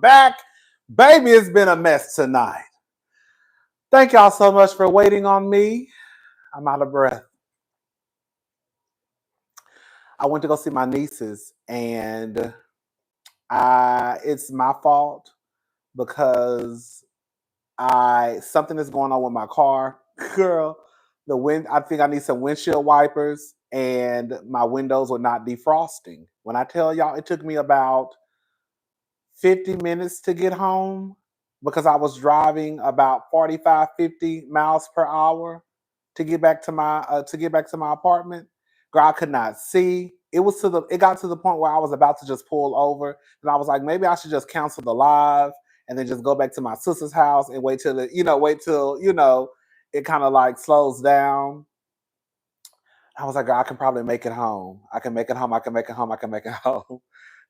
Back. Baby, it's been a mess tonight. Thank y'all so much for waiting on me. I'm out of breath. I went to go see my nieces, and it's my fault because I something is going on with my car. Girl, the wind I think I need some windshield wipers, and my windows were not defrosting. When I tell y'all it took me about 50 minutes to get home because I was driving about 45, 50 miles per hour to get back to my apartment. Girl, I could not see. It got to the point where I was about to just pull over, and I was like, maybe I should just cancel the live and then just go back to my sister's house and wait till it kind of like slows down. I was like, girl, I can probably make it home. I can make it home. I can make it home. I can make it home.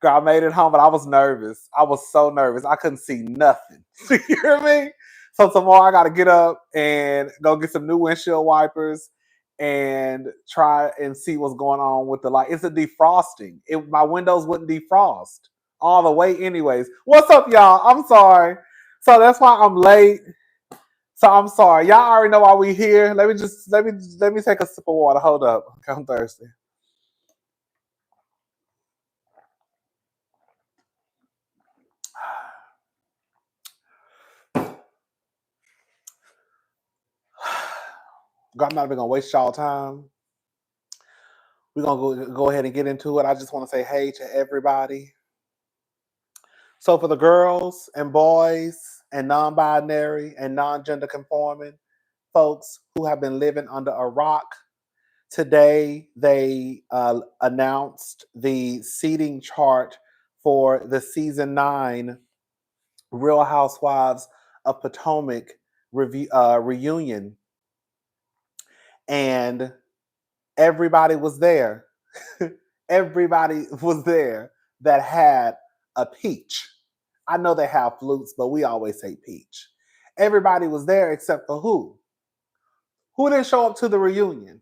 Girl, I made it home, but I was nervous. I was so nervous. I couldn't see nothing. You hear me? So tomorrow I got to get up and go get some new windshield wipers and try and see what's going on with the light. It's a defrosting. My windows wouldn't defrost all the way anyways. What's up, y'all? I'm sorry. So that's why I'm late. So I'm sorry. Y'all already know why we here. Let me take a sip of water. Hold up. I'm thirsty. I'm not even gonna waste y'all time. We're gonna go ahead and get into it. I just want to say hey to everybody. So for the girls and boys and non-binary and non-gender conforming folks who have been living under a rock, today they announced the seating chart for the season 9 Real Housewives of Potomac reunion, and everybody was there. Everybody was there that had a peach. I know they have flutes, but we always say peach. Everybody was there except for who? Who didn't show up to the reunion?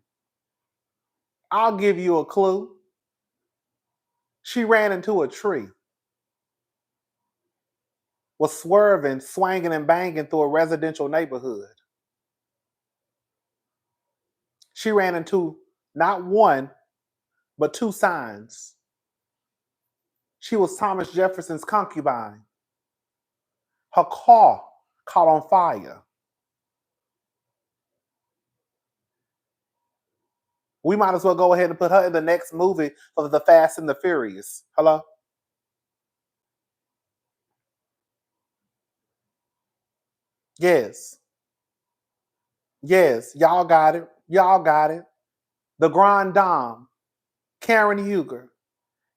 I'll give you a clue. She ran into a tree, was swerving, swanging, and banging through a residential neighborhood. She ran into not one, but 2 signs. She was Thomas Jefferson's concubine. Her car caught on fire. We might as well go ahead and put her in the next movie of The Fast and the Furious. Hello? Yes. Yes. Y'all got it. Y'all got it. The Grand Dame, Karen Huger,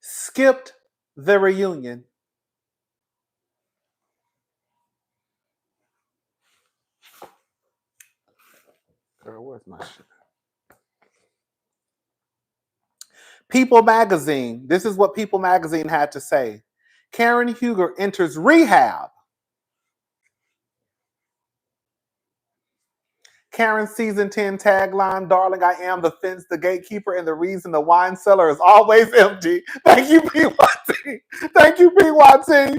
skipped the reunion. Girl, where's my shit? People Magazine. This is what People Magazine had to say. Karen Huger enters rehab. Karen's season 10 tagline, darling, I am the fence, the gatekeeper, and the reason the wine cellar is always empty. Thank you, PYT. Thank you, PYT.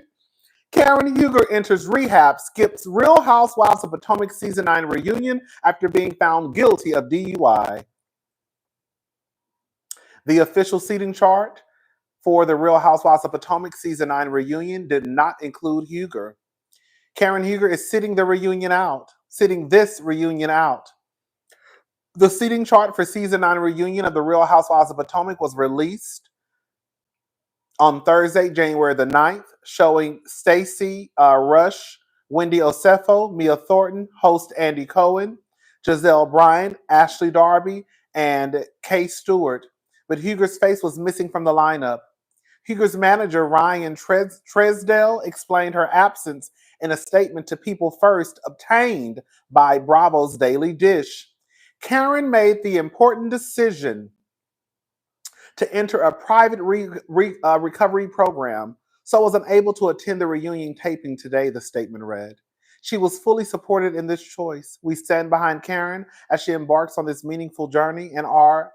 Karen Huger enters rehab, skips Real Housewives of Potomac season 9 reunion after being found guilty of DUI. The official seating chart for the Real Housewives of Potomac season 9 reunion did not include Huger. Karen Huger is sitting this reunion out. The seating chart for season 9 reunion of the Real Housewives of Potomac was released on Thursday, January the 9th, showing Stacey Rush, Wendy Osefo, Mia Thornton, host Andy Cohen, Giselle Bryant, Ashley Darby, and Kay Stewart. But Huger's face was missing from the lineup. Huger's manager, Ryan Tresdell, explained her absence in a statement to People First obtained by Bravo's Daily Dish. Karen made the important decision to enter a private recovery program, so was unable to attend the reunion taping today, the statement read. She was fully supported in this choice. We stand behind Karen as she embarks on this meaningful journey and are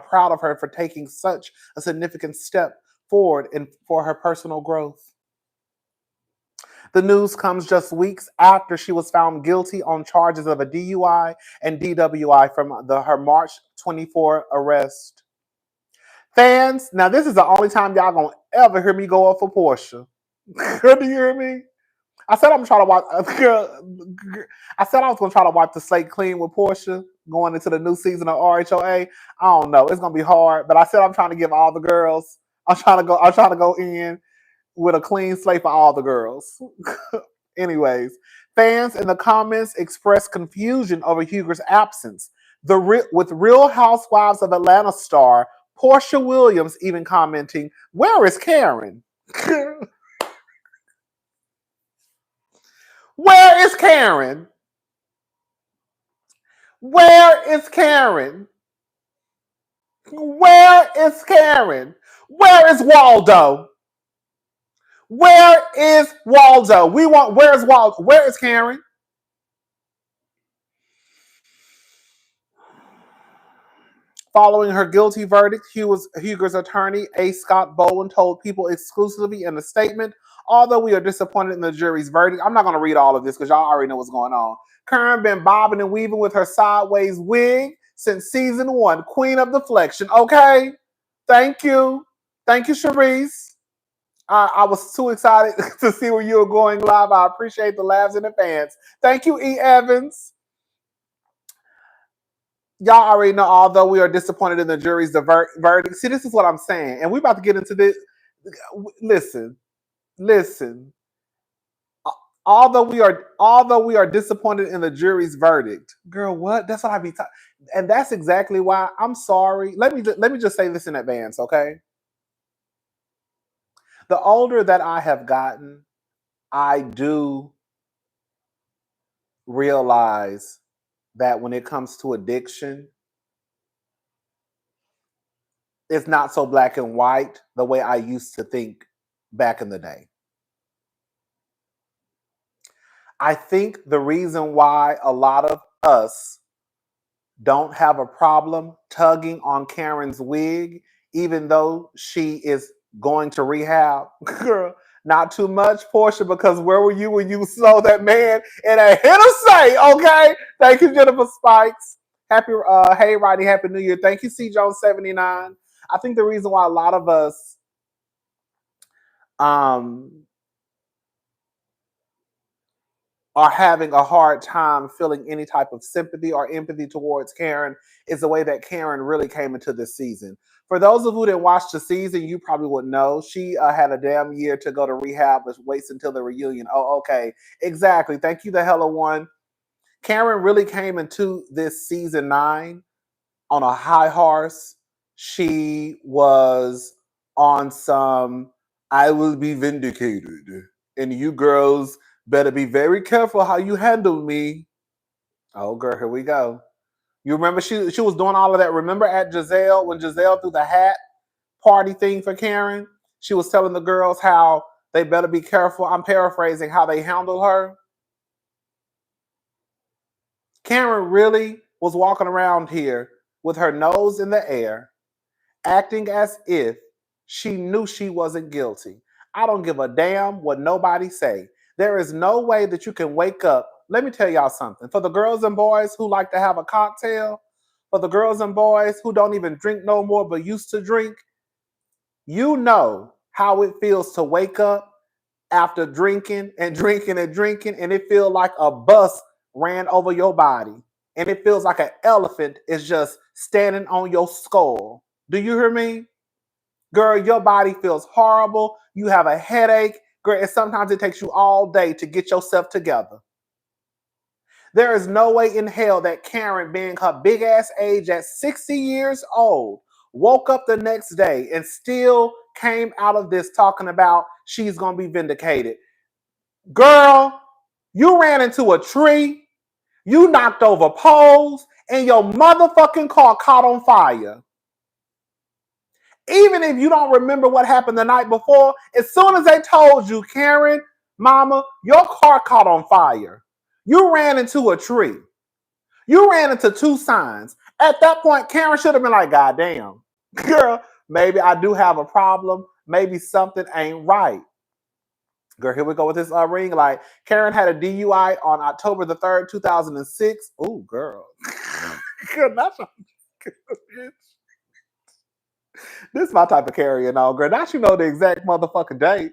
proud of her for taking such a significant step forward for her personal growth. The news comes just weeks after she was found guilty on charges of a DUI and DWI from her March 24 arrest. Fans, now this is the only time y'all gonna ever hear me go up for Portia. Do you hear me? I said I'm trying to watch. I said I was gonna try to wipe the slate clean with Portia going into the new season of RHOA. I don't know. It's gonna be hard, but I said I'm trying to give all the girls. I'm trying to go in with a clean slate for all the girls. Anyways, fans in the comments expressed confusion over Huger's absence. With Real Housewives of Atlanta star Portia Williams even commenting, "Where is Karen?" Where is Karen? Where is Karen? Where is Karen? Where is Waldo? Where is Waldo? Where is Waldo? Where is Karen? Following her guilty verdict, Huger's attorney, A. Scott Bowen, told People exclusively in a statement, "Although we are disappointed in the jury's verdict," I'm not going to read all of this because y'all already know what's going on. Karen been bobbing and weaving with her sideways wig since season 1, Queen of Deflection. Okay? Thank you. Thank you, Sharice. I was too excited to see where you were going live. I appreciate the laughs in advance. Thank you, E. Evans. Y'all already know, although we are disappointed in the jury's verdict. See, this is what I'm saying. And we're about to get into this. Listen. Although we are disappointed in the jury's verdict. Girl, what? That's what I be talking. And that's exactly why I'm sorry. Let me just say this in advance, okay? The older that I have gotten, I do realize that when it comes to addiction, it's not so black and white the way I used to think back in the day. I think the reason why a lot of us don't have a problem tugging on Karen's wig, even though she is going to rehab, girl, not too much, Portia, because where were you when you saw that man in a hit of say, okay? Thank you, Jennifer Spikes. Hey, Rodney, Happy New Year. Thank you, C. Jones 79. I think the reason why a lot of us are having a hard time feeling any type of sympathy or empathy towards Karen is the way that Karen really came into this season. For those of you that watched the season, you probably would know she had a damn year to go to rehab, but waits until the reunion. Oh, okay. Exactly. Thank you, the hella one. Karen really came into this season 9 on a high horse. She was on some, I will be vindicated. And you girls better be very careful how you handle me. Oh, girl, here we go. You remember she was doing all of that. Remember at Giselle, when Giselle threw the hat party thing for Karen? She was telling the girls how they better be careful. I'm paraphrasing how they handle her. Karen really was walking around here with her nose in the air, acting as if she knew she wasn't guilty. I don't give a damn what nobody say. There is no way that you can wake up. Let me tell y'all something. For the girls and boys who like to have a cocktail, for the girls and boys who don't even drink no more but used to drink, you know how it feels to wake up after drinking and drinking and drinking, and it feels like a bus ran over your body. And it feels like an elephant is just standing on your skull. Do you hear me? Girl, your body feels horrible. You have a headache. Girl, and sometimes it takes you all day to get yourself together. There is no way in hell that Karen, being her big ass age at 60 years old, woke up the next day and still came out of this talking about she's going to be vindicated. Girl, you ran into a tree, you knocked over poles, and your motherfucking car caught on fire. Even if you don't remember what happened the night before, as soon as they told you, Karen, mama, your car caught on fire. You ran into a tree. You ran into 2 signs. At that point, Karen should have been like, God damn, girl, maybe I do have a problem. Maybe something ain't right. Girl, here we go with this ring light. Karen had a DUI on October the 3rd, 2006. Ooh, girl. Girl, that's a, this is my type of carrying on, girl. Not you know the exact motherfucking date.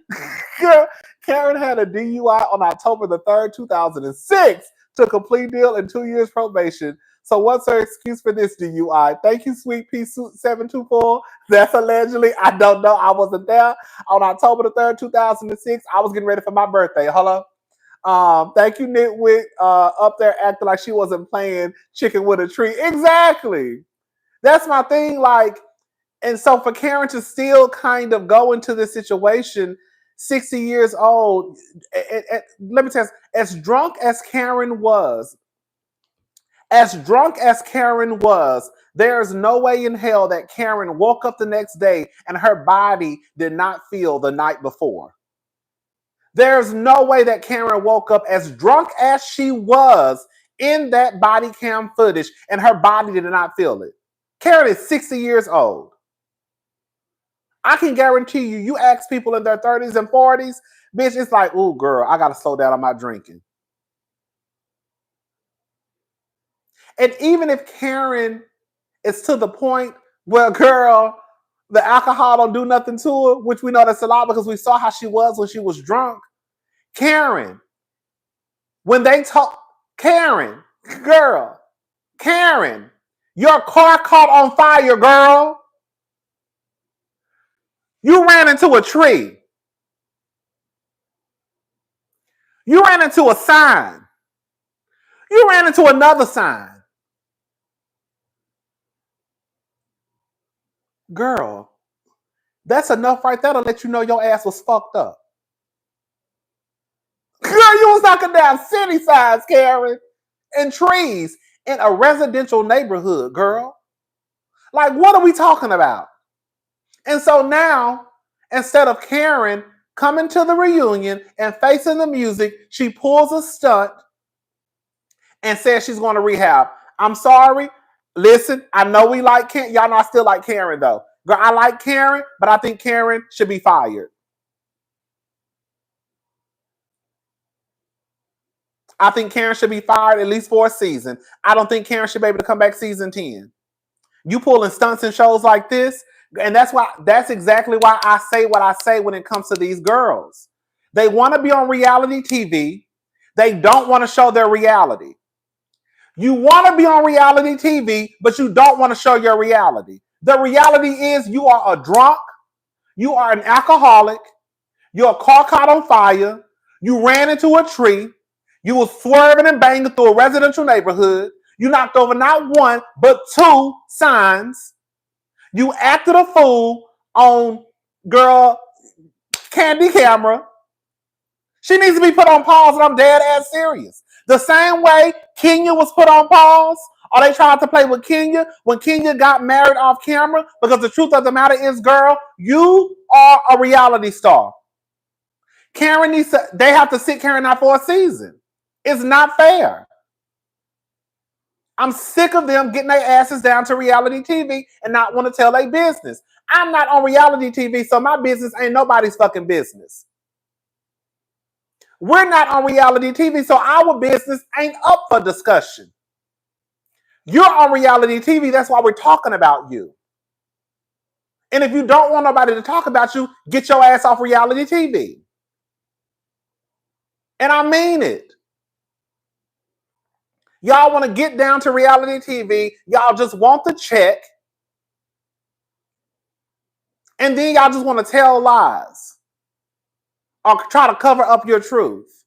Girl, Karen had a DUI on October the 3rd, 2006. Took a plea deal and 2 years probation. So what's her excuse for this DUI? Thank you, Sweet Pea Suit 724. That's allegedly, I don't know. I wasn't there. On October the 3rd, 2006, I was getting ready for my birthday. Hello? Thank you, Nitwit, up there acting like she wasn't playing chicken with a tree. Exactly. That's my thing. Like, and so for Karen to still kind of go into this situation, 60 years old, let me tell you, as drunk as Karen was, there's no way in hell that Karen woke up the next day and her body did not feel the night before. There's no way that Karen woke up as drunk as she was in that body cam footage and her body did not feel it. Karen is 60 years old. I can guarantee you, you ask people in their 30s and 40s, bitch, it's like, ooh, girl, I got to slow down on my drinking. And even if Karen is to the point where, girl, the alcohol don't do nothing to her, which we know that's a lot because we saw how she was when she was drunk. Karen, when they talk, Karen, girl, Karen, your car caught on fire, girl. You ran into a tree. You ran into a sign. You ran into another sign. Girl, that's enough right there to let you know your ass was fucked up. Girl, you was knocking down city signs, Karen, and trees in a residential neighborhood, girl. Like, what are we talking about? And so now, instead of Karen coming to the reunion and facing the music, she pulls a stunt and says she's going to rehab. I'm sorry. Listen, I know we like Karen. Y'all know I still like Karen, though. Girl, I like Karen, but I think Karen should be fired. I think Karen should be fired at least for a season. I don't think Karen should be able to come back season 10. You pulling stunts in shows like this, and that's exactly why I say what I say when it comes to these girls. They want to be on reality TV. They don't want to show their reality. You want to be on reality TV, but you don't want to show your reality. The reality is you are a drunk, you are an alcoholic, your car caught on fire, you ran into a tree, you was swerving and banging through a residential neighborhood, you knocked over not one, but two signs, you acted a fool on girl Candy camera. She needs to be put on pause, and I'm dead ass serious. The same way Kenya was put on pause, or they tried to play with Kenya when Kenya got married off camera, because the truth of the matter is, girl, you are a reality star. Karen needs to, they have to sit Karen out for a season. It's not fair. I'm sick of them getting their asses down to reality TV and not want to tell their business. I'm not on reality TV, so my business ain't nobody's fucking business. We're not on reality TV, so our business ain't up for discussion. You're on reality TV, that's why we're talking about you. And if you don't want nobody to talk about you, get your ass off reality TV. And I mean it. Y'all want to get down to reality TV, y'all just want the check, and then y'all just want to tell lies or try to cover up your truth.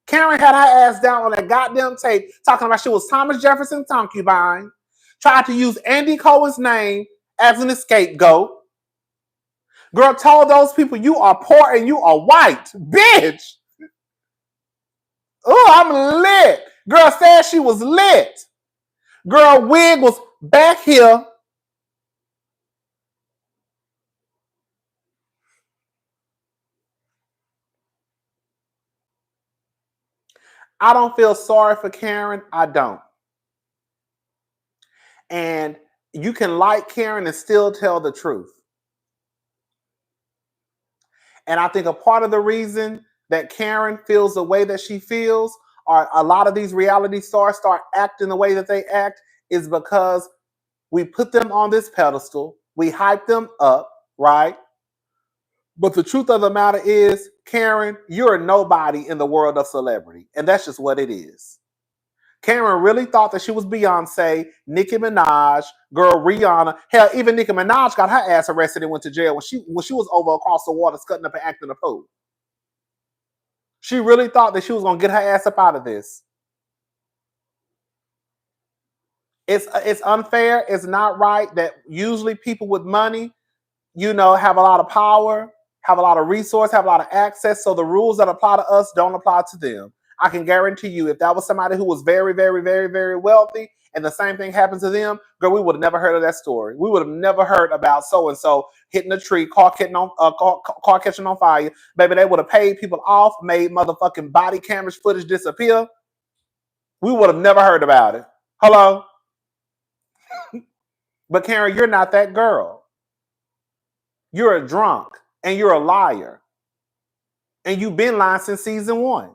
Karen had her ass down on that goddamn tape talking about she was Thomas Jefferson's concubine, tried to use Andy Cohen's name as an scapegoat. Girl told those people you are poor and you are white. Bitch! Oh, I'm lit. Girl said she was lit. Girl wig was back here. I don't feel sorry for Karen. I don't. And you can like Karen and still tell the truth. And I think a part of the reason that Karen feels the way that she feels, or a lot of these reality stars start acting the way that they act, is because we put them on this pedestal, we hype them up, right? But the truth of the matter is, Karen, you're a nobody in the world of celebrity. And that's just what it is. Karen really thought that she was Beyonce, Nicki Minaj, girl Rihanna. Hell, even Nicki Minaj got her ass arrested and went to jail when she was over across the water cutting up and acting a fool. She really thought that she was going to get her ass up out of this. It's unfair. It's not right that usually people with money, have a lot of power, have a lot of resource, have a lot of access. So the rules that apply to us don't apply to them. I can guarantee you, if that was somebody who was very, very, very, very wealthy and the same thing happened to them, girl, we would have never heard of that story. We would have never heard about so-and-so hitting a tree, car catching on fire. Baby, they would have paid people off, made motherfucking body cameras footage disappear. We would have never heard about it. Hello? But Karen, you're not that girl. You're a drunk and you're a liar. And you've been lying since season 1.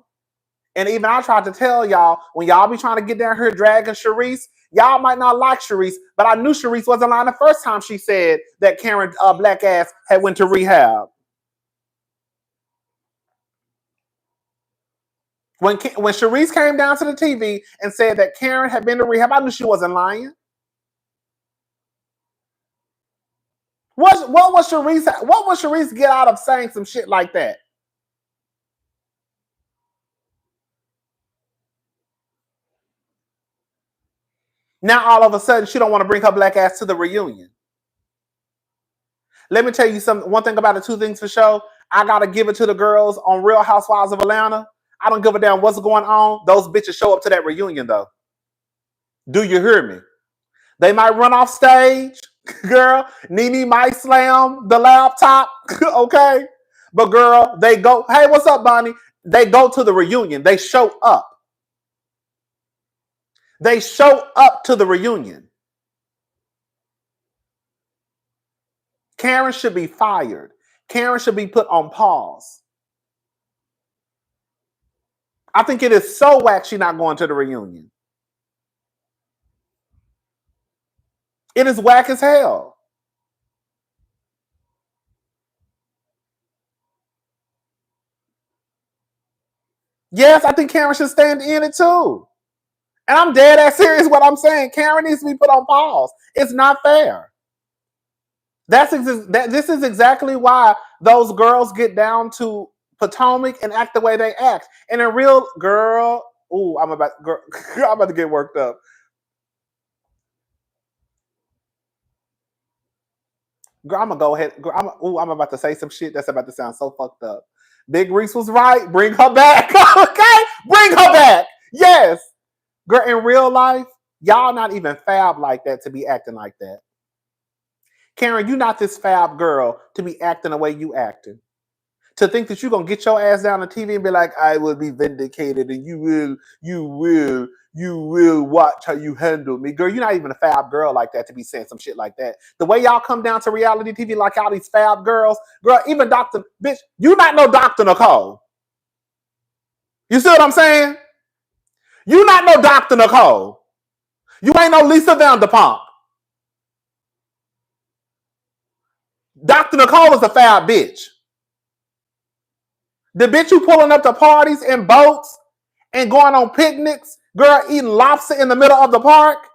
And even I tried to tell y'all, when y'all be trying to get down here dragging Sharice, y'all might not like Sharice, but I knew Sharice wasn't lying the first time she said that Karen black ass had went to rehab. When Sharice came down to the TV and said that Karen had been to rehab, I knew she wasn't lying. What was Sharice get out of saying some shit like that? Now all of a sudden she don't want to bring her black ass to the reunion. Let me tell you one thing about the two things for sure. I gotta give it to the girls on Real Housewives of Atlanta. I don't give a damn what's going on. Those bitches show up to that reunion though. Do you hear me? They might run off stage, girl. Nene might slam the laptop, okay? But girl, they go, hey, what's up, Bonnie? They go to the reunion. They show up. They show up to the reunion. Karen should be fired. Karen should be put on pause. I think it is so whack she's not going to the reunion. It is whack as hell. Yes, I think Karen should stand in it too. And I'm dead ass serious what I'm saying. Karen needs to be put on pause. It's not fair. This is exactly why those girls get down to Potomac and act the way they act. And a real girl, I'm about to get worked up. Girl, I'm gonna go ahead. Girl, I'm about to say some shit that's about to sound so fucked up. Big Reese was right. Bring her back. Okay? Bring her back. Yes. Girl, in real life, y'all not even fab like that to be acting like that. Karen, you not this fab girl to be acting the way you acting. To think that you're going to get your ass down on TV and be like, I will be vindicated and you will watch how you handle me. Girl, you're not even a fab girl like that to be saying some shit like that. The way y'all come down to reality TV like all these fab girls, girl, even Dr. Bitch, you not no Dr. Nicole. You see what I'm saying? You not no Dr. Nicole. You ain't no Lisa Vanderpump. Dr. Nicole is a fab bitch. The bitch who pulling up to parties in boats and going on picnics, girl, eating lobster in the middle of the park.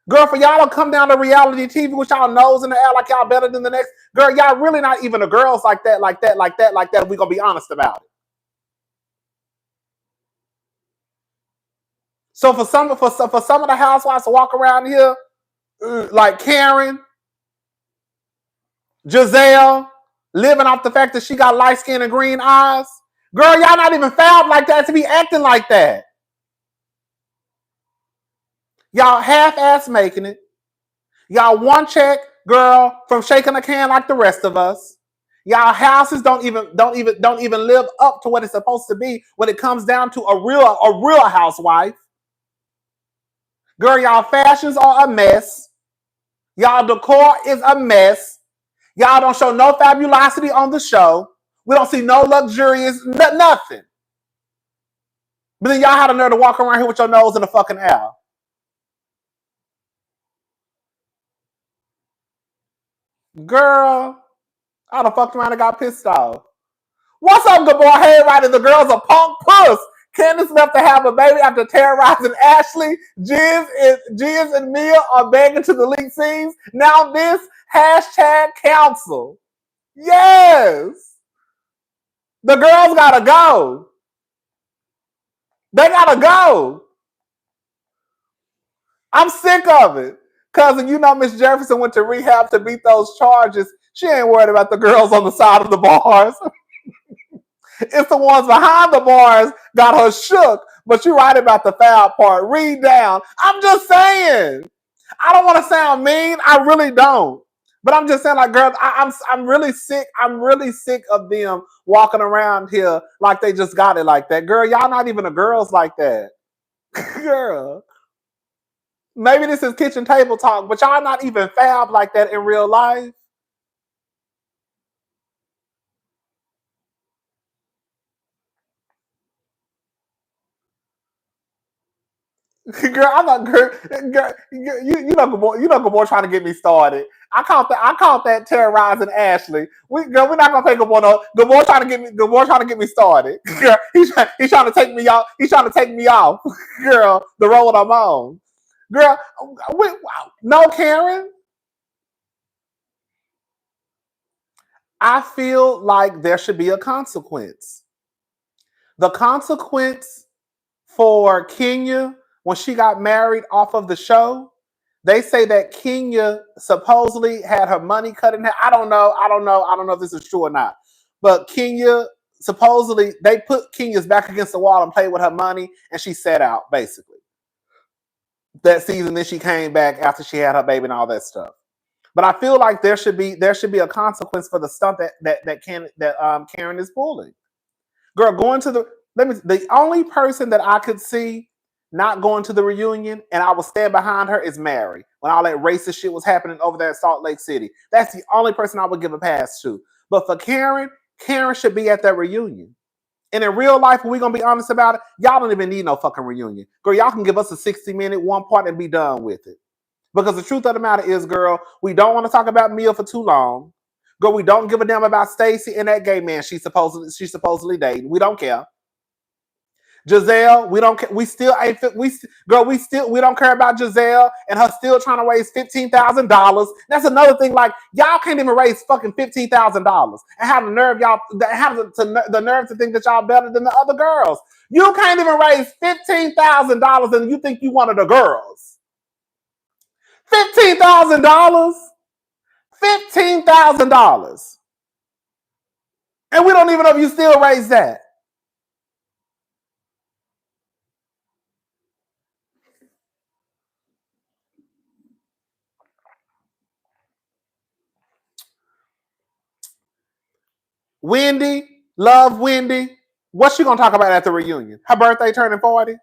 Girl, for y'all to come down to reality TV with y'all nose in the air like y'all better than the next. Girl, y'all really not even the girls like that. We're going to be honest about it. So for some of the housewives to walk around here like Karen, Giselle, living off the fact that she got light skin and green eyes, girl, y'all not even fab like that to be acting like that. Y'all half-ass making it. Y'all one check, girl, from shaking a can like the rest of us. Y'all houses don't even live up to what it's supposed to be when it comes down to a real housewife. Girl, y'all fashions are a mess. Y'all decor is a mess. Y'all don't show no fabulosity on the show. We don't see no luxurious, nothing. But then y'all had a nerve to walk around here with your nose in the fucking air. Girl, I done fucked around and got pissed off. What's up, good boy? Hey, everybody, the girl's a punk puss. Candace left to have a baby after terrorizing Ashley. Jiz and Mia are begging to delete scenes. Now this hashtag council. Yes. The girls gotta go. They gotta go. I'm sick of it. Cousin, you know Miss Jefferson went to rehab to beat those charges. She ain't worried about the girls on the side of the bars. It's the ones behind the bars got her shook, but you're right about the foul part. Read down. I'm just saying. I don't want to sound mean. I really don't. But I'm just saying, like, girl, I'm really sick. I'm really sick of them walking around here like they just got it like that. Girl, y'all not even the girls like that. Girl. Maybe this is kitchen table talk, but y'all not even fab like that in real life. Girl, I'm not girl. You know, good boy trying to get me started. I caught that terrorizing Ashley. We're not gonna take good boy. No, good boy trying to get me started. Girl, he's trying to take me off. He's trying to take me off. Girl, the road I'm on. Girl, no, Karen. I feel like there should be a consequence. The consequence for Kenya when she got married off of the show, they say that Kenya supposedly had her money cut in half. I don't know if this is true or not. But Kenya supposedly they put Kenya's back against the wall and played with her money, and she set out basically that season. Then she came back after she had her baby and all that stuff. But I feel like there should be a consequence for the stunt that Karen is pulling. Girl, going to the only person that I could see not going to the reunion and I would stand behind her is Mary when all that racist shit was happening over there in Salt Lake City. That's the only person I would give a pass to. But for Karen should be at that reunion. And in real life, when we're gonna be honest about it, y'all don't even need no fucking reunion. Girl, y'all can give us a 60-minute one part and be done with it. Because the truth of the matter is, girl, we don't want to talk about Mia for too long. Girl, we don't give a damn about Stacey and that gay man she's supposedly dating. We don't care. Giselle, we don't. We still ain't. We don't care about Giselle and her still trying to raise $15,000. That's another thing. Like y'all can't even raise fucking $15,000 and have the nerve the nerve to think that y'all better than the other girls. You can't even raise $15,000 and you think you one of the girls. $15,000. $15,000. And we don't even know if you still raise that. Wendy, love Wendy. What's she gonna talk about at the reunion? Her birthday turning 40?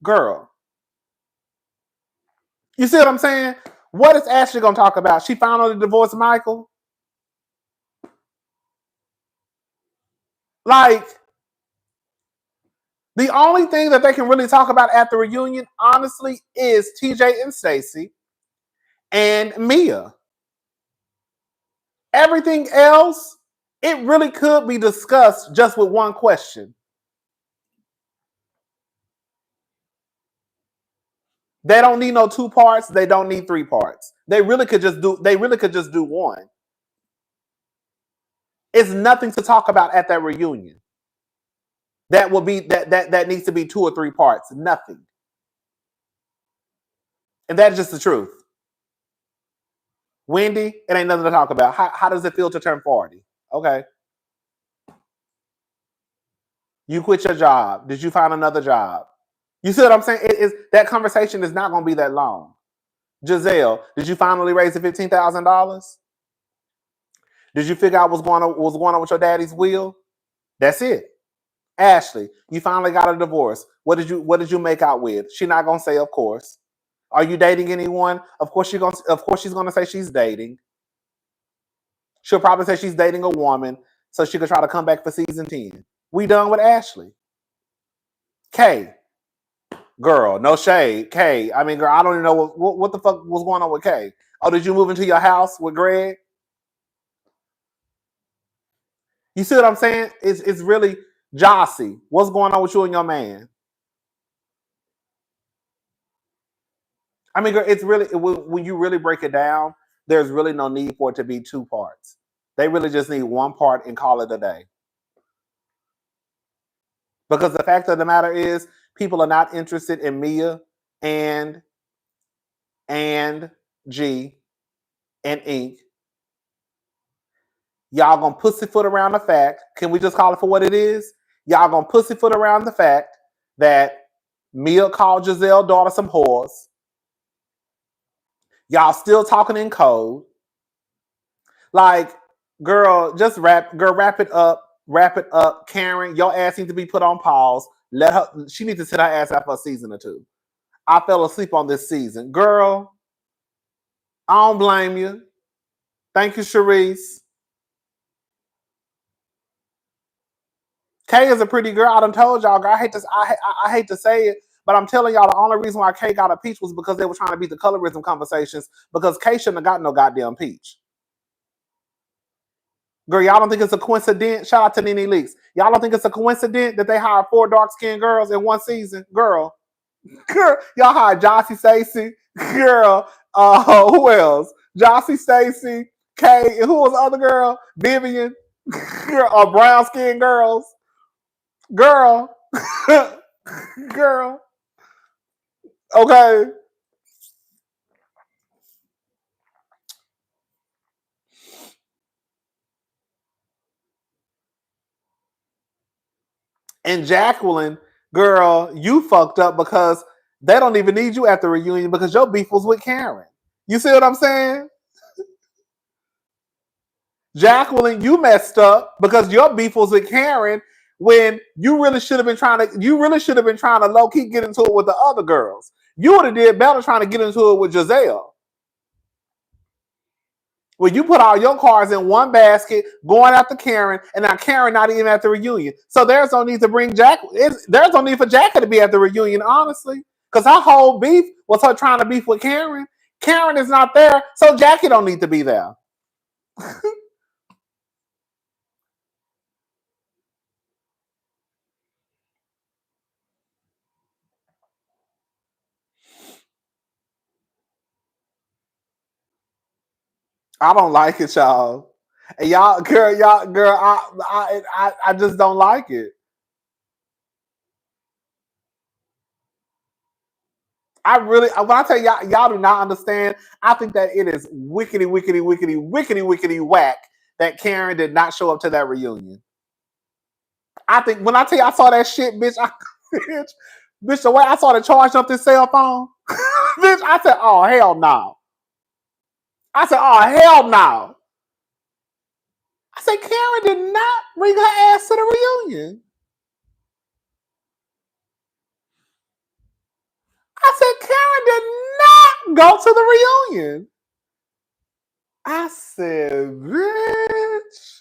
Girl. You see what I'm saying? What is Ashley gonna talk about? She finally divorced Michael? Like, the only thing that they can really talk about at the reunion, honestly, is TJ and Stacey and Mia. Everything else, it really could be discussed just with one question. They don't need no 2 parts. They don't need 3 parts. They really could just do one. It's nothing to talk about at that reunion. That will be that needs to be 2 or 3 parts. Nothing. And that's just the truth. Wendy, it ain't nothing to talk about. How does it feel to turn 40? Okay. You quit your job. Did you find another job? You see what I'm saying? That conversation is not going to be that long. Giselle, did you finally raise the $15,000? Did you figure out what's going on with your daddy's will? That's it. Ashley, you finally got a divorce. What did you make out with? She's not gonna say, of course. Are you dating anyone? Of course she's gonna say she's dating. She'll probably say she's dating a woman so she could try to come back for season 10. We done with Ashley. Kay. Girl, no shade. Kay. I mean, girl, I don't even know what the fuck was going on with Kay. Oh, did you move into your house with Greg? You see what I'm saying? It's really Jossie. What's going on with you and your man? I mean, girl, it's really, when you really break it down, there's really no need for it to be two parts. They really just need one part and call it a day. Because the fact of the matter is, people are not interested in Mia and G and Ink. Y'all gonna pussyfoot around the fact, can we just call it for what it is? Y'all gonna pussyfoot around the fact that Mia called Giselle's daughter some whores. Y'all still talking in code. Like, girl, just wrap it up. Wrap it up. Karen, your ass needs to be put on pause. She needs to sit her ass out for a season or two. I fell asleep on this season. Girl, I don't blame you. Thank you, Sharice. Kay is a pretty girl. I done told y'all, girl, I hate to say it, but I'm telling y'all the only reason why Kay got a peach was because they were trying to beat the colorism conversations, because Kay shouldn't have got no goddamn peach. Girl, y'all don't think it's a coincidence? Shout out to Nene Leakes. Y'all don't think it's a coincidence that they hired 4 dark-skinned girls in one season? Girl, y'all hired Jossie, Stacey. Girl, who else? Jossie, Stacey, Kay, and who was the other girl? Vivian. Girl, brown-skinned girls. Girl. Girl. Okay. And Jacqueline, girl, you fucked up because they don't even need you at the reunion because your beef was with Karen. You see what I'm saying? Jacqueline, you messed up because your beef was with Karen when you really should have been trying to low-key get into it with the other girls. You would have did better trying to get into it with Giselle. Well, you put all your cards in one basket, going after Karen, and now Karen not even at the reunion. So there's no need to bring Jack. There's no need for Jackie to be at the reunion, honestly, because her whole beef was her trying to beef with Karen. Karen is not there, so Jackie don't need to be there. I don't like it, y'all. And y'all, girl, I just don't like it. I really, when I tell y'all do not understand. I think that it is wickety whack that Karen did not show up to that reunion. I think when I tell you I saw that shit, bitch, bitch, the way I saw the charge up this cell phone, bitch, I said, oh hell no. I said, oh hell no. I said, Karen did not bring her ass to the reunion. I said, Karen did not go to the reunion. I said, bitch.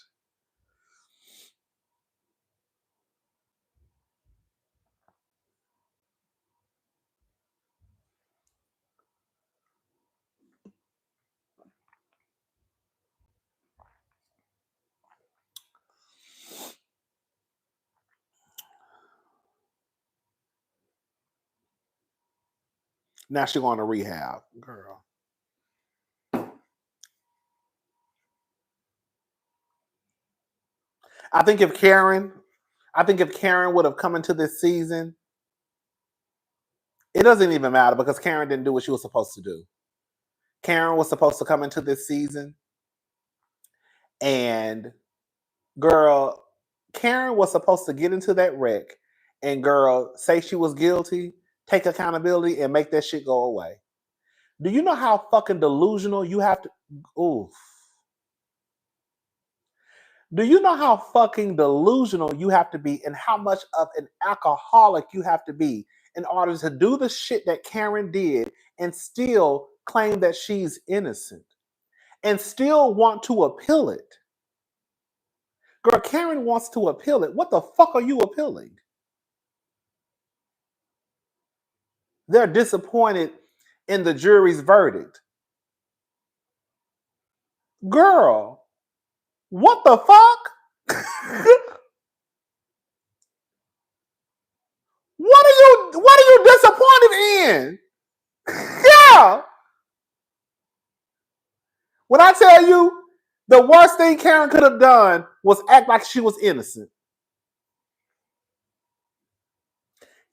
Now she's going to rehab, girl. I think if Karen would have come into this season, it doesn't even matter because Karen didn't do what she was supposed to do. Karen was supposed to come into this season and, girl, Karen was supposed to get into that wreck and, girl, say she was guilty, take accountability, and make that shit go away. Do you know how fucking delusional you have to? Oof. Do you know how fucking delusional you have to be and how much of an alcoholic you have to be in order to do the shit that Karen did and still claim that she's innocent? and still want to appeal it. Girl, Karen wants to appeal it. What the fuck are you appealing? They're disappointed in the jury's verdict. Girl, what the fuck? What are you disappointed in? Yeah. When I tell you the worst thing Karen could have done was act like she was innocent.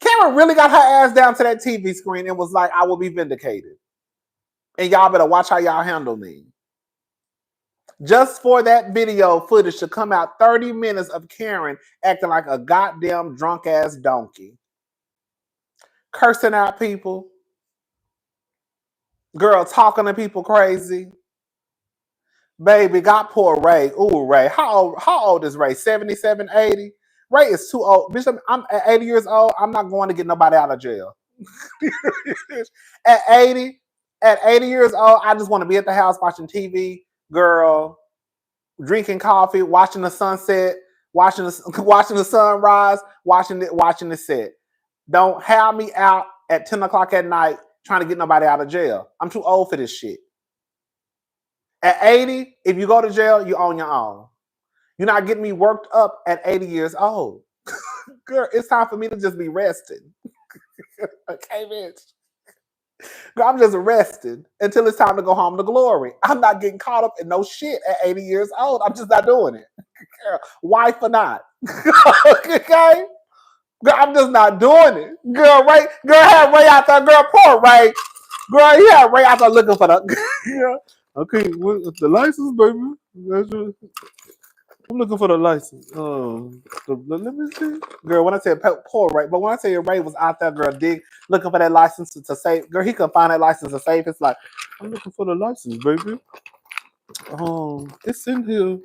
Karen really got her ass down to that TV screen and was like, I will be vindicated. And y'all better watch how y'all handle me. Just for that video footage to come out, 30 minutes of Karen acting like a goddamn drunk ass donkey. Cursing out people. Girl, talking to people crazy. Baby, got poor Ray. Ooh, Ray. How old is Ray? 77, 80? Ray is too old. Bitch, I'm at 80 years old. I'm not going to get nobody out of jail. At 80 years old, I just want to be at the house watching TV, girl, drinking coffee, watching the sunset, watching the sunrise, watching the set. Don't have me out at 10 o'clock at night trying to get nobody out of jail. I'm too old for this shit. At 80, if you go to jail, you're on your own. You're not getting me worked up at 80 years old. Girl, it's time for me to just be resting. Okay, bitch. Girl, I'm just resting until it's time to go home to glory. I'm not getting caught up in no shit at 80 years old. I'm just not doing it. Girl, wife or not. Okay? Girl, I'm just not doing it. Girl, Ray, have Ray out there. Girl, poor Ray. Girl, he had Ray out there looking for the... Girl. Okay, the license, baby. I'm looking for the license. Let me see. Girl, when I said poor Ray, but when I say Ray was out there, girl, looking for that license to save. Girl, he couldn't find that license to save. It's like, I'm looking for the license, baby. It's in here.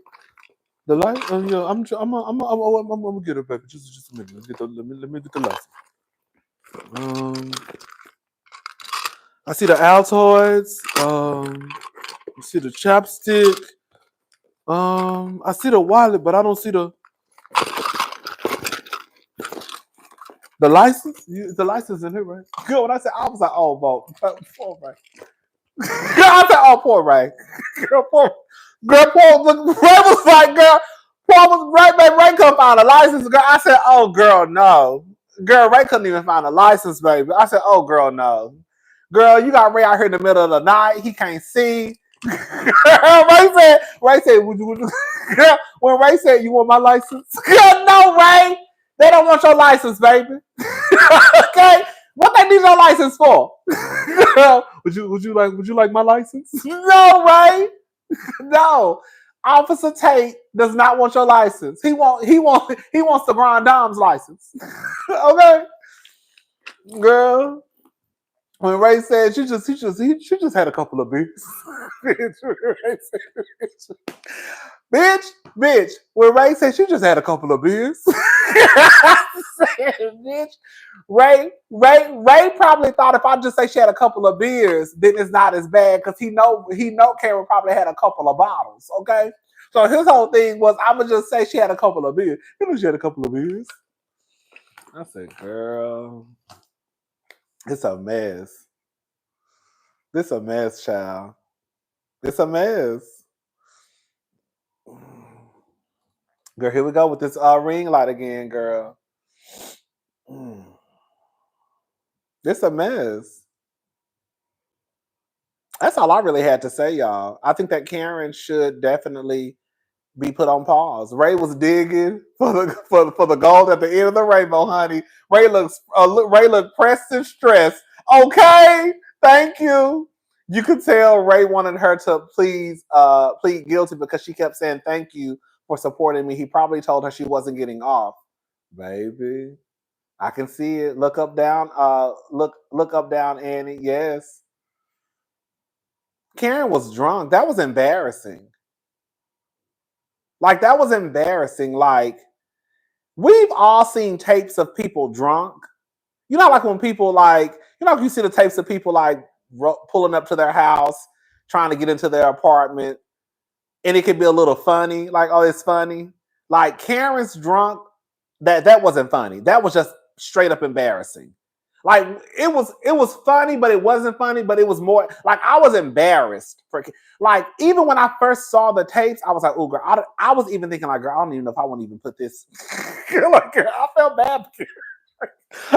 The light. Yeah, I'm gonna get it, baby. Just a minute. Let me get the license. I see the Altoids. I see the chapstick. I see the wallet, but I don't see the license. The license in here, right? Girl, when I said I was like, oh, poor Ray. Girl, I said, oh, poor Ray. Girl, poor. Ray was like, girl, Paul was right, baby. Ray couldn't find a license. Girl, I said, oh, girl, no. Girl, Ray couldn't even find a license, baby. I said, oh, girl, no. Girl, you got Ray out here in the middle of the night. He can't see. Ray said, would you, girl, when Ray said, you want my license? Girl, no, Ray. They don't want your license, baby. Okay? What they need your license for? Girl, would you like my license? No, Ray. No. Officer Tate does not want your license. He wants the Grand Dame's license. Okay? Girl. When Ray said she just had a couple of beers. Bitch. When Ray said she just had a couple of beers. Bitch. Ray probably thought if I just say she had a couple of beers, then it's not as bad because he know Karen probably had a couple of bottles. Okay. So his whole thing was I'ma just say she had a couple of beers. You know she had a couple of beers. I said, girl. It's a mess. This a mess, child. It's a mess. Girl, here we go with this ring light again, girl. It's a mess. That's all I really had to say, y'all. I think that Karen should definitely be put on pause. Ray was digging for the gold at the end of the rainbow, honey. Ray looked pressed and stressed. Okay, thank you. You could tell Ray wanted her to plead guilty because she kept saying thank you for supporting me. He probably told her she wasn't getting off. Baby, I can see it. Look up, down. Look up, down, Annie. Yes. Karen was drunk. That was embarrassing. Like, that was embarrassing. Like, we've all seen tapes of people drunk. You know, like when people you see the tapes of people like pulling up to their house, trying to get into their apartment. And it could be a little funny, like, oh, it's funny. Like Karen's drunk, that wasn't funny. That was just straight up embarrassing. Like it was funny, but it wasn't funny, but it was more like I was embarrassed for like even when I first saw the tapes, I was like, oh girl, I was even thinking like, girl, I don't even know if I want to even put this. Like, girl, I felt bad.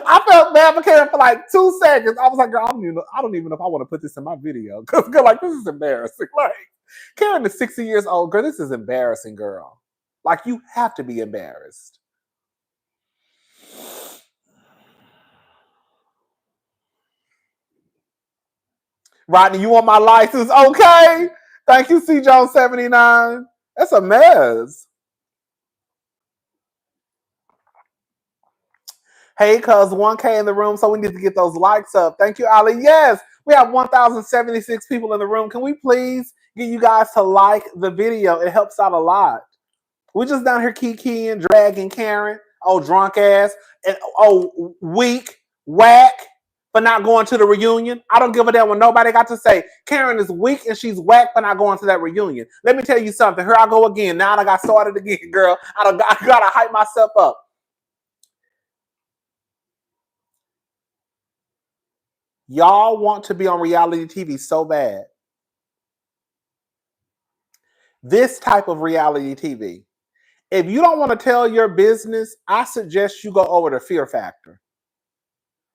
I felt bad for Karen for like 2 seconds. I was like, girl, I don't even know if I want to put this in my video. Because like this is embarrassing. Like Karen is 60 years old, girl. This is embarrassing, girl. Like you have to be embarrassed. Rodney, you want my license? Okay. Thank you, C. Jones 79. That's a mess. Hey, cuz 1K in the room, so we need to get those likes up. Thank you, Ali. Yes, we have 1,076 people in the room. Can we please get you guys to like the video? It helps out a lot. We're just down here kikiing, dragging Karen. Oh, drunk ass. And oh, weak, whack for not going to the reunion. I don't give a damn what nobody got to say. Karen is weak and she's whack for not going to that reunion. Let me tell you something. Here I go again. Now I got started again, girl. I gotta hype myself up. Y'all want to be on reality TV so bad. This type of reality TV. If you don't want to tell your business, I suggest you go over to Fear Factor,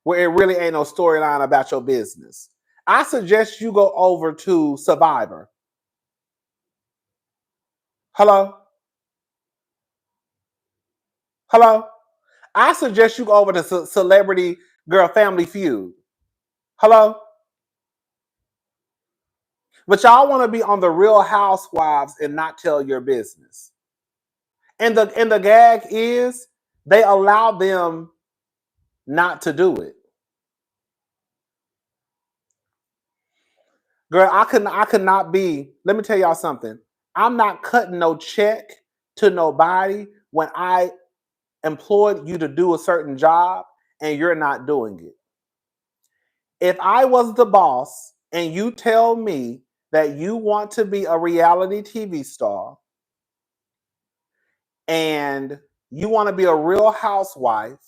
where it really ain't no storyline about your business. I suggest you go over to Survivor. Hello? Hello? I suggest you go over to Celebrity Girl Family Feud. Hello? But y'all want to be on the Real Housewives and not tell your business. And the gag is they allow them not to do it. Girl, I could not be. Let me tell y'all something. I'm not cutting no check to nobody when I employed you to do a certain job and you're not doing it. If I was the boss and you tell me that you want to be a reality TV star and you want to be a real housewife,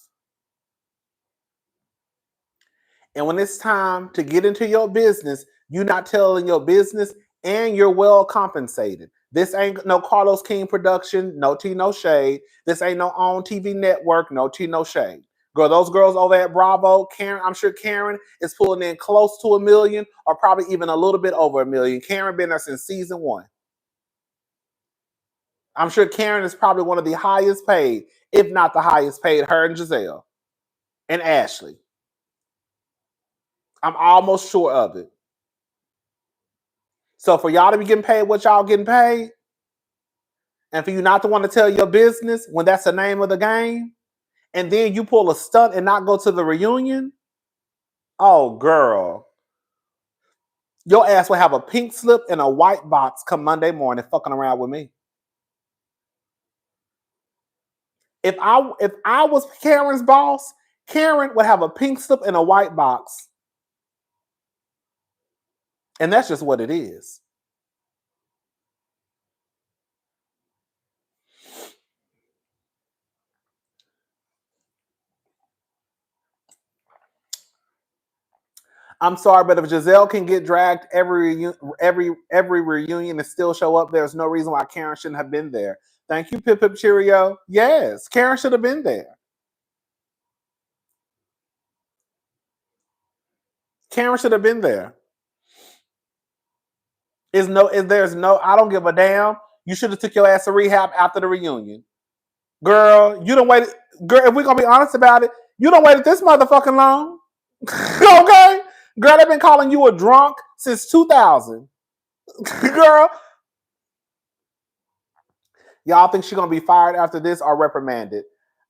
and when it's time to get into your business, you're not telling your business and you're well compensated. This ain't no Carlos King production, no tea, no shade. This ain't no on TV network, no tea, no shade. Girl, those girls over at Bravo, Karen, I'm sure Karen is pulling in close to $1 million or probably even a little bit over $1 million. Karen been there since season 1. I'm sure Karen is probably one of the highest paid, if not the highest paid, her and Giselle and Ashley. I'm almost sure of it. So for y'all to be getting paid what y'all getting paid, and for you not to want to tell your business when that's the name of the game, and then you pull a stunt and not go to the reunion, oh girl. Your ass will have a pink slip and a white box come Monday morning fucking around with me. If I was Karen's boss, Karen would have a pink slip and a white box. And that's just what it is. I'm sorry, but if Giselle can get dragged every reunion and still show up, there's no reason why Karen shouldn't have been there. Thank you, Pip Pip Cheerio. Yes, Karen should have been there. Karen should have been there. There's no, I don't give a damn. You should have took your ass to rehab after the reunion. Girl, you don't wait. Girl, if we're gonna be honest about it, you don't wait this motherfucking long. Okay? Girl, they've been calling you a drunk since 2000. Girl. Y'all think she's gonna be fired after this or reprimanded?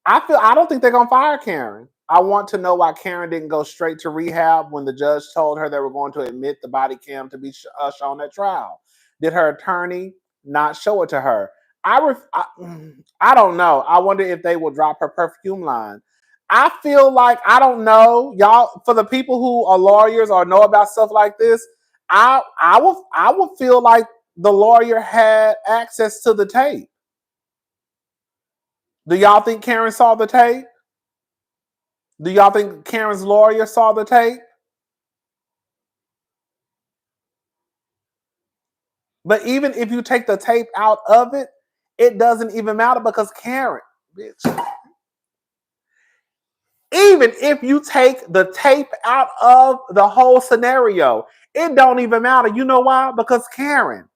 I don't think they're gonna fire Karen. I want to know why Karen didn't go straight to rehab when the judge told her they were going to admit the body cam to be shown at trial. Did her attorney not show it to her? I don't know. I wonder if they will drop her perfume line. I feel like, I don't know, y'all, for the people who are lawyers or know about stuff like this, I would feel like the lawyer had access to the tape. Do y'all think Karen saw the tape? Do y'all think Karen's lawyer saw the tape? But even if you take the tape out of it, it doesn't even matter because Karen, bitch. Even if you take the tape out of the whole scenario, it don't even matter. You know why? Because Karen,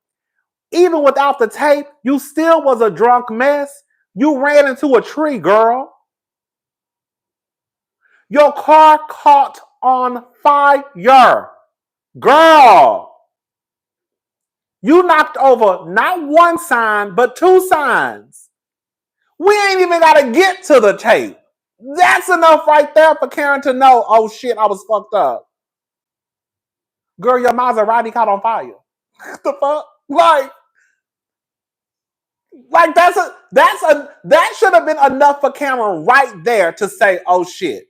even without the tape, you still was a drunk mess. You ran into a tree, girl. Your car caught on fire. Girl, you knocked over not one sign, but two signs. We ain't even got to get to the tape. That's enough right there for Karen to know, oh shit, I was fucked up. Girl, your Maserati caught on fire. The fuck? Like that should have been enough for Karen right there to say, oh shit.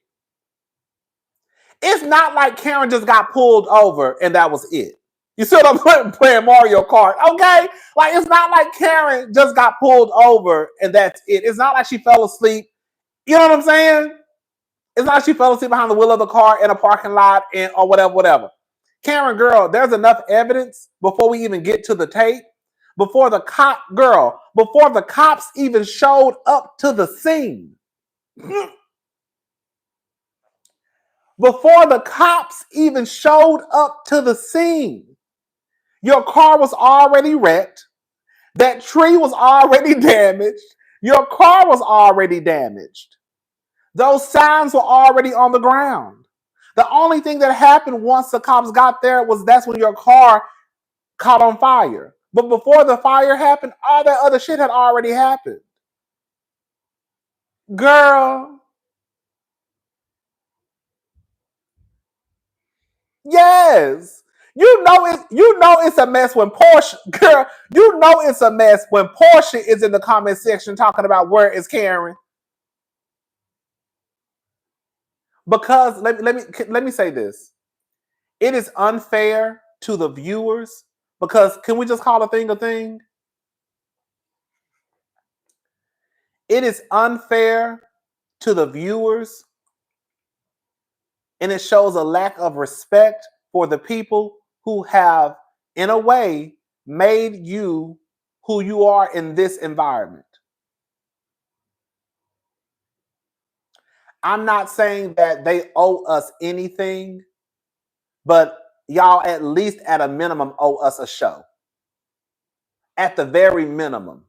It's not like Karen just got pulled over and that was it. You see what I'm playing Mario Kart, okay? Like it's not like Karen just got pulled over and that's it. It's not like she fell asleep. You know what I'm saying? It's not like she fell asleep behind the wheel of the car in a parking lot and or whatever. Karen, girl, there's enough evidence before we even get to the tape. Before the cops even showed up to the scene. Before the cops even showed up to the scene, your car was already wrecked. That tree was already damaged. Your car was already damaged. Those signs were already on the ground. The only thing that happened once the cops got there was that's when your car caught on fire. But before the fire happened, all that other shit had already happened. Girl. Yes. You know it's a mess when Portia, girl, you know it's a mess when Portia is in the comment section talking about where is Karen. Because let me say this. It is unfair to the viewers because can we just call a thing a thing? It is unfair to the viewers and it shows a lack of respect for the people who have, in a way, made you who you are in this environment. I'm not saying that they owe us anything, but y'all at least at a minimum owe us a show. At the very minimum.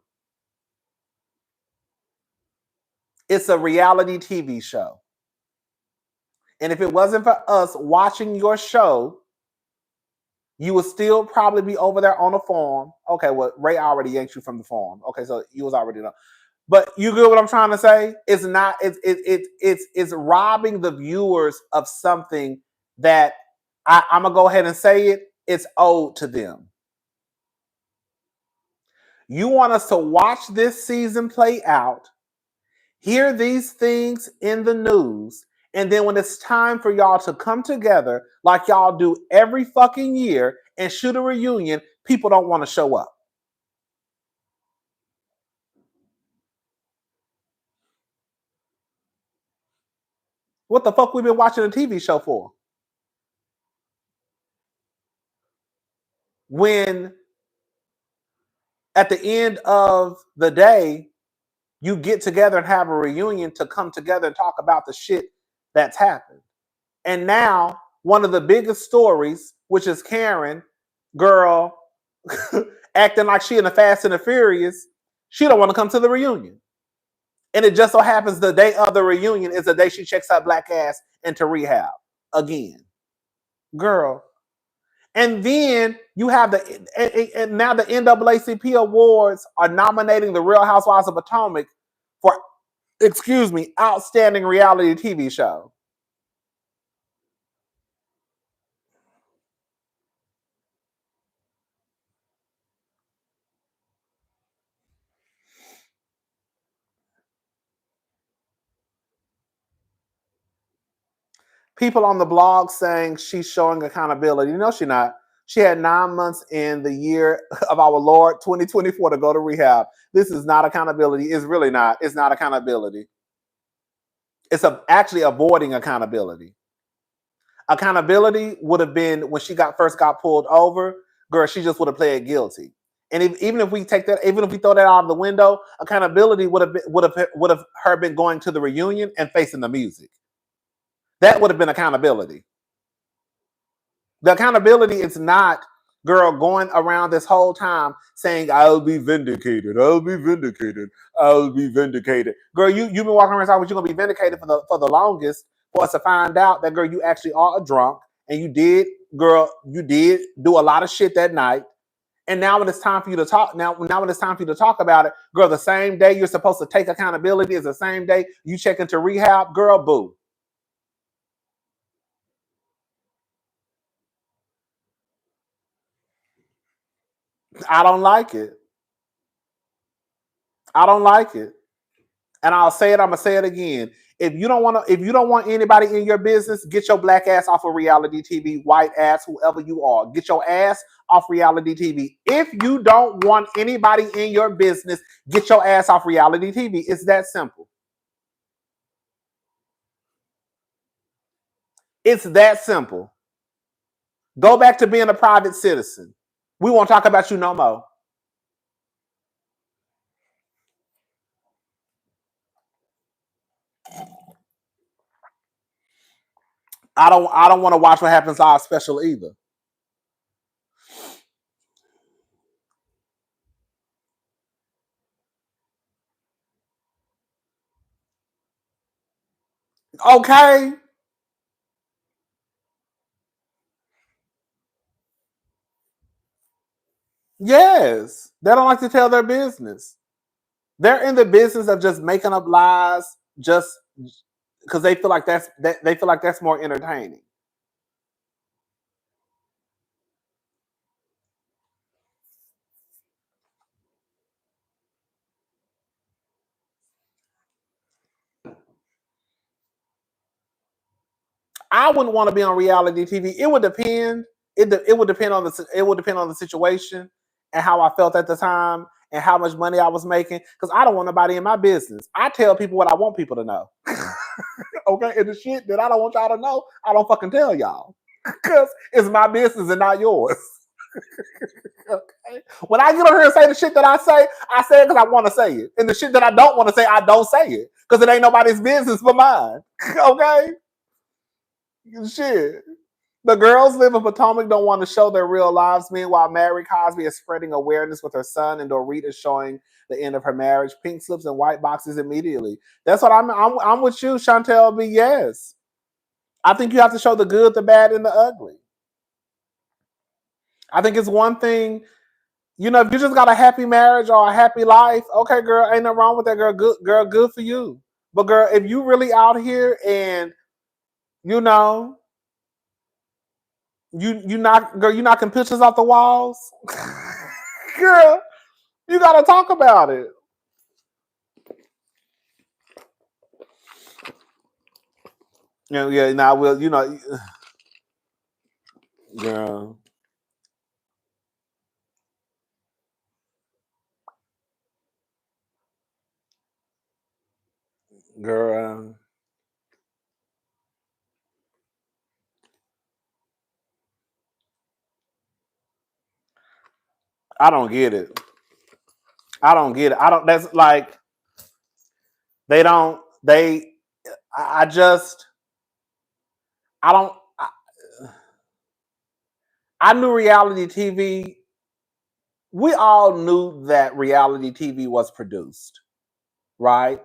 It's a reality TV show. And if it wasn't for us watching your show, you would still probably be over there on the farm. Okay, well, Ray already yanked you from the farm. Okay, so you was already done. But you get what I'm trying to say? It's not. It's robbing the viewers of something that I'm gonna go ahead and say it. It's owed to them. You want us to watch this season play out, hear these things in the news, and then when it's time for y'all to come together like y'all do every fucking year and shoot a reunion, people don't want to show up. What the fuck we been watching a TV show for? When at the end of the day, you get together and have a reunion to come together and talk about the shit that's happened. And now, one of the biggest stories, which is Karen, girl, acting like she in the Fast and the Furious, she don't want to come to the reunion. And it just so happens the day of the reunion is the day she checks her black ass into rehab again. Girl. And then you have and now the NAACP awards are nominating the Real Housewives of Potomac for, outstanding reality TV show. People on the blog saying she's showing accountability. No, she's not. She had 9 months in the year of our Lord 2024 to go to rehab. This is not accountability. It's really not. It's not accountability. It's actually avoiding accountability. Accountability would have been when she first got pulled over. Girl, she just would have pled guilty. And even if we take that, even if we throw that out of the window, accountability would have her been going to the reunion and facing the music. That would have been accountability. The accountability is not, girl, going around this whole time saying, I'll be vindicated, I'll be vindicated, I'll be vindicated. Girl, you've been walking around saying you're going to be vindicated for the longest, for us to find out that, girl, you actually are a drunk, and you did do a lot of shit that night. And now when it's time for you to talk, when it's time for you to talk about it, girl, the same day you're supposed to take accountability is the same day you check into rehab, girl, boo. I don't like it. I don't like it. And I'll say it, I'm gonna say it again. If you don't want anybody in your business, get your black ass off of reality TV, white ass, whoever you are. Get your ass off reality TV. If you don't want anybody in your business, get your ass off reality TV. It's that simple. It's that simple. Go back to being a private citizen. We won't talk about you no more. I don't want to watch What Happens Live special either. Okay. Yes. They don't like to tell their business. They're in the business of just making up lies just because they feel like that's more entertaining. I wouldn't want to be on reality TV. It would depend. It would depend on the situation and how I felt at the time and how much money I was making. Because I don't want nobody in my business. I tell people what I want people to know. Okay, and the shit that I don't want y'all to know, I don't fucking tell y'all. Because it's my business and not yours. Okay. When I get on here and say the shit that I say it because I want to say it. And the shit that I don't want to say, I don't say it. Because it ain't nobody's business but mine. Okay? Shit. The girls live in Potomac don't want to show their real lives. Meanwhile, Mary Cosby is spreading awareness with her son, and Dorit is showing the end of her marriage. Pink slips and white boxes immediately. That's what I'm with you, Chantel B. Yes. I think you have to show the good, the bad, and the ugly. I think it's one thing, if you just got a happy marriage or a happy life, okay, girl, ain't nothing wrong with that, girl. Good for you. But girl, if you really out here and you knocking pictures off the walls, girl, you gotta talk about it. Yeah, now girl. Girl. I don't get it. I don't get it. I don't that's like they don't they I just I don't I knew reality TV. We all knew that reality TV was produced, right?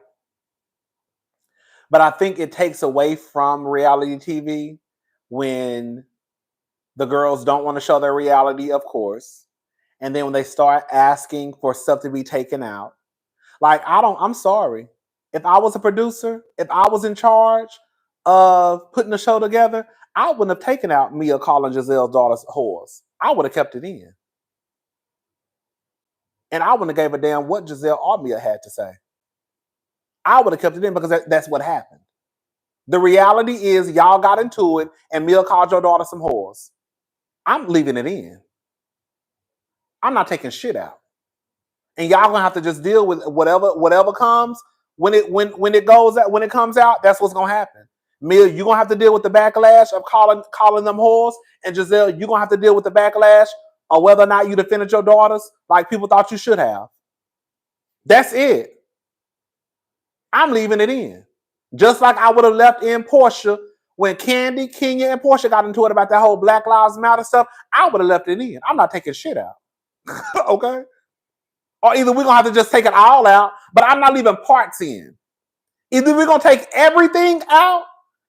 But I think it takes away from reality TV when the girls don't want to show their reality, of course. And then when they start asking for stuff to be taken out. Like, I'm sorry. If I was a producer, if I was in charge of putting the show together, I wouldn't have taken out Mia calling Giselle's daughter's whores. I would have kept it in. And I wouldn't have gave a damn what Giselle or Mia had to say. I would have kept it in because that's what happened. The reality is y'all got into it and Mia called your daughter some whores. I'm leaving it in. I'm not taking shit out. And y'all gonna have to just deal with whatever comes when it goes out, when it comes out. That's what's gonna happen. Mia, you're gonna have to deal with the backlash of calling them whores, and Giselle, you're gonna have to deal with the backlash of whether or not you defended your daughters like people thought you should have. That's it. I'm leaving it in. Just like I would have left in Portia when Candy, Kenya, and Portia got into it about that whole Black Lives Matter stuff. I would have left it in. I'm not taking shit out. Okay? Or either we're going to have to just take it all out, but I'm not leaving parts in. Either we're going to take everything out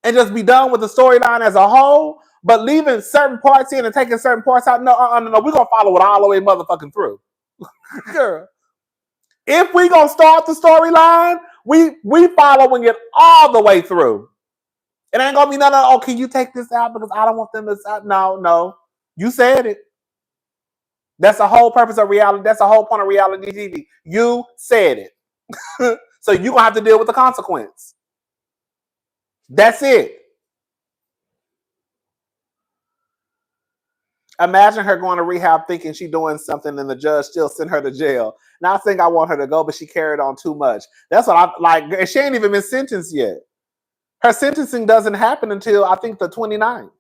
and just be done with the storyline as a whole, but leaving certain parts in and taking certain parts out, no. We're going to follow it all the way motherfucking through. Girl. If we going to start the storyline, we following it all the way through. It ain't going to be none of, oh, can you take this out because I don't want them to out? No. You said it. That's the whole purpose of reality. That's the whole point of reality TV. You said it. So you're going to have to deal with the consequence. That's it. Imagine her going to rehab thinking she's doing something and the judge still sent her to jail. Not saying I want her to go, but she carried on too much. That's what I like. She ain't even been sentenced yet. Her sentencing doesn't happen until, I think, the 29th.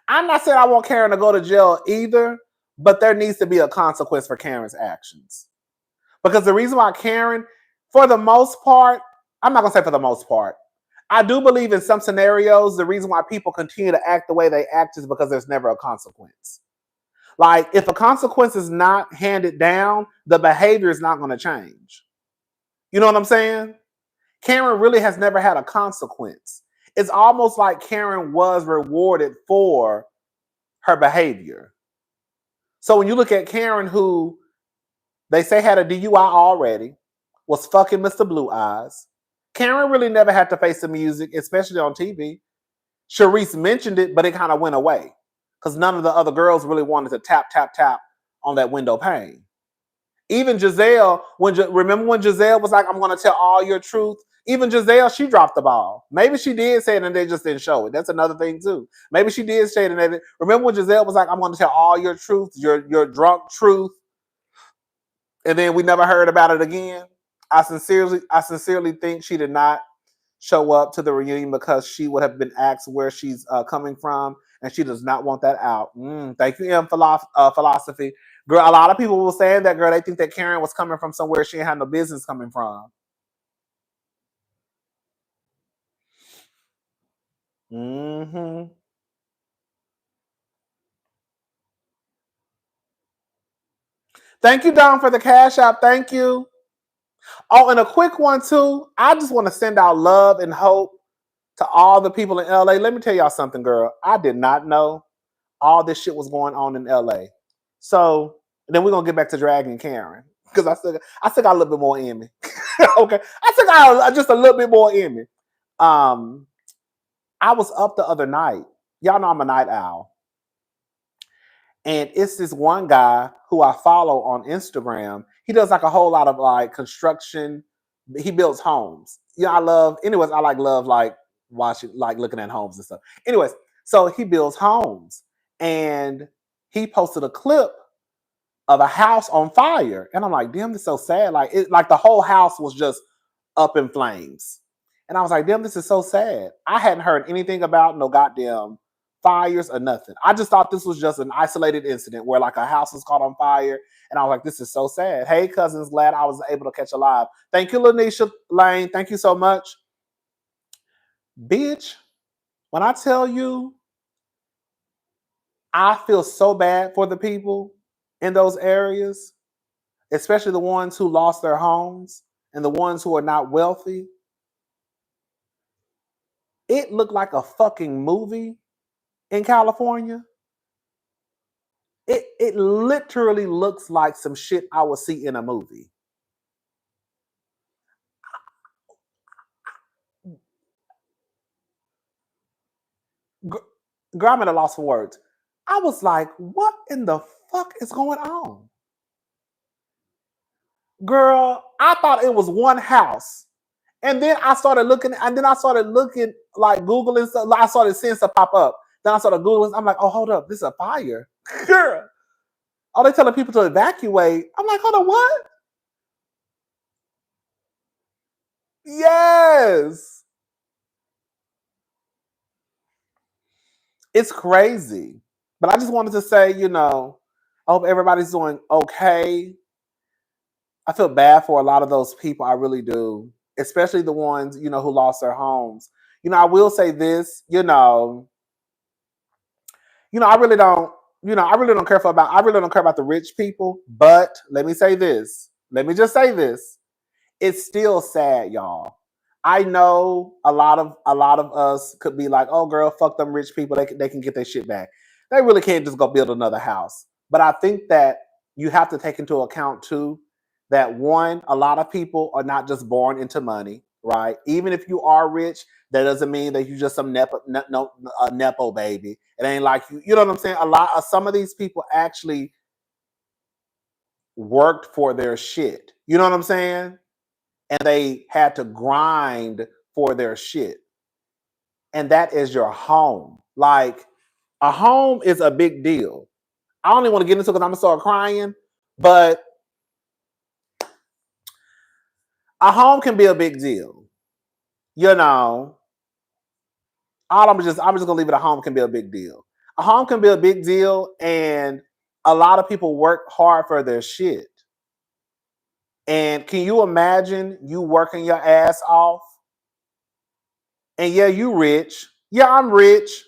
I'm not saying I want Karen to go to jail either, but there needs to be a consequence for Karen's actions. Because the reason why Karen, for the most part, I'm not going to say for the most part, I do believe in some scenarios, the reason why people continue to act the way they act is because there's never a consequence. Like, if a consequence is not handed down, the behavior is not going to change. You know what I'm saying? Karen really has never had a consequence. It's almost like Karen was rewarded for her behavior. So when you look at Karen, who they say had a DUI already, was fucking Mr. Blue Eyes, Karen really never had to face the music, especially on TV. Sharice mentioned it, but it kind of went away because none of the other girls really wanted to tap on that window pane. Even Giselle, remember when Giselle was like, I'm going to tell all your truth? Even Giselle, she dropped the ball. Maybe she did say it and they just didn't show it. That's another thing too. Maybe she did say it and they, remember when Giselle was like, I'm going to tell all your truth, your drunk truth, and then we never heard about it again? I sincerely think she did not show up to the reunion because she would have been asked where she's coming from, and she does not want that out. Thank you, M Philosophy. Girl, a lot of people were saying that, girl, they think that Karen was coming from somewhere she had no business coming from. Mm-hmm. Thank you, Don, for the cash app. Thank you. Oh, and a quick one, too. I just want to send out love and hope to all the people in LA. Let me tell y'all something, girl. I did not know all this shit was going on in LA. So then we're going to get back to dragging Karen because I still got a little bit more in me. Okay. I still got just a little bit more in me. I was up the other night. Y'all know I'm a night owl. And it's this one guy who I follow on Instagram. He does like a whole lot of like construction. He builds homes. Yeah, I love like watching, like looking at homes and stuff. Anyways, so he builds homes. And he posted a clip of a house on fire. And I'm like, damn, this is so sad. Like the whole house was just up in flames. And I was like, damn, this is so sad. I hadn't heard anything about no goddamn fires or nothing. I just thought this was just an isolated incident where like a house was caught on fire. And I was like, this is so sad. Hey, cousins, glad I was able to catch a live. Thank you, Lanisha Lane. Thank you so much. Bitch, when I tell you, I feel so bad for the people in those areas, especially the ones who lost their homes and the ones who are not wealthy. It looked like a fucking movie in California. It literally looks like some shit I would see in a movie. Girl, I'm at a loss for words. I was like, what in the fuck is going on? Girl, I thought it was one house. And then I started looking, like Googling stuff. I started seeing stuff pop up. Then I started Googling. I'm like, oh, hold up, this is a fire. Girl. Oh, they telling people to evacuate. I'm like, hold on, what? Yes. It's crazy. But I just wanted to say, I hope everybody's doing okay. I feel bad for a lot of those people. I really do. Especially the ones, who lost their homes. I will say this, I really don't, I really don't care about the rich people. But let me say this. Let me just say this. It's still sad, y'all. I know a lot of us could be like, oh girl, fuck them rich people. They can get their shit back. They really can't just go build another house. But I think that you have to take into account too that one, a lot of people are not just born into money, right? Even if you are rich, that doesn't mean that you just some nepo baby. It ain't like you know what I'm saying? Some of these people actually worked for their shit. You know what I'm saying? And they had to grind for their shit. And that is your home. Like, a home is a big deal. I don't even want to get into it because I'm going to start crying, but a home can be a big deal. I'm just gonna leave it. A home can be a big deal. A home can be a big deal, and a lot of people work hard for their shit. And can you imagine you working your ass off? And yeah, you rich. Yeah, I'm rich.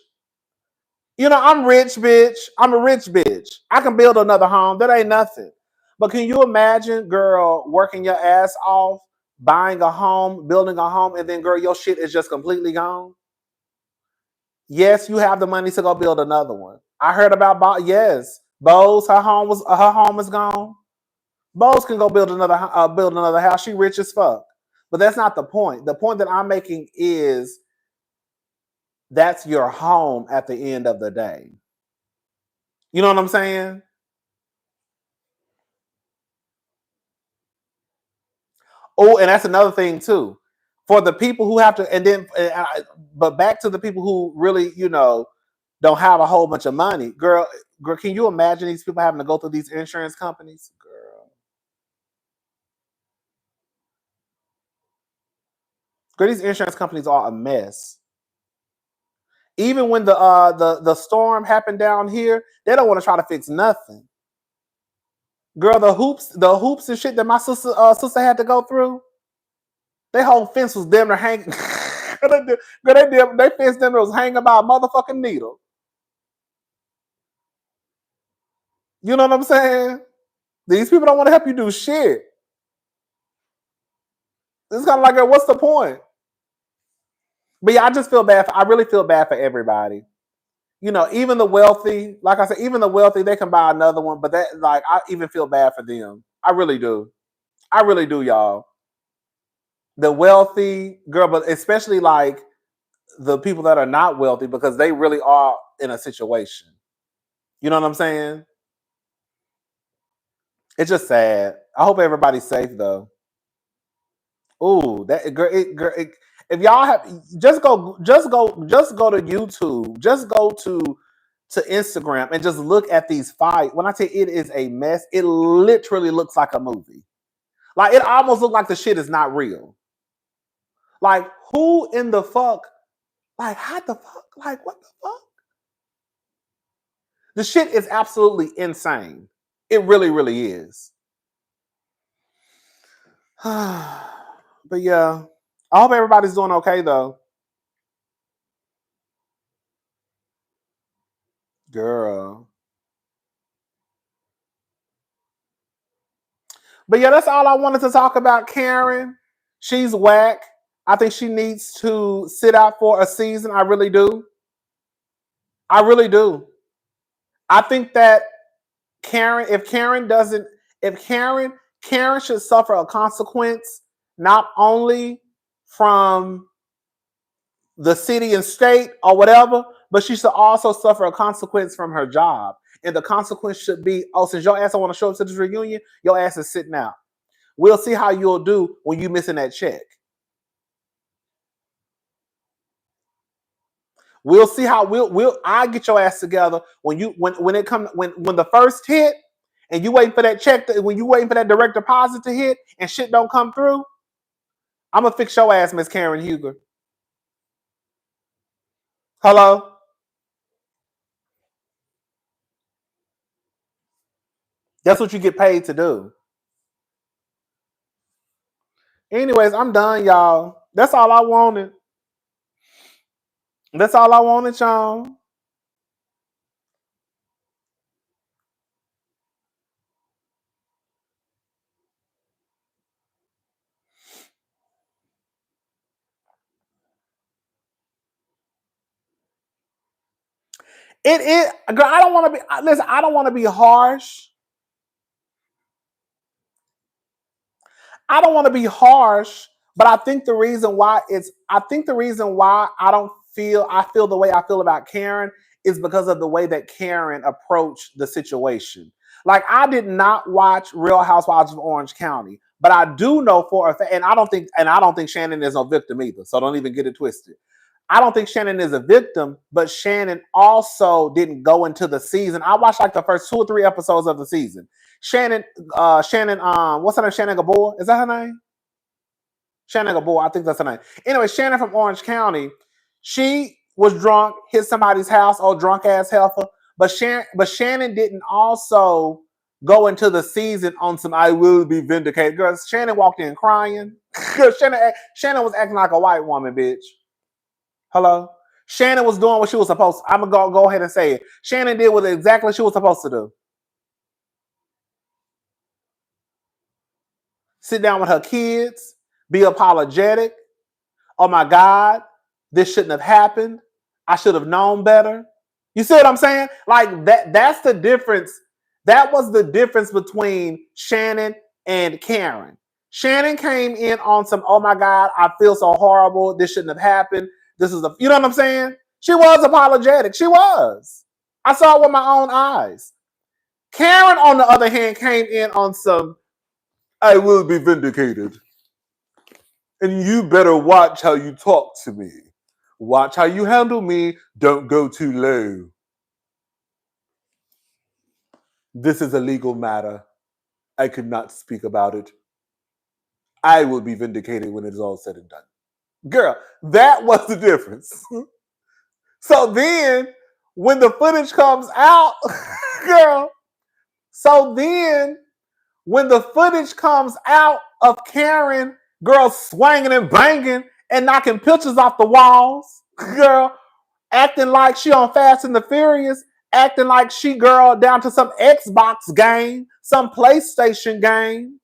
I'm rich, bitch. I'm a rich bitch. I can build another home. That ain't nothing. But can you imagine, girl, working your ass off, buying a home, building a home, and then, girl, your shit is just completely gone? Yes, you have the money to go build another one. I heard about yes, Bose. Her home is gone. Bose can go build another house. She rich as fuck. But that's not the point. The point that I'm making is that's your home at the end of the day. You know what I'm saying? Oh, and that's another thing too. For the people who have to, but back to the people who really, don't have a whole bunch of money. Girl, can you imagine these people having to go through these insurance companies? Girl, these insurance companies are a mess. Even when the storm happened down here, they don't want to try to fix nothing. Girl, the hoops and shit that my sister had to go through, their whole fence was damn near hanging. They fence them was hanging by a motherfucking needle. You know what I'm saying? These people don't want to help you do shit. It's kind of like, what's the point? But yeah, I just feel bad. I really feel bad for everybody. Even the wealthy, like I said, even the wealthy, they can buy another one. But that, like, I even feel bad for them. I really do. I really do, y'all. The wealthy, girl, but especially like the people that are not wealthy because they really are in a situation. You know what I'm saying? It's just sad. I hope everybody's safe though. Ooh, if y'all have just go to YouTube, just go to Instagram and just look at these fights. When I say it is a mess, it literally looks like a movie. Like, it almost looks like the shit is not real. Like, who in the fuck? Like, how the fuck? Like, what the fuck? The shit is absolutely insane. It really, really is. But yeah, I hope everybody's doing okay though. Girl. But yeah, that's all I wanted to talk about, Karen. She's whack. I think she needs to sit out for a season. I really do. I really do. I think that Karen should suffer a consequence, not only from the city and state or whatever, but she should also suffer a consequence from her job. And the consequence should be, oh, since your ass don't want to show up to this reunion, your ass is sitting out. We'll see how you'll do when you missing that check. We'll see how I get your ass together when the first hit and you waiting for that check when you waiting for that direct deposit to hit and shit don't come through. I'm gonna fix your ass, Miss Karen Huger. Hello? That's what you get paid to do. Anyways, I'm done, y'all. That's all I wanted. That's all I wanted, y'all. Girl, I don't want to be, listen, I don't want to be harsh. I don't want to be harsh, but I think the reason why I feel the way I feel about Karen is because of the way that Karen approached the situation. Like, I did not watch Real Housewives of Orange County, but I do know for a fact, and I don't think Shannon is no victim either. So don't even get it twisted. I don't think Shannon is a victim, but Shannon also didn't go into the season. I watched like the first 2 or 3 episodes of the season. Shannon, what's her name? Shannon Gabor? Is that her name? Shannon Gabor, I think that's her name. Anyway, Shannon from Orange County, she was drunk, hit somebody's house, old drunk ass heifer. But Shannon didn't also go into the season on some "I will be vindicated." Girl, Shannon walked in crying. Shannon was acting like a white woman, bitch. Hello? Shannon was doing what she was supposed to. I'm going to go ahead and say it. Shannon did what exactly she was supposed to do. Sit down with her kids, be apologetic. Oh my God, this shouldn't have happened. I should have known better. You see what I'm saying? Like that's the difference. That was the difference between Shannon and Karen. Shannon came in on some, oh my God, I feel so horrible. This shouldn't have happened. You know what I'm saying? She was apologetic. She was. I saw it with my own eyes. Karen, on the other hand, came in on some, I will be vindicated. And you better watch how you talk to me. Watch how you handle me. Don't go too low. This is a legal matter. I could not speak about it. I will be vindicated when it is all said and done. Girl, that was the difference. So then, when the footage comes out, girl, when the footage comes out of Karen, girl, swinging and banging and knocking pictures off the walls, girl, acting like she on Fast and the Furious, acting like she, girl, down to some Xbox game, some PlayStation game.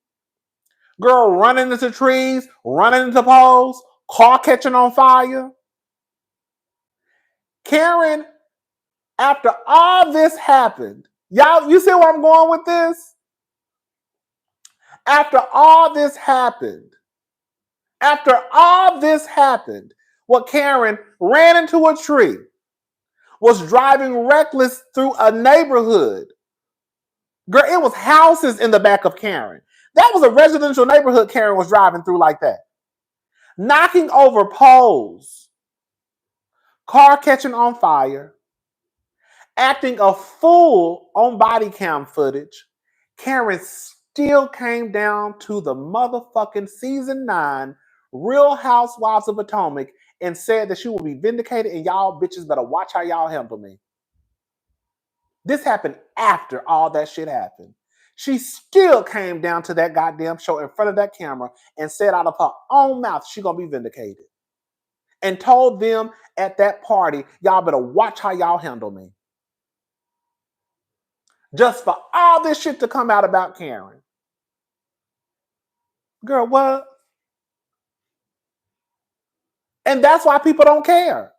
Girl, running into trees, running into poles, car catching on fire. Karen, after all this happened, y'all, you see where I'm going with this? After all this happened, what Karen ran into a tree, was driving reckless through a neighborhood. Girl, it was houses in the back of Karen. That was a residential neighborhood Karen was driving through like that. Knocking over poles, car catching on fire, acting a fool on body cam footage. Karen still came down to the motherfucking season 9 Real Housewives of Potomac and said that she will be vindicated and y'all bitches better watch how y'all handle me. This happened after all that shit happened. She still came down to that goddamn show in front of that camera and said out of her own mouth she gonna be vindicated. And told them at that party, y'all better watch how y'all handle me. Just for all this shit to come out about Karen. Girl, what? And that's why people don't care.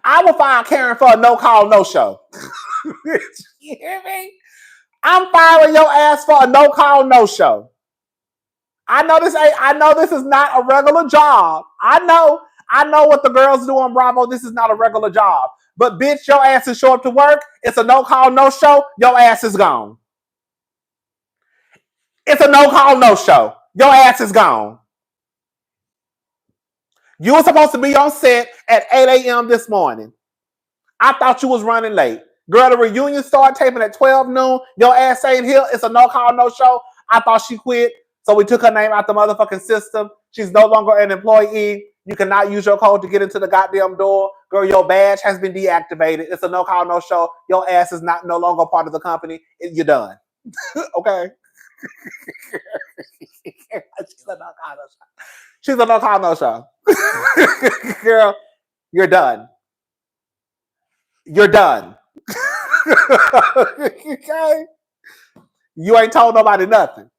I will fire Karen for a no-call, no-show. You hear me? I'm firing your ass for a no-call, no-show. I know this is not a regular job. I know what the girls do on Bravo. This is not a regular job. But bitch, your ass is show up to work. It's a no call, no show. Your ass is gone. It's a no call, no show. Your ass is gone. You were supposed to be on set at 8 a.m. this morning. I thought you was running late. Girl, the reunion started taping at 12 noon. Your ass ain't here. It's a no call, no show. I thought she quit. So we took her name out the motherfucking system. She's no longer an employee. You cannot use your code to get into the goddamn door. Girl, your badge has been deactivated. It's a no call, no show. Your ass is no longer part of the company. You're done. Okay? She's a no call, no show. She's a no call, no show. Girl, you're done. You're done. Okay? You ain't told nobody nothing.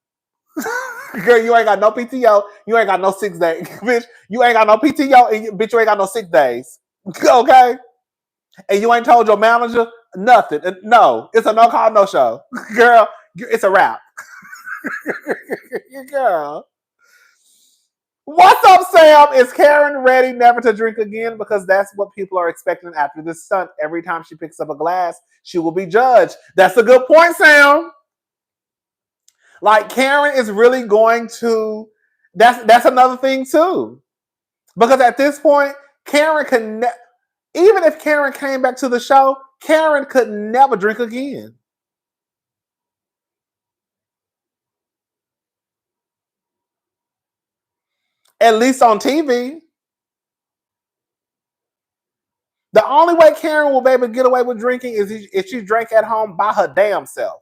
Girl, you ain't got no PTO. You ain't got no 6 days. Bitch, you ain't got no PTO. And bitch, you ain't got no 6 days. Okay? And you ain't told your manager nothing. No, it's a no call, no show. Girl, it's a wrap. Girl. What's up, Sam? Is Karen ready never to drink again? Because that's what people are expecting after this stunt. Every time she picks up a glass, she will be judged. That's a good point, Sam. Like, Karen is really going to... That's another thing, too. Because at this point, Karen can... Even if Karen came back to the show, Karen could never drink again. At least on TV. The only way Karen will be able to get away with drinking is if she drank at home by her damn self.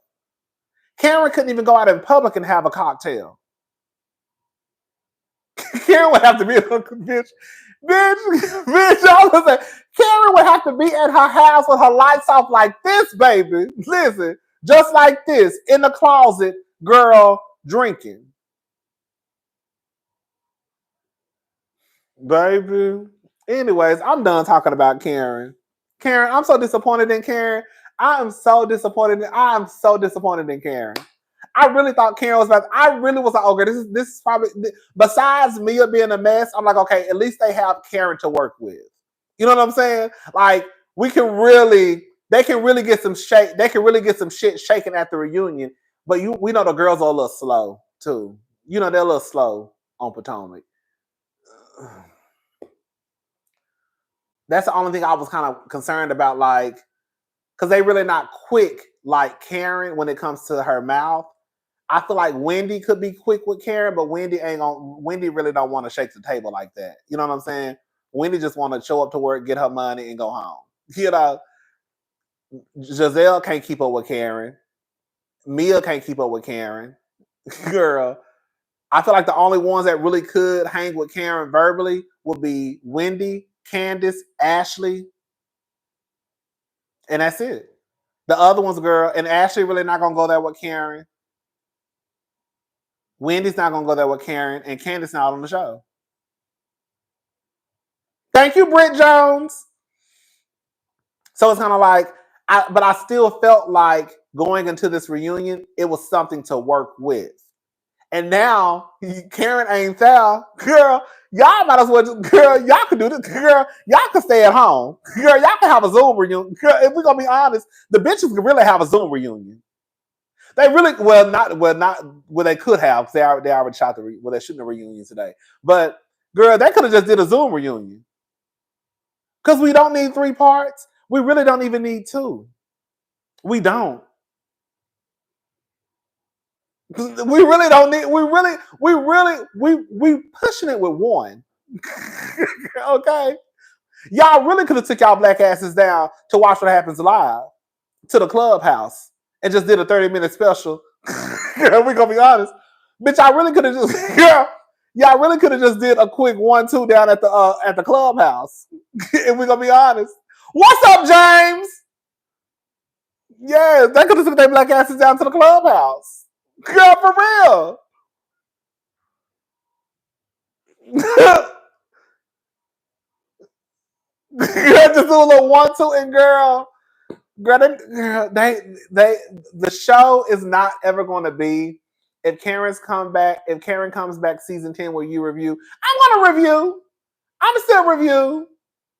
Karen couldn't even go out in public and have a cocktail. Karen would have to be a bitch. I was like, Karen would have to be at her house with her lights off like this, baby. Listen, just like this, in the closet, girl, drinking. Baby. Anyways, I'm done talking about Karen. Karen, I'm so disappointed in Karen. I'm so disappointed in Karen. I really thought Karen was about. I really was like, okay, this is probably, besides Mia being a mess, I'm like, okay, at least they have Karen to work with. You know what I'm saying? Like, they can really get some shake. They can really get some shit shaken at the reunion. But we know the girls are a little slow too. You know, they're a little slow on Potomac. That's the only thing I was kind of concerned about, like, because they really not quick like Karen when it comes to her mouth. I feel like Wendy could be quick with Karen, but Wendy really don't want to shake the table like that. You know what I'm saying? Wendy just want to show up to work, get her money, and go home. You know, Giselle can't keep up with Karen. Mia can't keep up with Karen. Girl, I feel like the only ones that really could hang with Karen verbally would be Wendy, Candace, Ashley, and that's it. The other ones, girl, and Ashley really not gonna go there with Karen. Wendy's not gonna go there with Karen, and Candace not on the show. Thank you, Britt Jones. So it's kind of like, but I still felt like going into this reunion, it was something to work with. And now Karen ain't there. Girl, y'all might as well girl, y'all can do this. Girl, y'all can stay at home. Girl, y'all can have a Zoom reunion. Girl, if we're gonna be honest, the bitches can really have a Zoom reunion. They really they could have, because they already shot they're shooting a reunion today. But girl, they could have just did a Zoom reunion. Because we don't need 3 parts. We really don't even need 2. We don't. We really don't need. We pushing it with 1. Okay, y'all really could have took y'all black asses down to watch what happens live to the clubhouse and just did a 30-minute special. We're gonna be honest, bitch. I really could have just y'all really could have just did a quick 1-2 down at the clubhouse. If we're gonna be honest, what's up, James? Yeah, they could have took their black asses down to the clubhouse. Girl, for real. Just do a little 1-2 and girl, the show is not ever going to be. If Karen comes back season 10 where you review, I'm gonna review. I'm still review.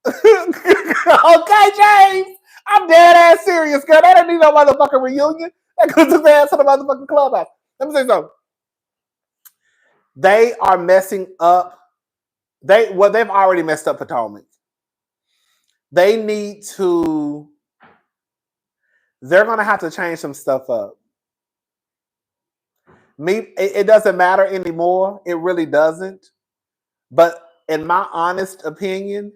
Okay, James. I'm dead ass serious, girl. They don't need no motherfucking reunion. They could just ass to the motherfucking clubhouse. Let me say something. They are messing up. They've already messed up Potomac. They need to. They're gonna have to change some stuff up. It doesn't matter anymore. It really doesn't. But in my honest opinion,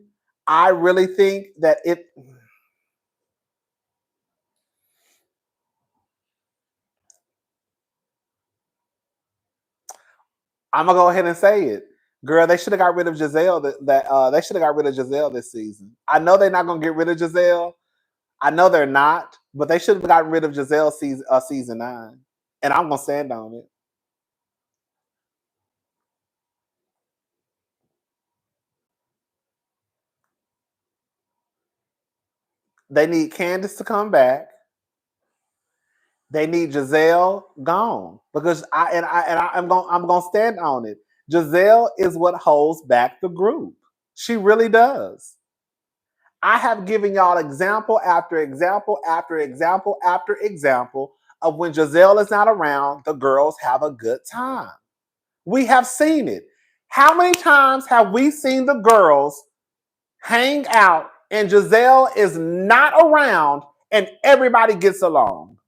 I really think that I'm gonna go ahead and say it, girl. They should have got rid of Giselle. They should have got rid of Giselle this season. I know they're not gonna get rid of Giselle. I know they're not, but they should have gotten rid of Giselle season 9, and I'm gonna stand on it. They need Candace to come back. They need Giselle gone because I'm gonna stand on it. Giselle is what holds back the group. She really does. I have given y'all example after example after example after example of when Giselle is not around, the girls have a good time. We have seen it. How many times have we seen the girls hang out and Giselle is not around and everybody gets along?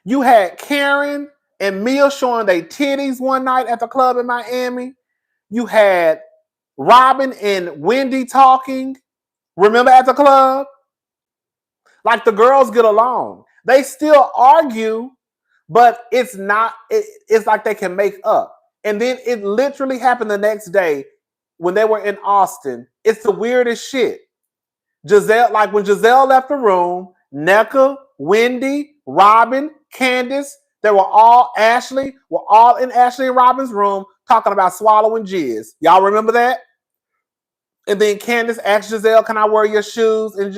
You had Karen and Mia showing their titties one night at the club in Miami. You had Robin and Wendy talking. Remember at the club? Like the girls get along. They still argue, but it's not, it's like they can make up. And then it literally happened the next day when they were in Austin. It's the weirdest shit. Giselle, like when Giselle left the room, Nneka, Wendy, Robin, Candace, they were all in Ashley and Robin's room talking about swallowing jizz. Y'all remember that? And then Candace asked Giselle, "Can I wear your shoes?" And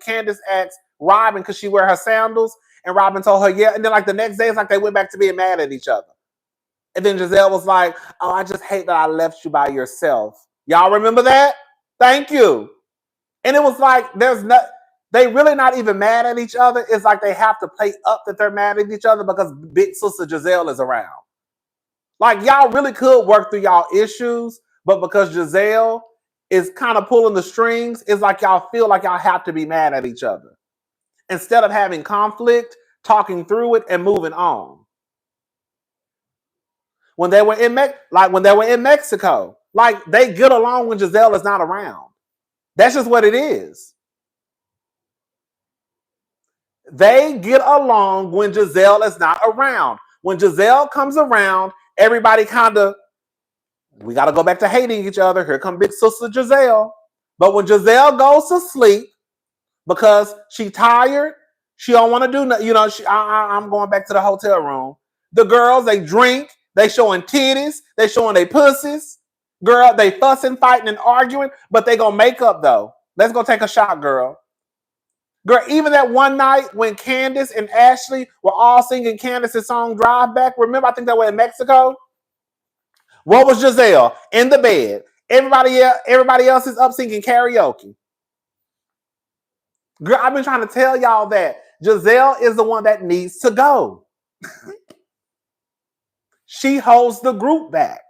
Candace asked Robin, "Could she wear her sandals?" And Robin told her, "Yeah." And then like the next day, it's like they went back to being mad at each other. And then Giselle was like, "Oh, I just hate that I left you by yourself." Y'all remember that? Thank you. And it was like they really not even mad at each other. It's like they have to play up that they're mad at each other because big sister Giselle is around. Like y'all really could work through y'all issues, but because Giselle is kind of pulling the strings, it's like y'all feel like y'all have to be mad at each other. Instead of having conflict, talking through it and moving on. When they were in Mexico, like they get along when Giselle is not around. That's just what it is. They get along when Giselle is not around. When Giselle comes around, everybody kind of, we got to go back to hating each other. Here come big sister Giselle. But when Giselle goes to sleep because she tired, she don't want to do nothing. I'm going back to the hotel room. The girls, they drink. They showing titties. They showing their pussies. Girl, they fussing, fighting, and arguing. But they gonna make up though. Let's go take a shot, girl. Girl, even that one night when Candace and Ashley were all singing Candace's song Drive Back. Remember, I think they were in Mexico. What was Giselle? In the bed. Everybody else is up singing karaoke. Girl, I've been trying to tell y'all that Giselle is the one that needs to go. She holds the group back.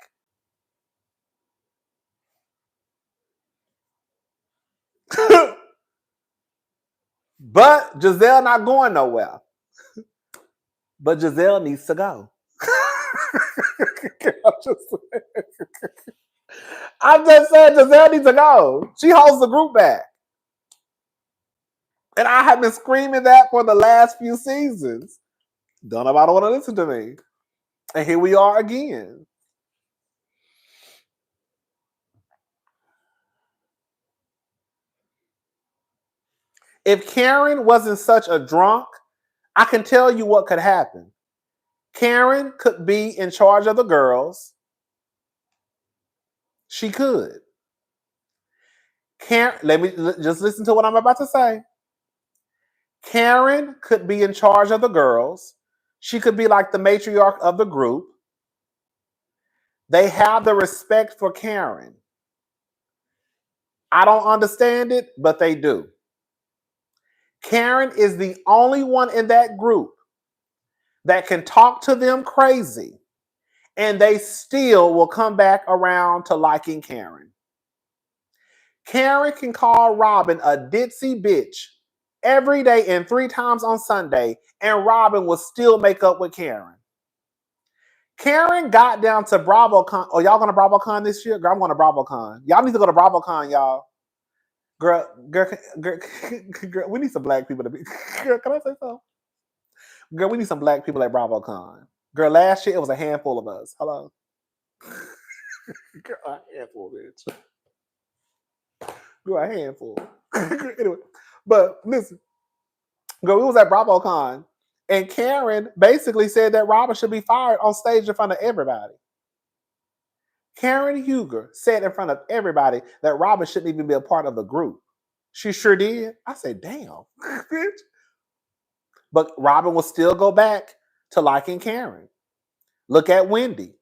But Giselle not going nowhere. But Giselle needs to go. I'm just saying Giselle needs to go. She holds the group back. And I have been screaming that for the last few seasons. Don't nobody want to listen to me. And here we are again. If Karen wasn't such a drunk, I can tell you what could happen. Karen could be in charge of the girls. She could. Karen, let me just listen to what I'm about to say. Karen could be in charge of the girls. She could be like the matriarch of the group. They have the respect for Karen. I don't understand it, but they do. Karen is the only one in that group that can talk to them crazy, and they still will come back around to liking Karen. Karen can call Robin a ditzy bitch every day and 3 times on Sunday, and Robin will still make up with Karen. Karen got down to BravoCon. Oh, y'all going to BravoCon this year? Girl, I'm going to BravoCon. Y'all need to go to BravoCon, y'all. Girl, we need some black people to be. Girl, can I say something? Girl, we need some black people at BravoCon. Girl, last year it was a handful of us. Hello? Girl, a handful, bitch. Girl, a handful. Anyway, but listen. Girl, we was at BravoCon, and Karen basically said that Robin should be fired on stage in front of everybody. Karen Huger said in front of everybody that Robin shouldn't even be a part of the group. She sure did. I said, damn, bitch. But Robin will still go back to liking Karen. Look at Wendy.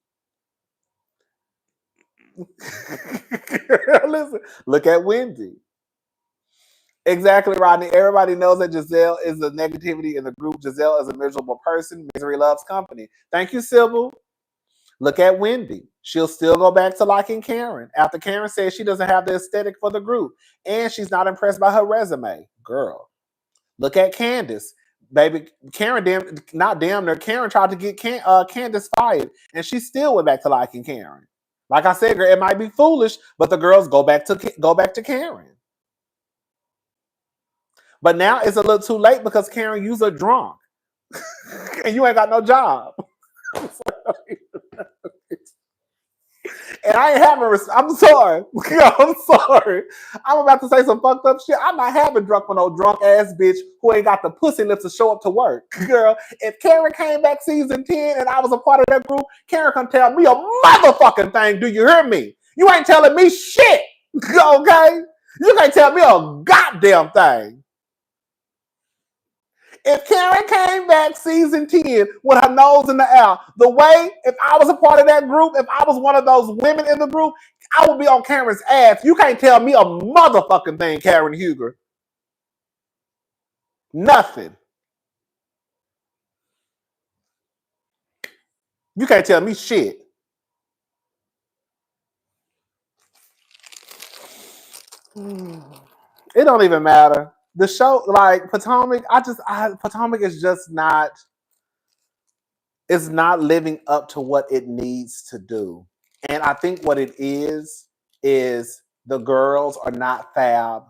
Listen, look at Wendy. Exactly, Rodney. Everybody knows that Giselle is the negativity in the group. Giselle is a miserable person. Misery loves company. Thank you, Sybil. Look at Wendy. She'll still go back to liking Karen after Karen says she doesn't have the aesthetic for the group and she's not impressed by her resume. Girl. Look at Candace. Baby, Karen, Karen tried to get Candace fired and she still went back to liking Karen. Like I said, girl, it might be foolish, but the girls go back to Karen. But now it's a little too late because Karen, you's a drunk and you ain't got no job. And I ain't having. I'm sorry. I'm sorry. I'm about to say some fucked up shit. I'm not having drunk with no drunk ass bitch who ain't got the pussy lips to show up to work. Girl, if Karen came back season 10 and I was a part of that group, Karen can tell me a motherfucking thing. Do you hear me? You ain't telling me shit. Okay? You can't tell me a goddamn thing. If Karen came back season 10 with her nose in the air, the way, if I was a part of that group, if I was one of those women in the group, I would be on Karen's ass. You can't tell me a motherfucking thing, Karen Huger. Nothing. You can't tell me shit. It don't even matter. The show, like Potomac, Potomac is just not, it's not living up to what it needs to do. And I think what it is the girls are not fab.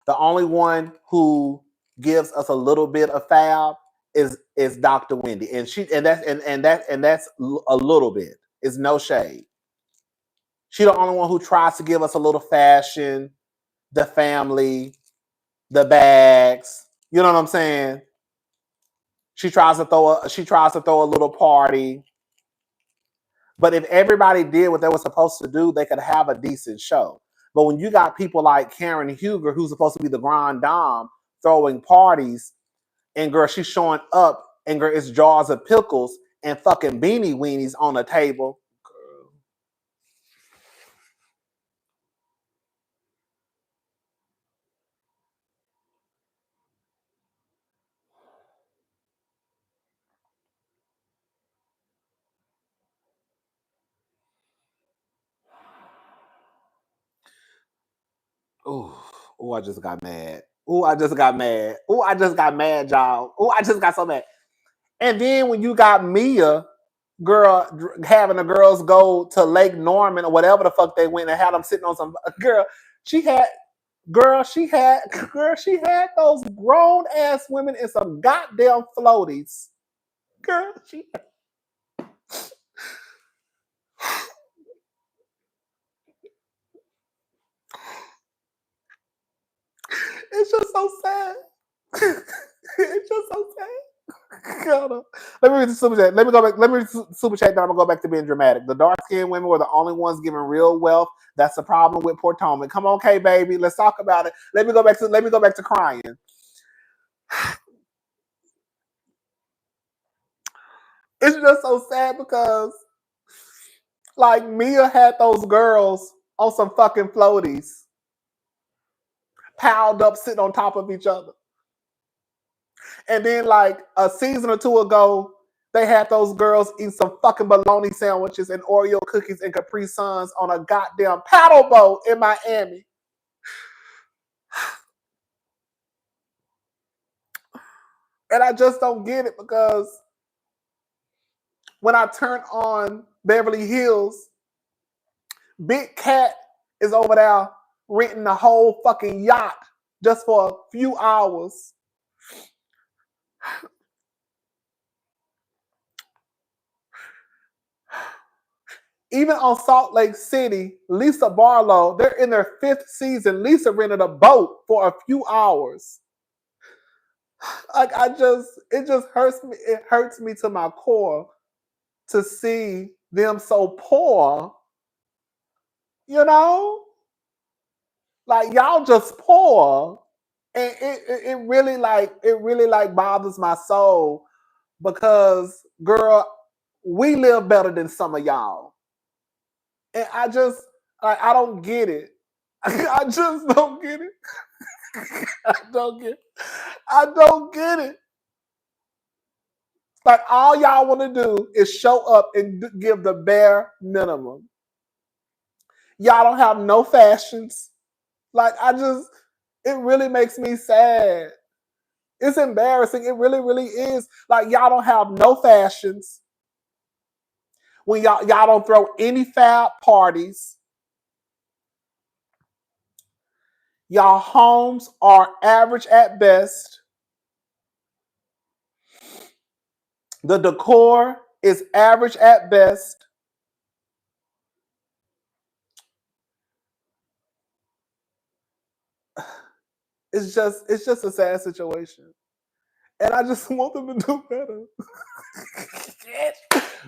The only one who gives us a little bit of fab is Dr. Wendy, and that's a little bit. It's no shade. She's the only one who tries to give us a little fashion, the family, the bags. You know what I'm saying? She tries to throw a little party. But if everybody did what they were supposed to do, they could have a decent show. But when you got people like Karen Huger, who's supposed to be the grand dame, throwing parties, and girl, she's showing up, and girl, it's jars of pickles and fucking beanie weenies on the table. Girl. Oh, I just got mad. I just got mad, y'all. I just got so mad. And then when you got Mia, girl, having the girls go to Lake Norman or whatever the fuck they went and had them sitting on some girl, she had those grown ass women in some goddamn floaties. Girl, it's just so sad. It's just so sad. God, let me read the super chat. Let me go back. Let me read the super chat. Then I'm gonna go back to being dramatic. The dark skinned women were the only ones giving real wealth. That's the problem with Potomac. Come on, K baby, let's talk about it. Let me go back to crying. It's just so sad because Like Mia had those girls on some fucking floaties, piled up, sitting on top of each other. And then like a season or two ago, they had those girls eat some fucking bologna sandwiches and Oreo cookies and Capri Suns on a goddamn paddle boat in Miami. And I just don't get it because when I turn on Beverly Hills, Big Cat is over there renting the whole fucking yacht just for a few hours. Even on Salt Lake City, Lisa Barlow, they're in their 5th season. Lisa rented a boat for a few hours. Like it just hurts me. It hurts me to my core to see them so poor. You know, like y'all just poor, and it really like bothers my soul because girl, we live better than some of y'all, and I just like I don't get it. I just don't get it. I don't get it. Like all y'all want to do is show up and give the bare minimum. Y'all don't have no fashions. Like it really makes me sad. It's embarrassing. It really, really is. Like y'all don't have no fashions. When y'all don't throw any fab parties. Y'all homes are average at best. The decor is average at best. It's just a sad situation. And I just want them to do better.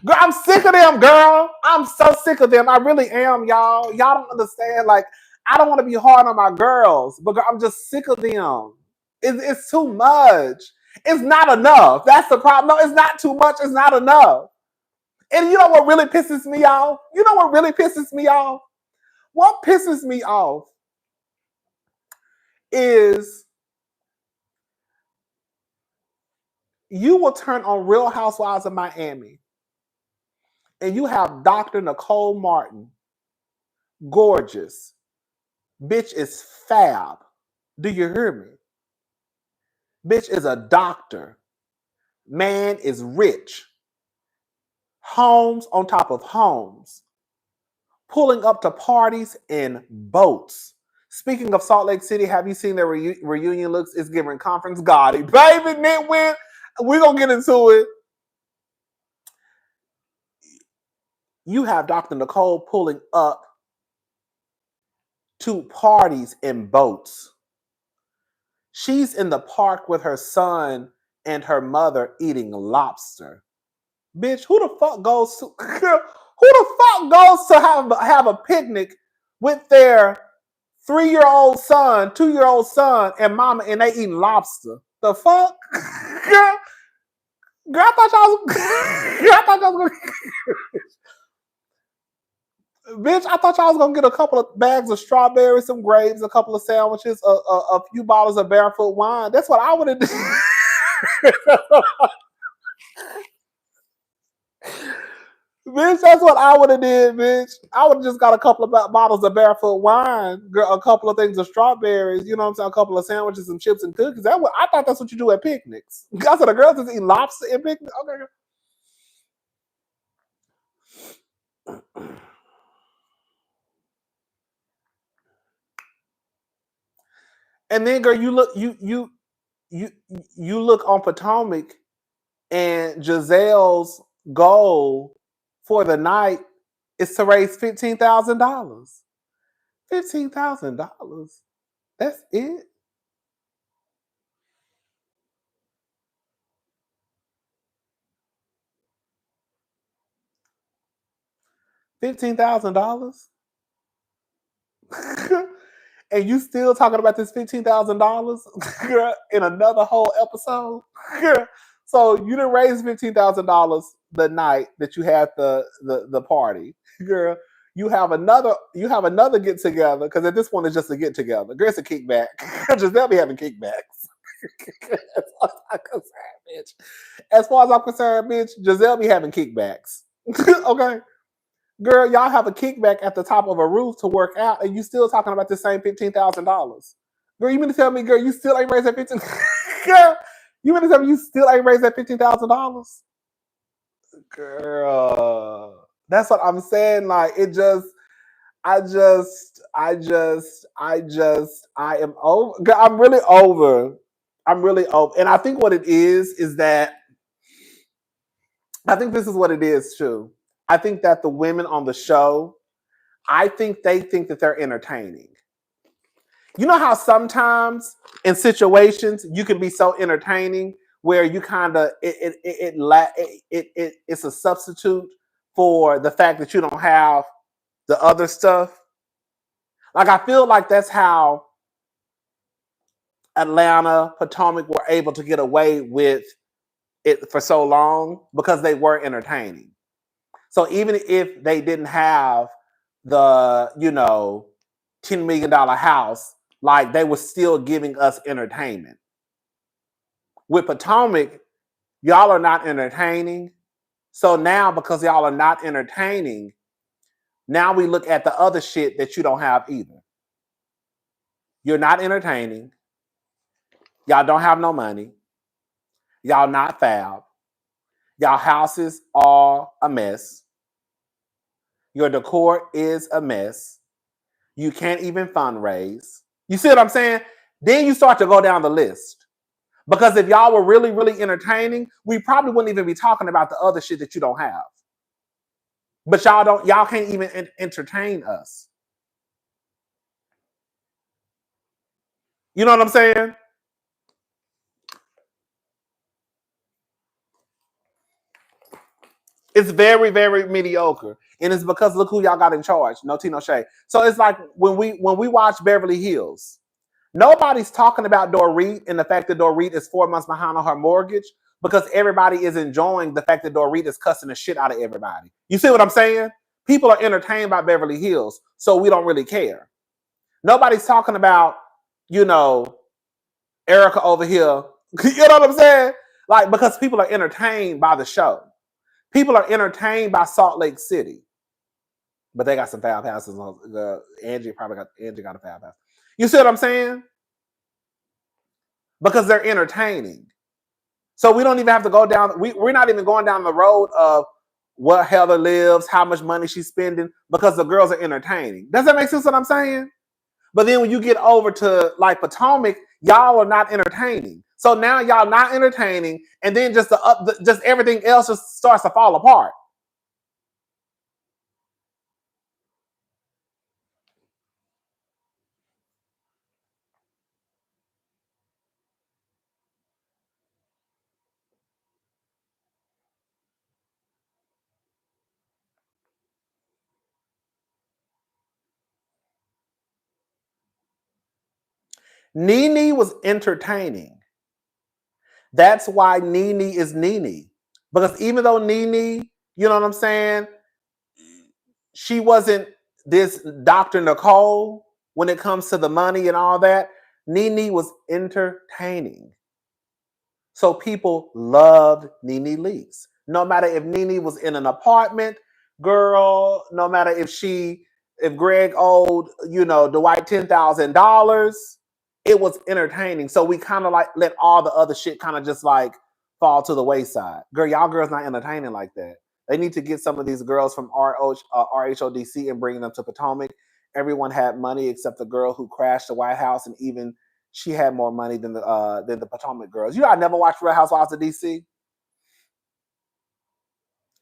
Girl, I'm sick of them, girl. I'm so sick of them. I really am, y'all. Y'all don't understand. Like, I don't want to be hard on my girls, but girl, I'm just sick of them. It's too much. It's not enough. That's the problem. No, it's not too much. It's not enough. And you know what really pisses me off? You know what really pisses me off? What pisses me off is you will turn on Real Housewives of Miami and you have Dr. Nicole Martin, gorgeous. Bitch is fab. Do you hear me? Bitch is a doctor. Man is rich. Homes on top of homes. Pulling up to parties in boats. Speaking of Salt Lake City, have you seen their reunion looks? It's giving conference Gotti. Baby, nitwit, we're going to get into it. You have Dr. Nicole pulling up to parties in boats. She's in the park with her son and her mother eating lobster. Bitch, who the fuck goes to have a picnic with their 3-year-old son, 2-year-old son, and mama, and they eating lobster? The fuck? Girl, I thought y'all was Bitch, I thought y'all was gonna get a couple of bags of strawberries, some grapes, a couple of sandwiches, a few bottles of barefoot wine. That's what I would have done. Bitch, that's what I would have did, bitch. I would have just got a couple of bottles of barefoot wine, a couple of things of strawberries, you know what I'm saying, a couple of sandwiches, some chips and cookies. I thought that's what you do at picnics. I said the girls just eat lobster at picnics. Okay. And then, girl, you look on Potomac, and Giselle's goal for the night is to raise $15,000. $15,000. That's it. $15,000. And you still talking about this $15,000 in another whole episode? So you didn't raise $15,000 the night that you had the party. Girl, you have another get together because at this point it's just a get together. Girl, it's a kickback. Giselle be having kickbacks. As far as I'm concerned, bitch. As far as I'm concerned, bitch, Giselle be having kickbacks. Okay. Girl, y'all have a kickback at the top of a roof to work out, and you still talking about the same $15,000. Girl, you mean to tell me, girl, you still ain't raised that 15? Girl, you mean to tell me you still ain't raised that $15,000? Girl, that's what I'm saying. Like it just, I am over. Girl, I'm really over. I'm really over. And I think what it is that I think this is what it is too. I think that the women on the show, I think they think that they're entertaining. You know how sometimes in situations you can be so entertaining where you kind of it's a substitute for the fact that you don't have the other stuff. Like I feel like that's how Atlanta, Potomac were able to get away with it for so long because they were entertaining. So even if they didn't have the, $10 million house, like they were still giving us entertainment. With Potomac, y'all are not entertaining. So now because y'all are not entertaining, now we look at the other shit that you don't have either. You're not entertaining. Y'all don't have no money. Y'all not fab. Y'all houses are a mess. Your decor is a mess. You can't even fundraise. You see what I'm saying? Then you start to go down the list. Because if y'all were really, really entertaining, we probably wouldn't even be talking about the other shit that you don't have. But y'all can't even entertain us. You know what I'm saying? It's very, very mediocre. And it's because look who y'all got in charge. No tea, no shade. So it's like when we watch Beverly Hills, nobody's talking about Dorit and the fact that Dorit is 4 months behind on her mortgage because everybody is enjoying the fact that Dorit is cussing the shit out of everybody. You see what I'm saying? People are entertained by Beverly Hills, so we don't really care. Nobody's talking about, Erica over here. You know what I'm saying? Like, because people are entertained by the show. People are entertained by Salt Lake City. But they got some foul passes. Angie got a foul pass. You see what I'm saying? Because they're entertaining. So we don't even have to go down. We're not even going down the road of what Heather lives, how much money she's spending, because the girls are entertaining. Does that make sense what I'm saying? But then when you get over to like Potomac, y'all are not entertaining. So now y'all not entertaining, and then just everything else just starts to fall apart. Nene was entertaining. That's why Nene is Nene. Because even though Nene, you know what I'm saying, she wasn't this Dr. Nicole when it comes to the money and all that. Nene was entertaining. So people loved Nene Leakes. No matter if Nene was in an apartment, girl, no matter if Greg owed, Dwight $10,000, it was entertaining. So we kind of like let all the other shit kind of just like fall to the wayside. Girl, y'all girls not entertaining like that. They need to get some of these girls from RHODC and bring them to Potomac. Everyone had money except the girl who crashed the White House, and even she had more money than the Potomac girls. I never watched Real Housewives of DC.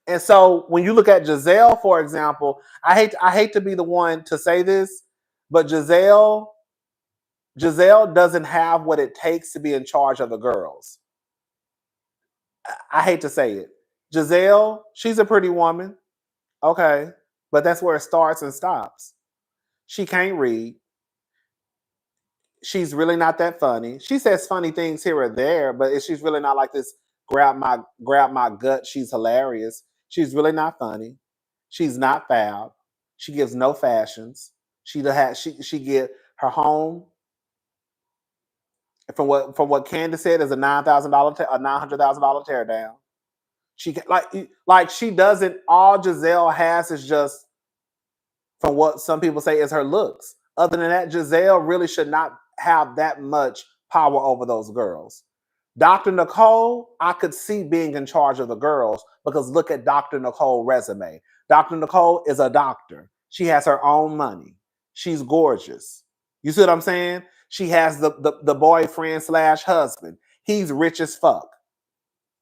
And so when you look at Giselle, for example, I hate to be the one to say this, but Giselle doesn't have what it takes to be in charge of the girls. I hate to say it. Giselle, she's a pretty woman. Okay. But that's where it starts and stops. She can't read. She's really not that funny. She says funny things here or there, but she's really not like this grab my gut, she's hilarious. She's really not funny. She's not fab. She gives no fashions. She get her home from what Candace said is a $900,000 tear down. She like she doesn't. All Giselle has is just from what some people say is her looks. Other than that, Giselle really should not have that much power over those girls. Dr. Nicole, I could see being in charge of the girls because look at Dr. Nicole's resume. Dr. Nicole is a doctor. She has her own money. She's gorgeous. You see what I'm saying? She has the boyfriend slash husband. He's rich as fuck.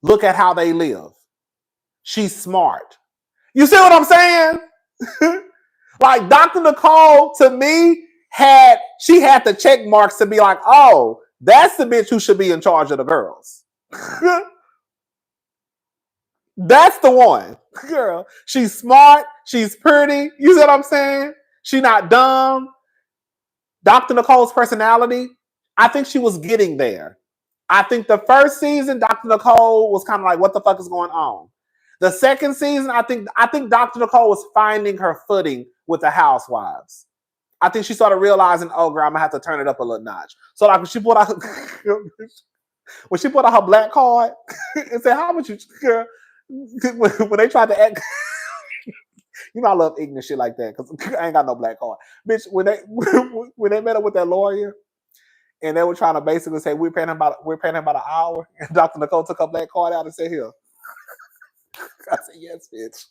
Look at how they live. She's smart. You see what I'm saying? Like Dr. Nicole, to me, had the check marks to be like, oh, that's the bitch who should be in charge of the girls. That's the one. Girl, she's smart. She's pretty. You see what I'm saying? She's not dumb. Dr. Nicole's personality, I think she was getting there. I think the first season, Dr. Nicole was kind of like, what the fuck is going on? The second season, I think Dr. Nicole was finding her footing with the housewives. I think she started realizing, oh, girl, I'm gonna have to turn it up a little notch. So like when she put out her black card and said, how much you, girl, when they tried to act, you know, I love ignorant shit like that because I ain't got no black card, bitch. When they met up with that lawyer and they were trying to basically say we're paying him about an hour, and Dr. Nicole took her black card out and said, here. I said, yes, bitch.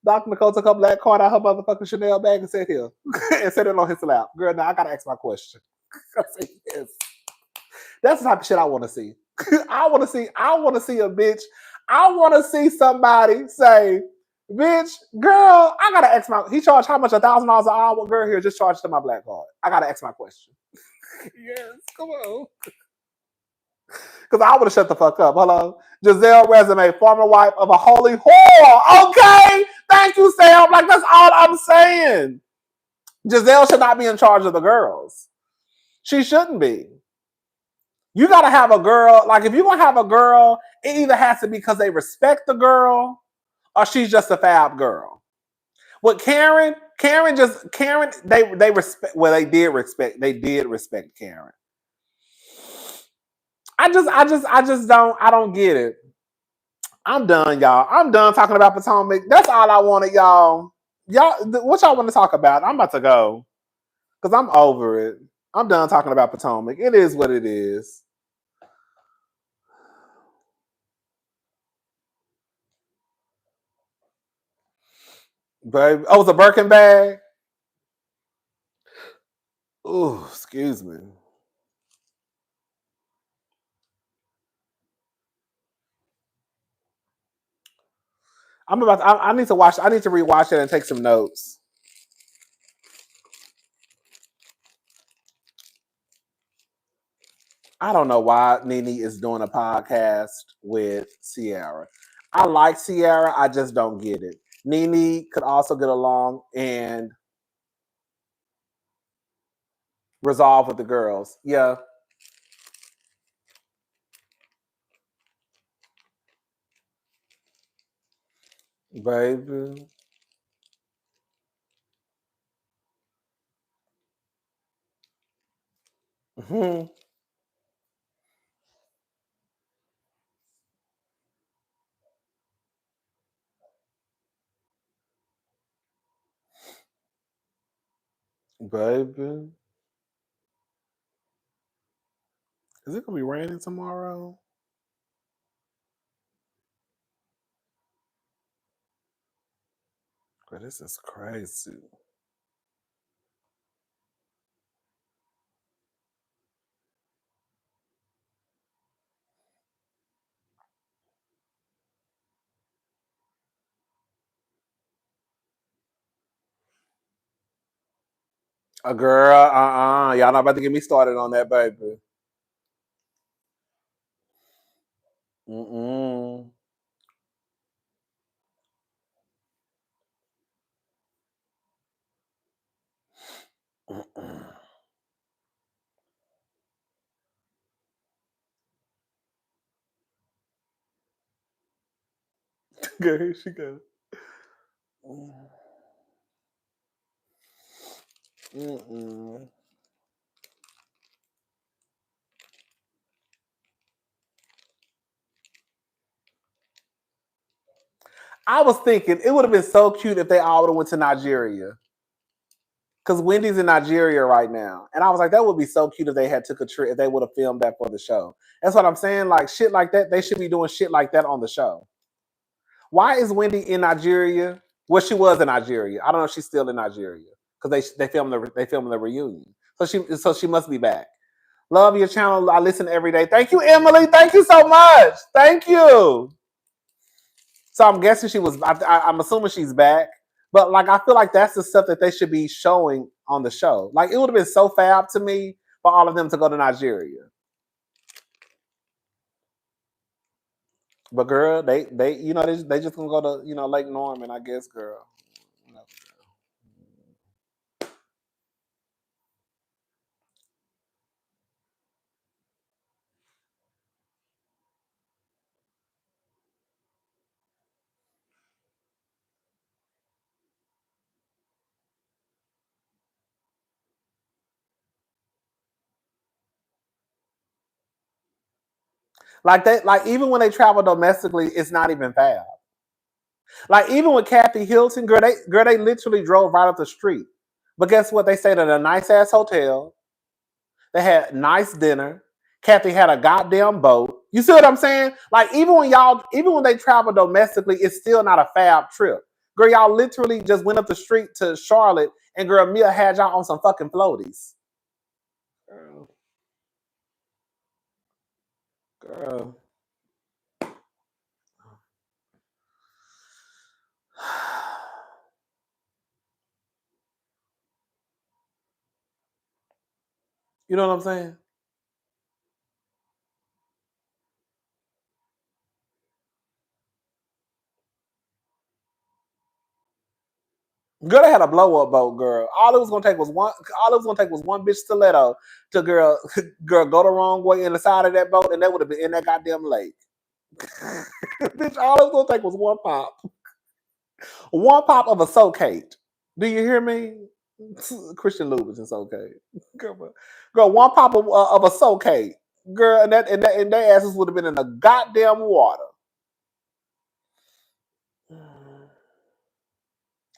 Dr. Nicole took her black card out her motherfucking Chanel bag and said, here. And said it on his lap. Girl, now I gotta ask my question. I said, yes. That's the type of shit I want to see. I want to see a bitch. I want to see somebody say, bitch, girl, I gotta ask my. He charged how much? $1,000 an hour. Girl, here, just charge to my black card. I gotta ask my question. Yes, come on. Because I would have shut the fuck up. Hello, Giselle resume, former wife of a holy whore. Okay, thank you, Sam. Like that's all I'm saying. Giselle should not be in charge of the girls. She shouldn't be. You gotta have a girl. Like if you're gonna have a girl, it either has to be because they respect the girl, or she's just a fab girl. With Karen, they respect. Well, they did respect Karen. I don't get it. I'm done, y'all. I'm done talking about Potomac. That's all I wanted, y'all. What y'all want to talk about? I'm about to go because I'm over it. I'm done talking about Potomac. It is what it is. Baby. Oh, it's a Birkin bag? Oh, excuse me. I need to watch. I need to rewatch it and take some notes. I don't know why Nene is doing a podcast with Sierra. I like Sierra. I just don't get it. Nene could also get along and resolve with the girls. Yeah. Baby. Mm-hmm. Baby. Is it gonna be raining tomorrow? But this is crazy. A girl, y'all not about to get me started on that, baby. Mm-mm. Mm-mm. Girl, here she goes. Mm-mm. I was thinking it would have been so cute if they all would have went to Nigeria. Because Wendy's in Nigeria right now. And I was like, that would be so cute if they had took a trip, if they would have filmed that for the show. That's what I'm saying. Like shit like that, they should be doing shit like that on the show. Why is Wendy in Nigeria? Well, she was in Nigeria. I don't know if she's still in Nigeria. Because they filmed the reunion. So she must be back. Love your channel. I listen every day. Thank you, Emily. Thank you so much. Thank you. So I'm guessing she was. I'm assuming she's back. But like, I feel like that's the stuff that they should be showing on the show. Like, it would have been so fab to me for all of them to go to Nigeria. But girl, they they just gonna go to Lake Norman, I guess, girl. Like even when they travel domestically, it's not even fab. Like even with Kathy Hilton, girl, they literally drove right up the street. But guess what? They stayed at a nice ass hotel. They had nice dinner. Kathy had a goddamn boat. You see what I'm saying? Like even when they travel domestically, it's still not a fab trip. Girl, y'all literally just went up the street to Charlotte, and girl, Mia had y'all on some fucking floaties. Girl, girl. You know what I'm saying? Girl, they had a blow up boat, girl. All it was gonna take was one. All it was gonna take was one bitch stiletto to girl go the wrong way in the side of that boat, and that would have been in that goddamn lake. Bitch, all it was gonna take was one pop of a soakate. Do you hear me? Christian Louboutin's okay. Girl, one pop of a soakate, girl, and their asses would have been in the goddamn water.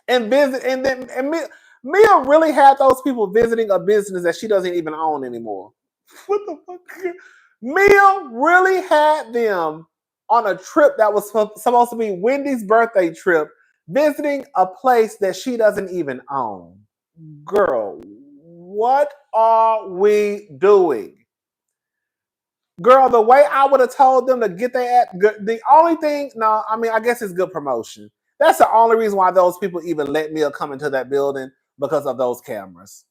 And visit and then and Mia really had those people visiting a business that she doesn't even own anymore. What the fuck? Mia really had them on a trip that was supposed to be Wendy's birthday trip, visiting a place that she doesn't even own. Girl, what are we doing? Girl, the way I would have told them to get their the only thing, no, I mean, I guess it's good promotion. That's the only reason why those people even let Mia come into that building because of those cameras.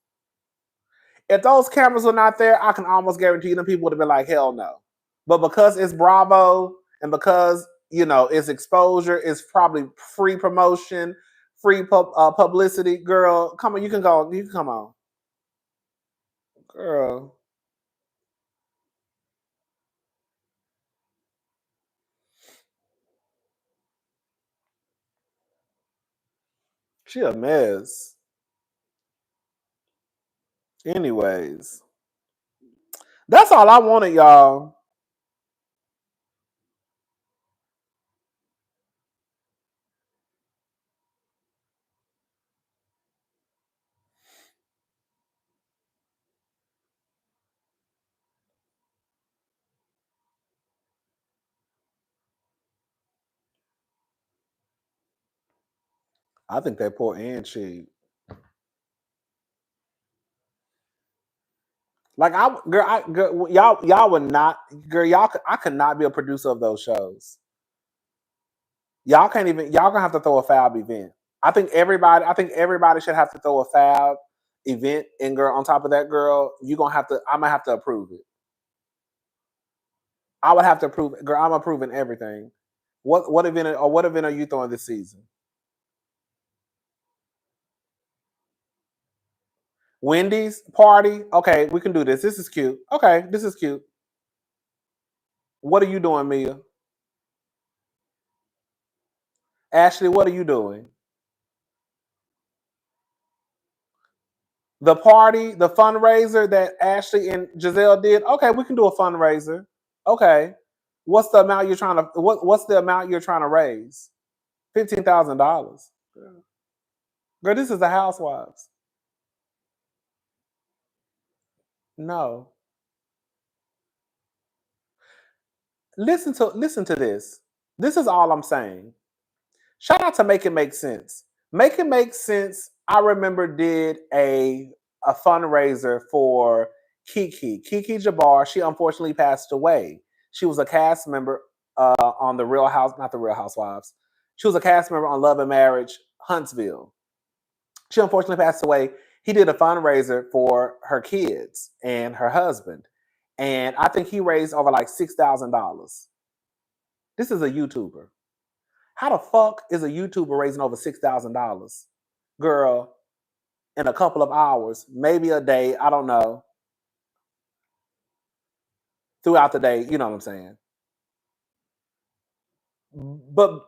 If those cameras were not there, I can almost guarantee you them people would have been like, hell no. But because it's Bravo and because, it's exposure, it's probably free promotion, free publicity, girl, come on, you can come on. Girl. She a mess. Anyways, that's all I wanted, y'all. I think they poor and cheap. Like girl, y'all would not, girl, I could not be a producer of those shows. Y'all gonna have to throw a fab event. I think everybody should have to throw a fab event. And girl, on top of that, girl, I'm gonna have to approve it. I would have to approve it. Girl, I'm approving everything. What event are you throwing this season? Wendy's party? Okay, we can do this. This is cute. Okay, this is cute. What are you doing, Mia? Ashley, what are you doing? The party, the fundraiser that Ashley and Giselle did. Okay, we can do a fundraiser. Okay, what's the amount you're trying to? What's the amount you're trying to raise? $15,000. Girl, this is the Housewives. No, listen to this. This is all I'm saying. Shout out to Make It Make Sense. Make It Make Sense. I remember did a fundraiser for Kiki Jabbar. She unfortunately passed away. She was a cast member on the Real House, not the Real Housewives. She was a cast member on Love and Marriage Huntsville. She unfortunately passed away. He did a fundraiser for her kids and her husband, and I think he raised over like $6,000. This is a YouTuber. How the fuck is a YouTuber raising over $6,000? Girl, in a couple of hours, maybe a day, I don't know. Throughout the day, you know what I'm saying? But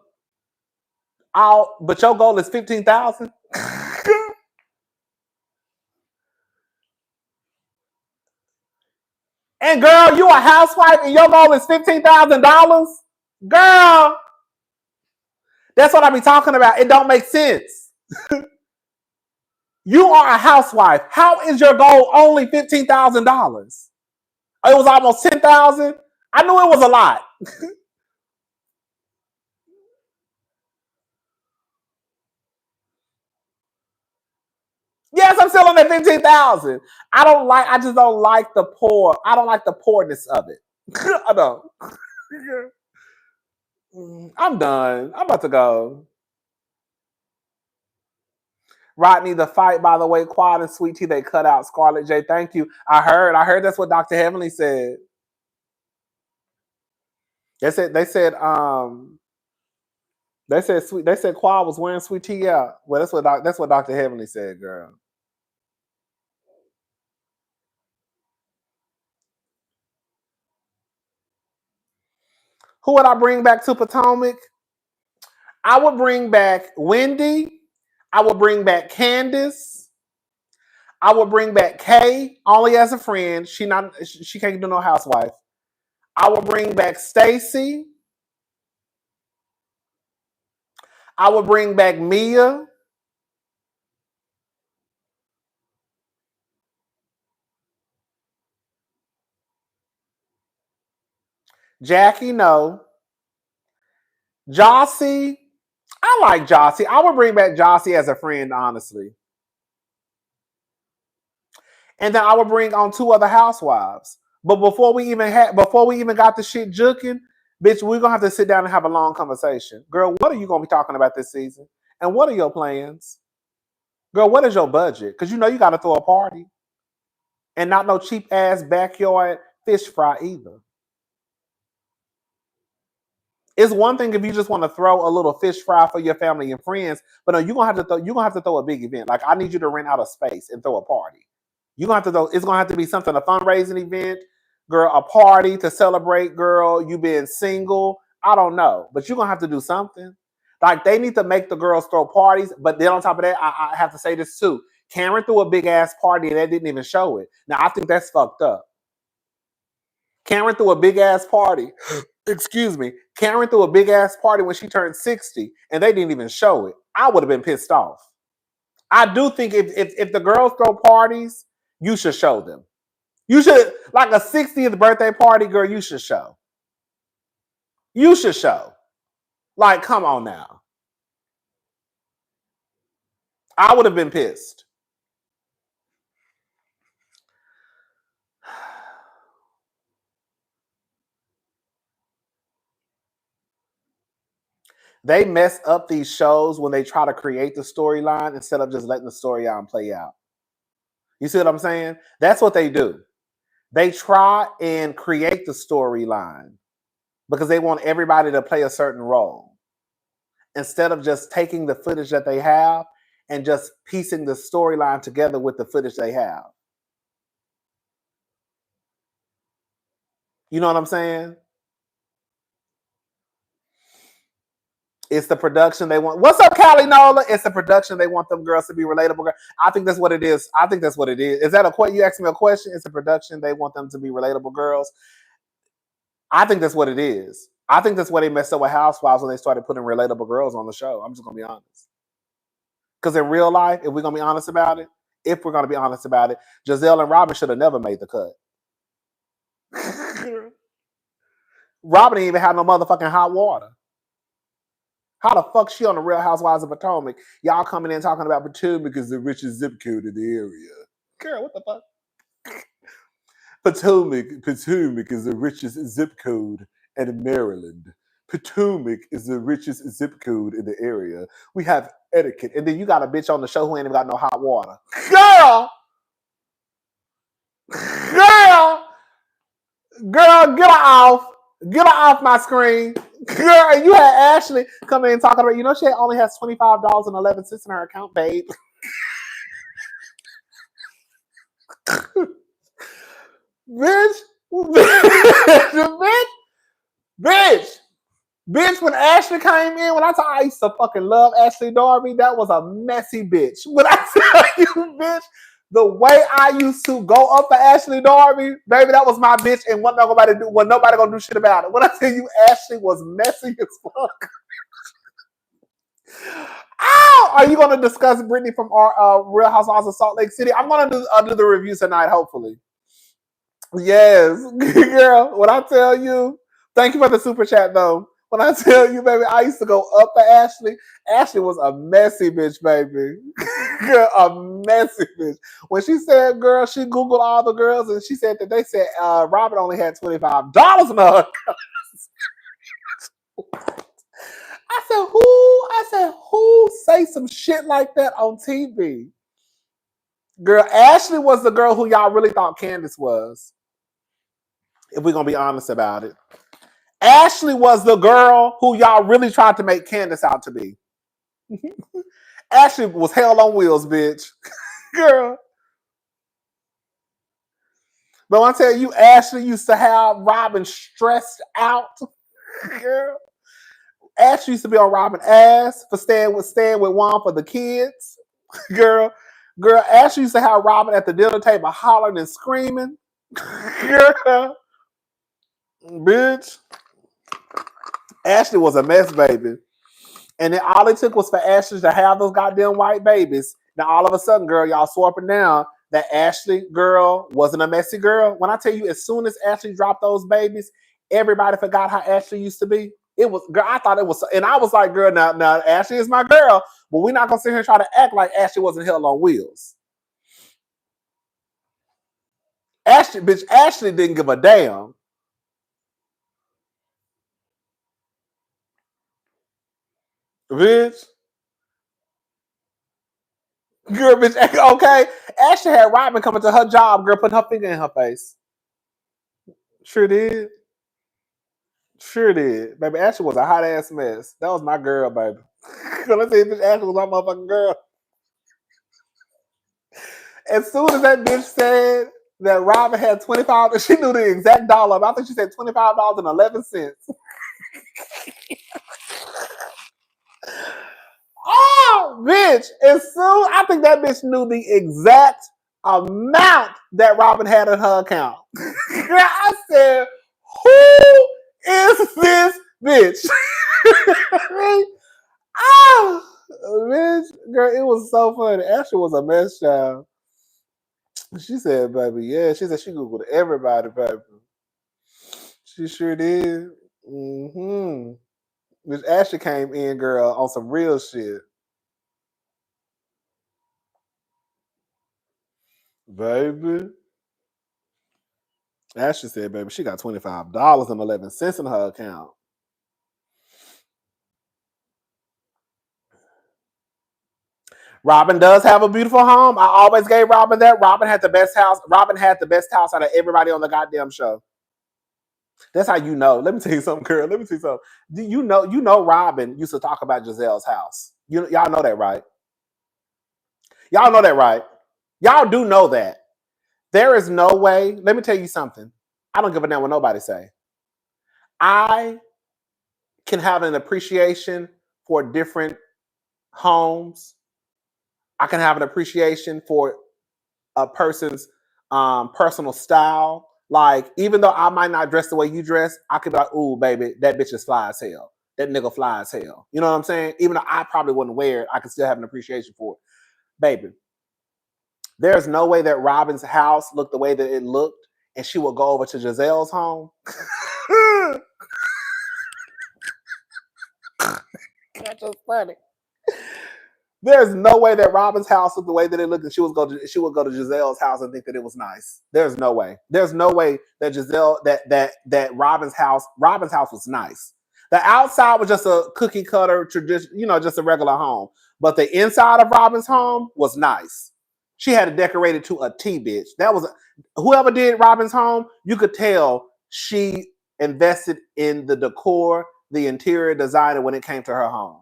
your goal is 15,000? And girl, you a housewife and your goal is $15,000? Girl, that's what I be talking about. It don't make sense. You are a housewife. How is your goal only $15,000? It was almost 10,000. I knew it was a lot. Yes, I'm still on that 15,000. I just don't like the poor. I don't like the poorness of it. I don't. I'm done. I'm about to go. Rodney, the fight, by the way, Quad and Sweet Tea, they cut out Scarlett J. Thank you. I heard that's what Dr. Heavenly said. They said Quad was wearing Sweet Tea out. Well, that's what Dr. Heavenly said, girl. Who would I bring back to Potomac? I would bring back Wendy. I would bring back Candace. I would bring back Kay only as a friend. She can't do no housewife. I would bring back Stacy. I would bring back Mia. Jackie, no. Jossie. I like Jossie. I would bring back Jossie as a friend, honestly. And then I would bring on 2 other housewives. But before we even got the shit juking, bitch, we're gonna have to sit down and have a long conversation. Girl, what are you gonna be talking about this season? And what are your plans? Girl, what is your budget? Because you know you gotta throw a party. And not no cheap ass backyard fish fry either. It's one thing if you just want to throw a little fish fry for your family and friends, but no, you're gonna have to throw a big event. Like I need you to rent out a space and throw a party. You're gonna have to throw. It's gonna have to be something, a fundraising event, girl, a party to celebrate, girl. You being single, I don't know, but you're gonna have to do something. Like they need to make the girls throw parties, but then on top of that, I have to say this too. Karen threw a big ass party and they didn't even show it. Now I think that's fucked up. Karen threw a big ass party. Excuse me. Karen threw a big ass party when she turned 60 and they didn't even show it. I would have been pissed off. I do think if the girls throw parties, you should show them. You should, like a 60th birthday party, girl, you should show. You should show. Like, come on now. I would have been pissed. They mess up these shows when they try to create the storyline instead of just letting the storyline play out. You see what I'm saying? That's what they do. They try and create the storyline because they want everybody to play a certain role instead of just taking the footage that they have and just piecing the storyline together with the footage they have. You know what I'm saying? It's the production they want. What's up, Callie Nola? It's the production they want them girls to be relatable. I think that's what it is. I think that's what it is. Is that a question? You asked me a question? It's the production they want them to be relatable girls. I think that's what it is. I think that's why they messed up with Housewives when they started putting relatable girls on the show. I'm just gonna be honest. Because in real life, if we're gonna be honest about it, Giselle and Robin should have never made the cut. Robin didn't even have no motherfucking hot water. How the fuck she on the Real Housewives of Potomac? Y'all coming in talking about Potomac is the richest zip code in the area. Girl, what the fuck? Potomac is the richest zip code in Maryland. Potomac is the richest zip code in the area. We have etiquette. And then you got a bitch on the show who ain't even got no hot water. Girl, get her off. Get her off my screen. Girl, you had Ashley come in talking about, she only has $25.11 in her account, babe. Bitch, when Ashley came in, when I used to fucking love Ashley Darby, that was a messy bitch. When I tell you, bitch, the way I used to go up for Ashley Darby, baby, that was my bitch, and what nobody gonna do shit about it. When I tell you, Ashley was messy as fuck. Ow! Are you gonna discuss Brittany from our Real Housewives of Salt Lake City? I'm gonna do the review tonight, hopefully. Yes, girl. When I tell you, thank you for the super chat though. When I tell you, baby, I used to go up for Ashley. Ashley was a messy bitch, baby. Girl, a messy bitch. When she said, girl, she Googled all the girls and she said that they said Robert only had $25 in her. I said, who say some shit like that on TV? Girl, Ashley was the girl who y'all really thought Candace was. If we're going to be honest about it. Ashley was the girl who y'all really tried to make Candace out to be. Ashley was hell on wheels, bitch. Girl. But when I tell you, Ashley used to have Robin stressed out. Girl. Ashley used to be on Robin's ass for staying with Juan for the kids. Girl, Ashley used to have Robin at the dinner table hollering and screaming. Girl. Bitch. Ashley was a mess, baby. And then all it took was for Ashley to have those goddamn white babies. Now, all of a sudden, girl, y'all swapping down that Ashley girl wasn't a messy girl. When I tell you, as soon as Ashley dropped those babies, everybody forgot how Ashley used to be. It was, girl, I thought it was, and I was like, girl, now Ashley is my girl, but we're not going to sit here and try to act like Ashley wasn't hell on wheels. Ashley didn't give a damn. Bitch. Girl, bitch, okay. Ashley had Robin coming to her job, girl, putting her finger in her face. Sure did. Baby, Ashley was a hot ass mess. That was my girl, baby. Let's say bitch Ashley was my motherfucking girl. As soon as that bitch said that Robin had $25, she knew the exact dollar. I think she said $25.11. Oh, bitch. I think that bitch knew the exact amount that Robin had in her account. I said, who is this bitch? Oh, bitch. Girl, it was so funny. Ashley was a mess child. She said, baby, yeah. She said she Googled everybody, baby. She sure did. Mm-hmm. Miss Ashley came in, girl, on some real shit. Baby. Ashley said, baby, she got $25.11 in her account. Robin does have a beautiful home. I always gave Robin that. Robin had the best house. Robin had the best house out of everybody on the goddamn show. That's how you know. Let me tell you something, girl. Let me tell you something. Do you know Robin used to talk about Giselle's house. Y'all know that, right? Y'all know that, right? Y'all do know that. There is no way. Let me tell you something. I don't give a damn what nobody say. I can have an appreciation for different homes. I can have an appreciation for a person's personal style. Like, even though I might not dress the way you dress, I could be like, ooh, baby, that bitch is fly as hell. That nigga fly as hell. You know what I'm saying? Even though I probably wouldn't wear it, I could still have an appreciation for it. Baby, there's no way that Robin's house looked the way that it looked and she would go over to Giselle's home. That's just funny. There's no way that Robin's house looked the way that it looked, and she would go to Giselle's house and think that it was nice. There's no way. There's no way that that Robin's house was nice. The outside was just a cookie cutter tradition, just a regular home. But the inside of Robin's home was nice. She had it decorated to a T, bitch. That was whoever did Robin's home. You could tell she invested in the decor, the interior designer when it came to her home.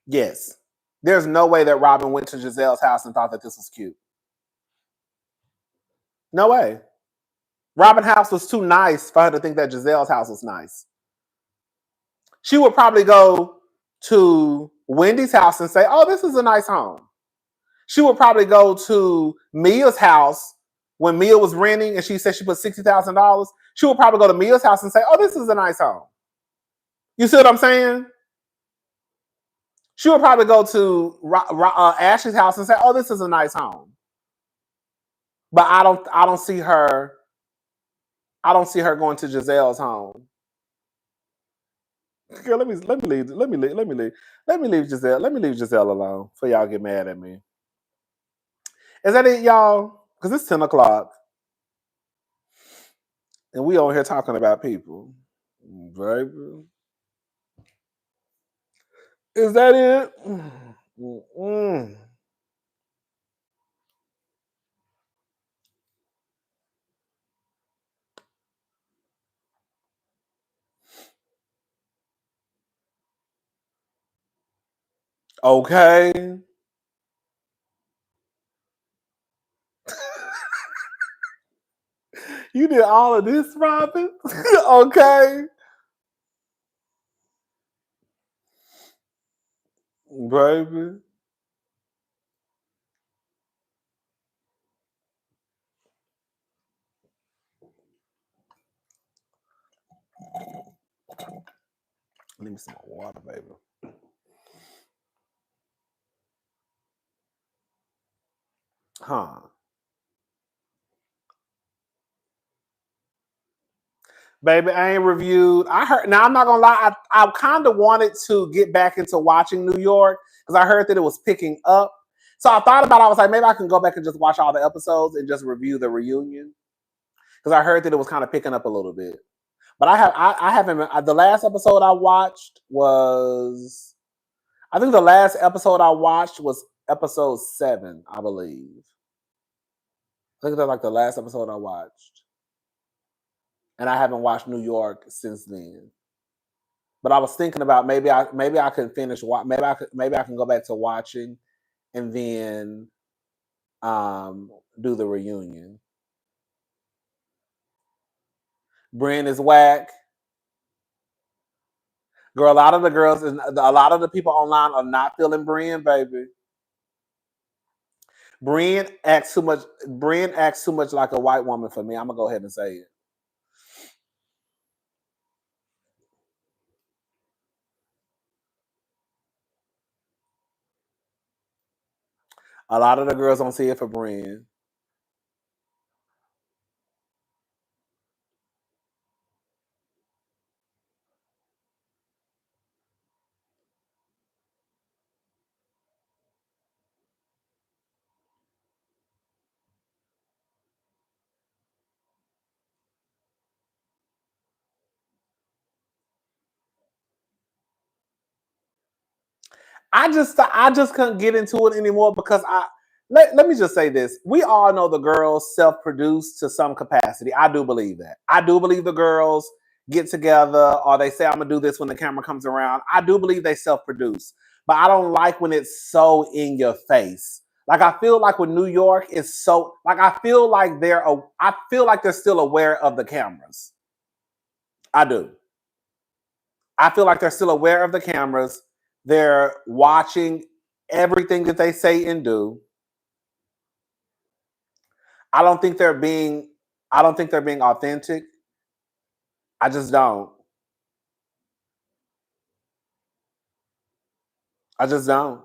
Yes. There's no way that Robin went to Giselle's house and thought that this was cute. No way. Robin's house was too nice for her to think that Giselle's house was nice. She would probably go to Wendy's house and say, oh, this is a nice home. She would probably go to Mia's house when Mia was renting and she said she put $60,000. She would probably go to Mia's house and say, oh, this is a nice home. You see what I'm saying? She would probably go to Ashley's house and say, oh, this is a nice home. But I don't see her going to Giselle's home. Girl, let me leave Giselle alone before y'all get mad at me. Is that it, y'all? Because it's 10 o'clock. And we over here talking about people. Baby. Is that it? Mm-mm. Okay. You did all of this, Robin? Okay. Baby. Let me some more water, baby. Huh. Baby, I ain't reviewed. I heard. Now, I'm not gonna lie. I kind of wanted to get back into watching New York because I heard that it was picking up. So I thought about it. I was like, maybe I can go back and just watch all the episodes and just review the reunion because I heard that it was kind of picking up a little bit. But I haven't. The last episode I watched was, I think the last episode I watched was episode 7, I believe. I think that's like the last episode I watched. And I haven't watched New York since then. But I was thinking about maybe I could finish. Maybe I can go back to watching, and then do the reunion. Bryn is whack. Girl, a lot of the people online are not feeling Bryn, baby. Bryn acts too much like a white woman for me. I'm gonna go ahead and say it. A lot of the girls don't see it for Bryn. I just couldn't get into it anymore because let me just say this. We all know the girls self-produce to some capacity. I do believe that. I do believe the girls get together or they say, I'm gonna do this when the camera comes around. I do believe they self-produce. But I don't like when it's so in your face. Like, I feel like with New York, it's so, like, I feel like they're still aware of the cameras. I do. I feel like they're still aware of the cameras. They're watching everything that they say and do. I don't think they're being authentic. I just don't. I just don't.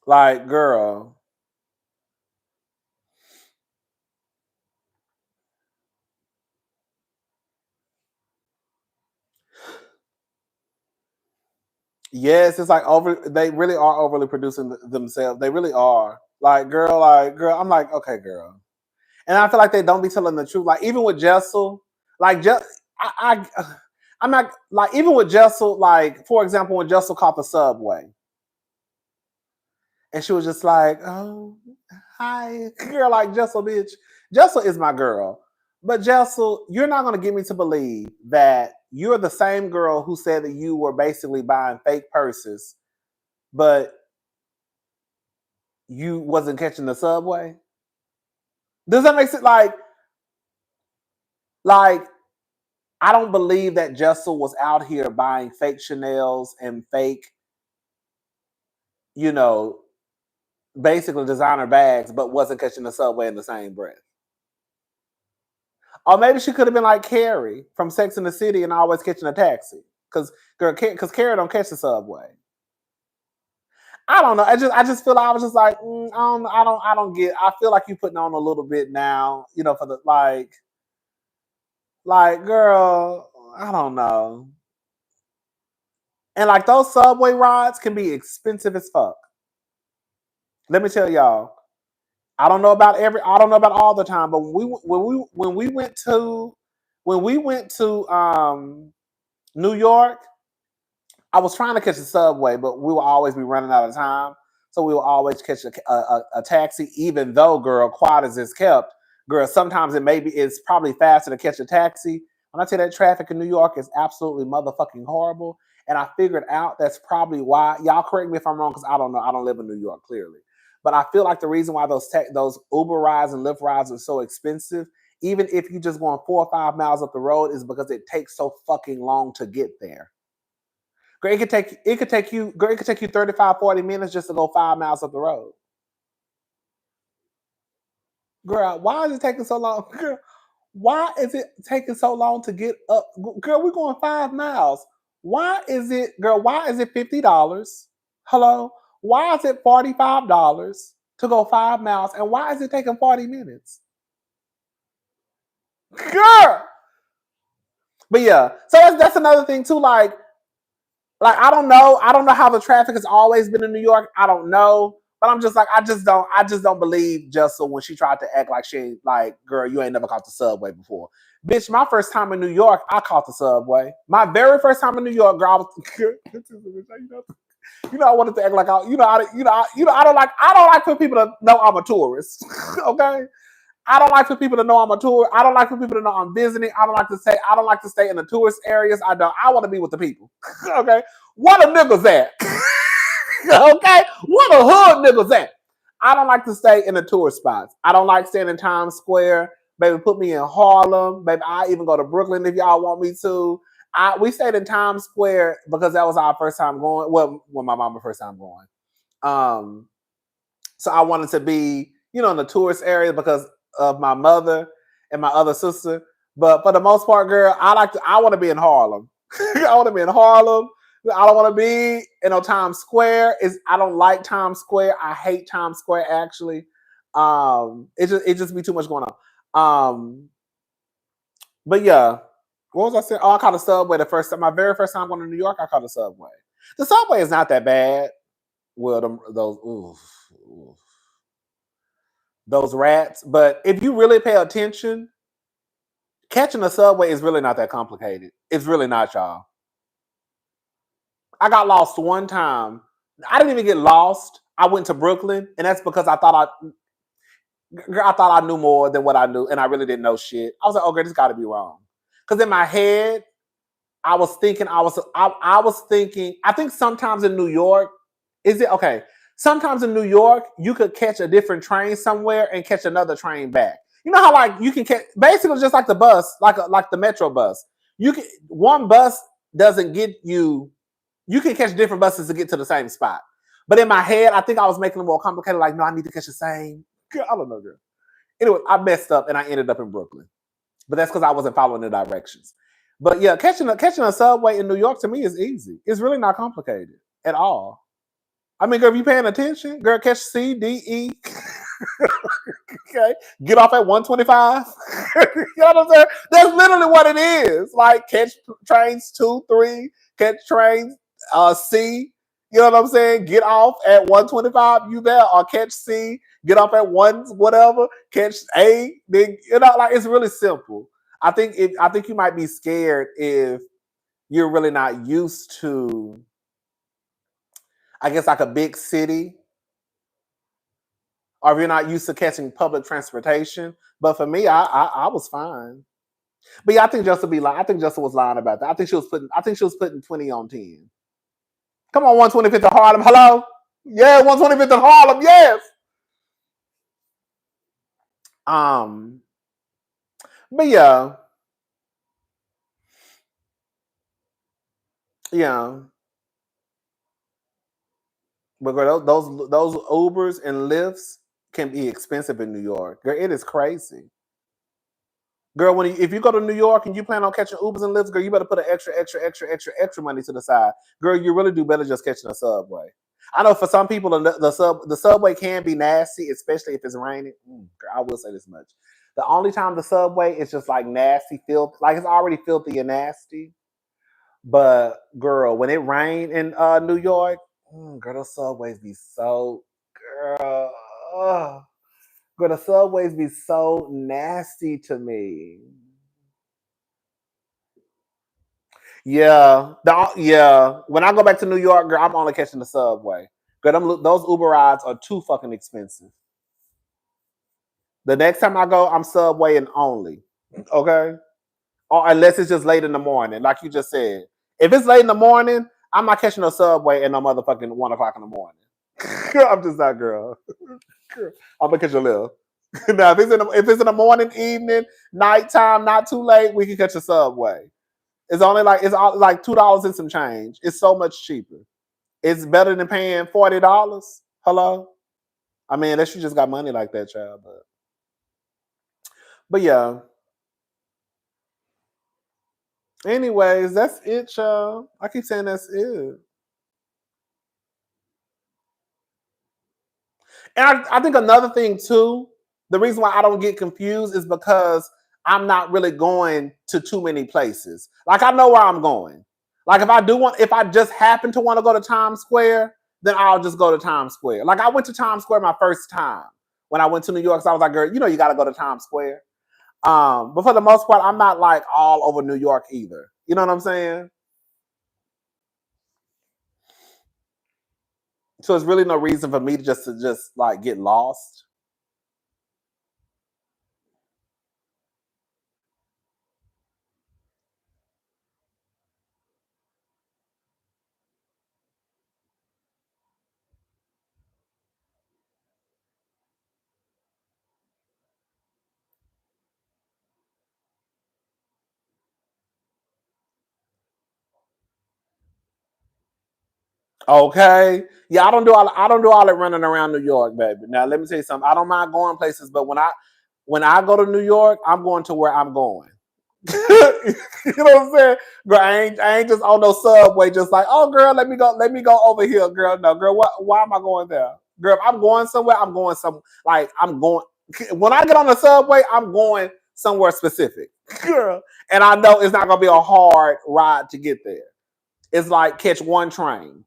Like, girl. Yes, it's like they really are overly producing themselves. They really are. Like, girl, I'm like, okay, girl. And I feel like they don't be telling the truth. Like, even with Jessel, like, I'm not, like, even with Jessel, like, for example, when Jessel caught the subway, and she was just like, oh, hi, girl, like, Jessel, bitch. Jessel is my girl. But Jessel, you're not going to get me to believe that you're the same girl who said that you were basically buying fake purses, but you wasn't catching the subway. Does that make sense? Like, I don't believe that Jessel was out here buying fake Chanels and fake, you know, basically designer bags, but wasn't catching the subway in the same breath. Or maybe she could have been like Carrie from Sex and the City and always catching a taxi. Because Carrie don't catch the subway. I don't know. I just feel like I was just like, I don't get. I feel like you putting on a little bit now, for the like, girl, I don't know. And like those subway rides can be expensive as fuck. Let me tell y'all. I don't know about all the time, but when we went to New York, I was trying to catch the subway, but we will always be running out of time. So we will always catch a taxi, even though, girl, quiet as it's kept, girl, sometimes it's probably faster to catch a taxi. When I tell you that traffic in New York is absolutely motherfucking horrible. And I figured out that's probably why, y'all correct me if I'm wrong, because I don't know. I don't live in New York, clearly. But I feel like the reason why those Uber rides and Lyft rides are so expensive, even if you just going 4 or 5 miles up the road, is because it takes so fucking long to get there. Girl, it could take you 35, 40 minutes just to go 5 miles up the road. Girl, why is it taking so long? Girl, why is it taking so long to get up? Girl, we're going 5 miles. Why is it $50? Hello? Why is it $45 to go 5 miles? And why is it taking 40 minutes? Girl! But yeah, so that's another thing too. Like I don't know how the traffic has always been in New York. I don't know. But I'm just like, I just don't believe Jessel when she tried to act like she ain't like, girl, you ain't never caught the subway before. Bitch, my first time in New York, I caught the subway. My very first time in New York, girl, I was I wanted to act like I don't like for people to know I'm a tourist. Okay? I don't like for people to know I'm a tour. I don't like for people to know I'm visiting. I don't like to stay in the tourist areas. I want to be with the people. Okay? What a niggas at? Okay? What a hood niggas at? I don't like to stay in the tourist spots. I don't like staying in Times Square. Baby, put me in Harlem. Baby, I even go to Brooklyn if y'all want me to. We stayed in Times Square because that was our first time going. Well, when my mama first time going. So I wanted to be, in the tourist area because of my mother and my other sister. But for the most part, girl, I want to be in Harlem. I want to be in Harlem. I don't want to be in Times Square. I don't like Times Square. I hate Times Square actually. It just be too much going on. But yeah, what was I saying? Oh, I caught a subway my very first time going to New York. I caught a subway. The subway is not that bad. Well, those rats. But if you really pay attention, catching a subway is really not that complicated. It's really not, y'all. I got lost one time. I didn't even get lost. I went to Brooklyn, and that's because I thought I knew more than what I knew, and I really didn't know shit. I was like, okay, this got to be wrong. Because in my head, I was thinking, I think sometimes in New York, is it okay? Sometimes in New York, you could catch a different train somewhere and catch another train back. You know how like you can catch basically just like the bus, like the metro bus. You can one bus doesn't get you. You can catch different buses to get to the same spot. But in my head, I think I was making it more complicated. Like, no, I need to catch the same. Girl, I don't know, girl. Anyway, I messed up and I ended up in Brooklyn. But that's because I wasn't following the directions. But yeah, catching a subway in New York to me is easy. It's really not complicated at all. I mean, girl, if you paying attention, girl, catch C, D, E. Okay, get off at 125. You know what I'm saying? That's literally what it is. Like catch trains 2, 3, catch trains C. You know what I'm saying? Get off at 125. You there? Or catch C. Get off at 1 whatever. Catch A. Then like it's really simple. I think you might be scared if you're really not used to, I guess, like a big city, or if you're not used to catching public transportation. But for me, I was fine. But yeah, I think Justin be lying. I think Justin was lying about that. I think she was putting 20 on 10. Come on, 125th of Harlem. Hello? Yeah, 125th of Harlem, yes. But yeah. Yeah. But girl, those Ubers and Lyfts can be expensive in New York. Girl, it is crazy. Girl, if you go to New York and you plan on catching Ubers and Lyfts, girl, you better put an extra money to the side. Girl, you really do better just catching a subway. I know for some people the subway can be nasty, especially if it's raining. Girl, I will say this much: the only time the subway is just like nasty, filth, like it's already filthy and nasty. But girl, when it rained in New York, girl, those subways be so girl. Girl, the subways be so nasty to me. Yeah. When I go back to New York, girl, I'm only catching the subway. Girl, those Uber rides are too fucking expensive. The next time I go, I'm subway and only. Okay? Or unless it's just late in the morning, like you just said. If it's late in the morning, I'm not catching a subway and no motherfucking 1 o'clock in the morning. I'm just that girl. I'm gonna catch a little. Now, if it's in the morning, evening, nighttime, not too late, we can catch a subway. It's like $2 and some change. It's so much cheaper. It's better than paying $40. Hello? I mean, unless you just got money like that, child. But yeah. Anyways, that's it, child. I keep saying that's it. And I think another thing too, the reason why I don't get confused is because I'm not really going to too many places. Like I know where I'm going. Like if I just happen to want to go to Times Square, then I'll just go to Times Square. Like I went to Times Square my first time when I went to New York. So I was like, girl, you got to go to Times Square. But for the most part, I'm not like all over New York either. You know what I'm saying? So there's really no reason for me to just like get lost. Okay. Yeah, I don't do all that running around New York, baby. Now let me tell you something. I don't mind going places, but when I go to New York, I'm going to where I'm going. You know what I'm saying? Girl, I ain't just on no subway, just like, oh girl, let me go over here, girl. No, girl, why am I going there? Girl, if I'm going somewhere, I'm going some like I'm going when I get on the subway, I'm going somewhere specific. Girl. And I know it's not gonna be a hard ride to get there. It's like catch one train.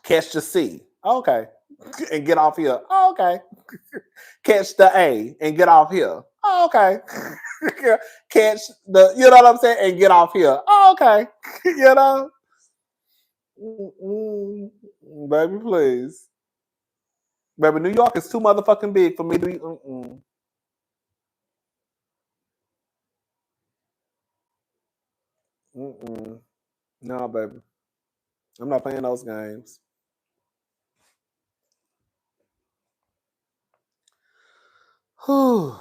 Catch the C. Okay. And get off here. Oh, okay. Catch the A and get off here. Oh, okay. Catch you know what I'm saying? And get off here. Oh, okay. You know? Baby, please. Baby, New York is too motherfucking big for me to be. No, baby. I'm not playing those games. Whew.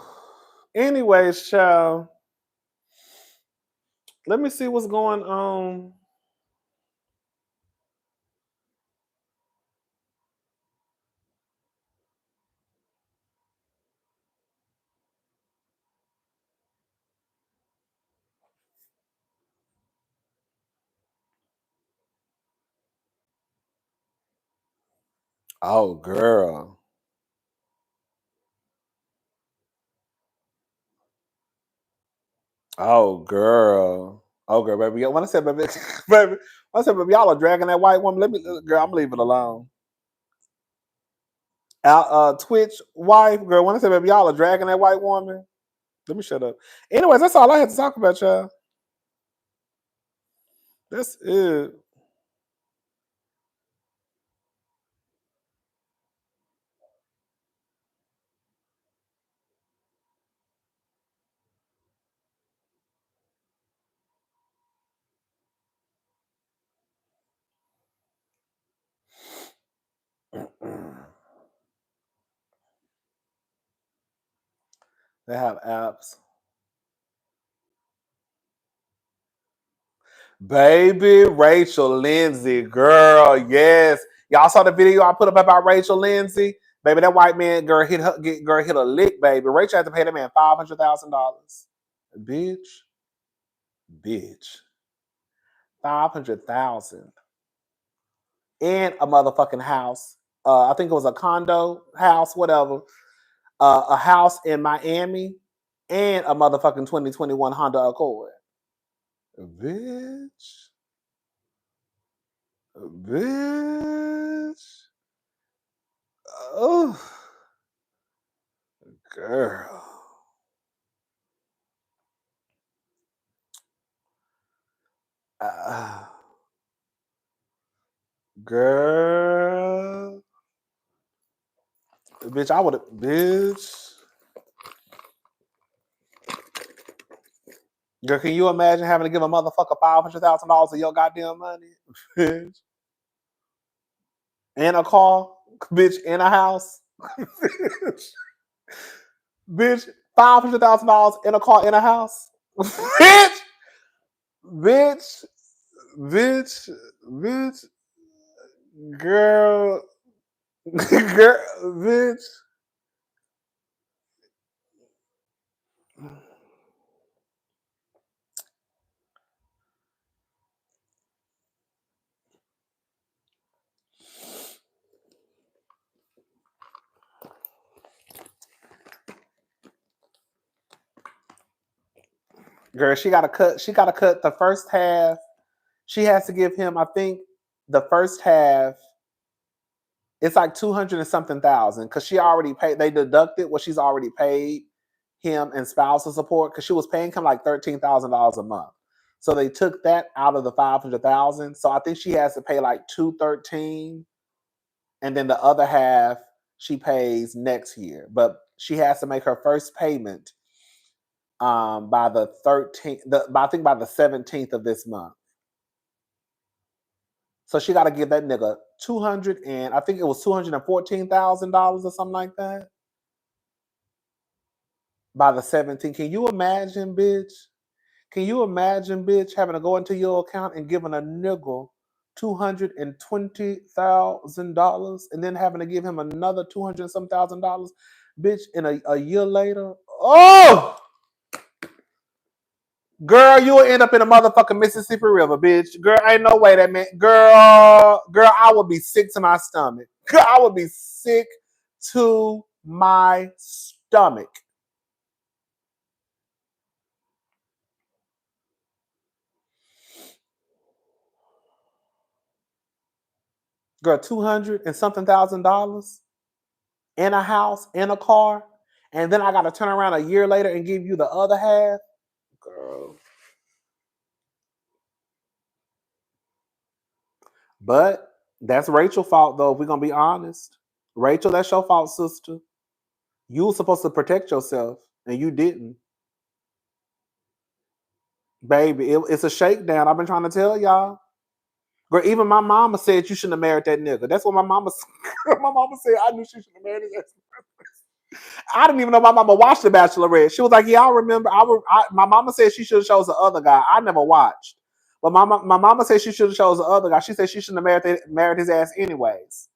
Anyways, child, let me see what's going on. Oh, girl. Oh, girl. Oh, girl, baby. When I said, baby, baby, when I said, baby, y'all are dragging that white woman. Let me, girl, I'm leaving it alone. Twitch wife, girl. When I said, baby, y'all are dragging that white woman. Let me shut up. Anyways, that's all I had to talk about, y'all. That's it. They have apps. Baby Rachel Lindsay, girl, yes. Y'all saw the video I put up about Rachel Lindsay? Baby, that white man girl hit hit a lick, baby. Rachel had to pay that man $500,000. Bitch, bitch. 500,000 in a motherfucking house. I think it was a condo house, whatever. A house in Miami and a motherfucking 2021 Honda Accord. Bitch. Bitch. Oh, girl. Uh, girl. Bitch, I would have, bitch. Girl, can you imagine having to give a motherfucker $500,000 of your goddamn money? Bitch. In a car? Bitch, in a house? Bitch, $500,000 in a car, in a house? Bitch! Bitch! Bitch! Bitch! Girl! Girl! Bitch! Girl, she gotta cut the first half. She has to give him, I think, the first half. It's like 200 and something thousand because she already paid. They deducted what she's already paid him in spousal support because she was paying him like $13,000 a month. So they took that out of the 500,000. So I think she has to pay like 213, and then the other half she pays next year. But she has to make her first payment by the 13th. I think by the 17th of this month. So she got to give that nigga 200 and I think it was $214,000 or something like that by the 17th. Can you imagine, bitch? Can you imagine, bitch, having to go into your account and giving a nigga $220,000 and then having to give him another 200 some $1,000, bitch, in a year later? Oh, girl, you will end up in a motherfucking Mississippi River, bitch. Girl, ain't no way that man. Girl, I would be sick to my stomach. Girl, I would be sick to my stomach. Girl, 200 and something $1,000 in a house, in a car, and then I got to turn around a year later and give you the other half. Girl. But that's Rachel's fault, though, if we're going to be honest. Rachel, that's your fault, sister. You were supposed to protect yourself, and you didn't. Baby, it's a shakedown. I've been trying to tell y'all. Girl, even my mama said you shouldn't have married that nigga. That's what my mama said. My mama said I knew she shouldn't have married his ex. I didn't even know my mama watched The Bachelorette. She was like, "Yeah, I remember." My mama said she should have chose the other guy. I never watched, but my mama said she should have chose the other guy. She said she shouldn't have married his ass anyways.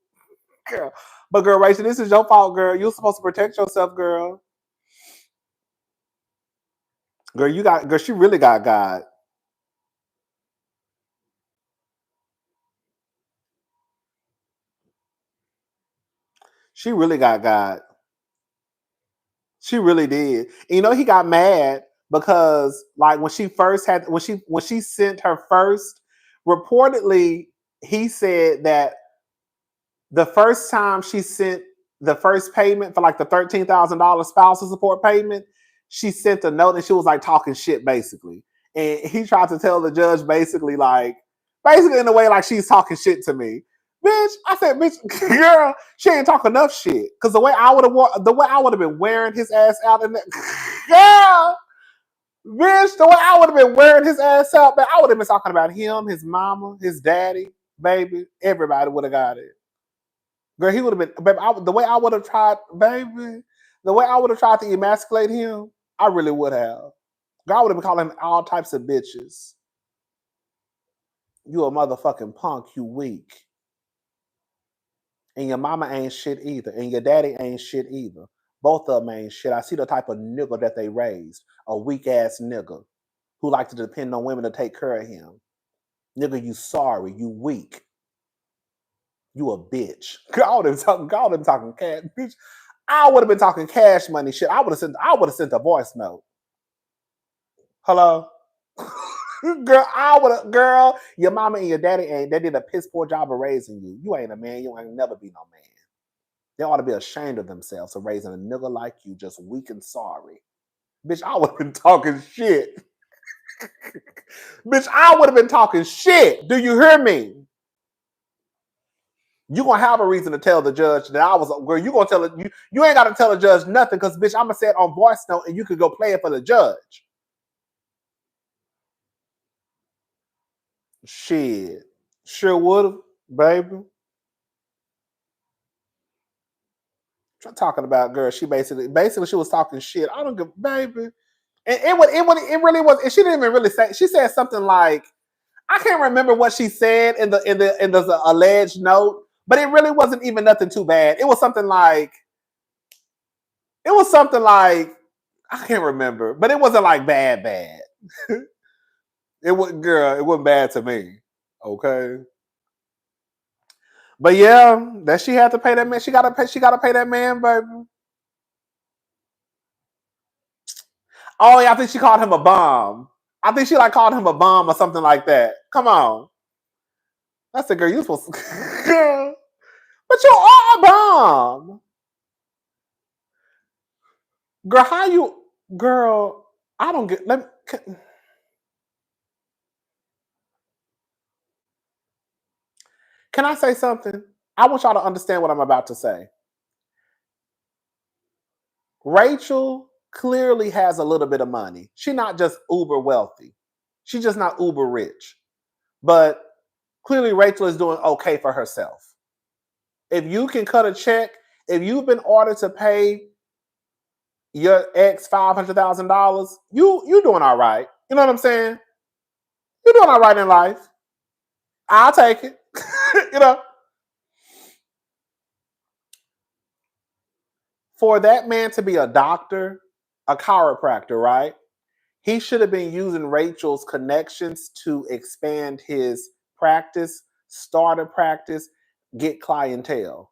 Girl, but girl, Rachel, this is your fault, girl. You're supposed to protect yourself, girl. Girl, girl. She really got God. She really got God. She really did. And you know, he got mad because like when she sent her first, reportedly he said that the first time she sent the first payment for like the $13,000 spousal support payment, she sent a note and she was like talking shit basically. And he tried to tell the judge basically in a way like she's talking shit to me. Bitch, I said, bitch, girl, she ain't talking enough shit. Cause the way I would have been wearing his ass out in that girl, bitch, the way I would have been wearing his ass out, man, I would have been talking about him, his mama, his daddy, baby. Everybody would have got it. Girl, he would have been, baby, the way I would have tried, baby, the way I would have tried to emasculate him, I really would have. God would have been calling him all types of bitches. You a motherfucking punk, you weak. And your mama ain't shit either. And your daddy ain't shit either. Both of them ain't shit. I see the type of nigga that they raised. A weak ass nigga who like to depend on women to take care of him. Nigga, you sorry, you weak. You a bitch. God would have been talking cash. Bitch, I would have been talking cash money shit. I would have sent a voice note. Hello? Girl, your mama and your daddy they did a piss poor job of raising you. You ain't a man, you ain't never be no man. They ought to be ashamed of themselves for raising a nigga like you, just weak and sorry. Bitch, I would have been talking shit. Bitch, I would have been talking shit. Do you hear me? You gonna have a reason to tell the judge that I was girl. You gonna tell it. You ain't gotta tell the judge nothing because bitch, I'ma say it on voice note and you could go play it for the judge. Shit, sure would have, baby. I'm talking about girl. She basically she was talking shit. I don't give, baby. And it really was. And she didn't even really say. She said something like, I can't remember what she said in the alleged note, but it really wasn't even nothing too bad. It was something like I can't remember, but it wasn't like bad. It wasn't, girl. It wasn't bad to me. Okay, but yeah, that she had to pay that man. She gotta pay. She gotta pay that man, baby. Oh yeah, I think she called him a bum. I think she like called him a bum or something like that. Come on, that's the girl you supposed to. But you are a bum. Girl, how you, girl? I don't get. Can I say something? I want y'all to understand what I'm about to say. Rachel clearly has a little bit of money. She's not just uber wealthy. She's just not uber rich. But clearly, Rachel is doing okay for herself. If you can cut a check, if you've been ordered to pay your ex $500,000, you doing all right. You know what I'm saying? You're doing all right in life. I'll take it. you know, for that man to be a doctor, a chiropractor, right? He should have been using Rachel's connections to expand his practice, start a practice, get clientele.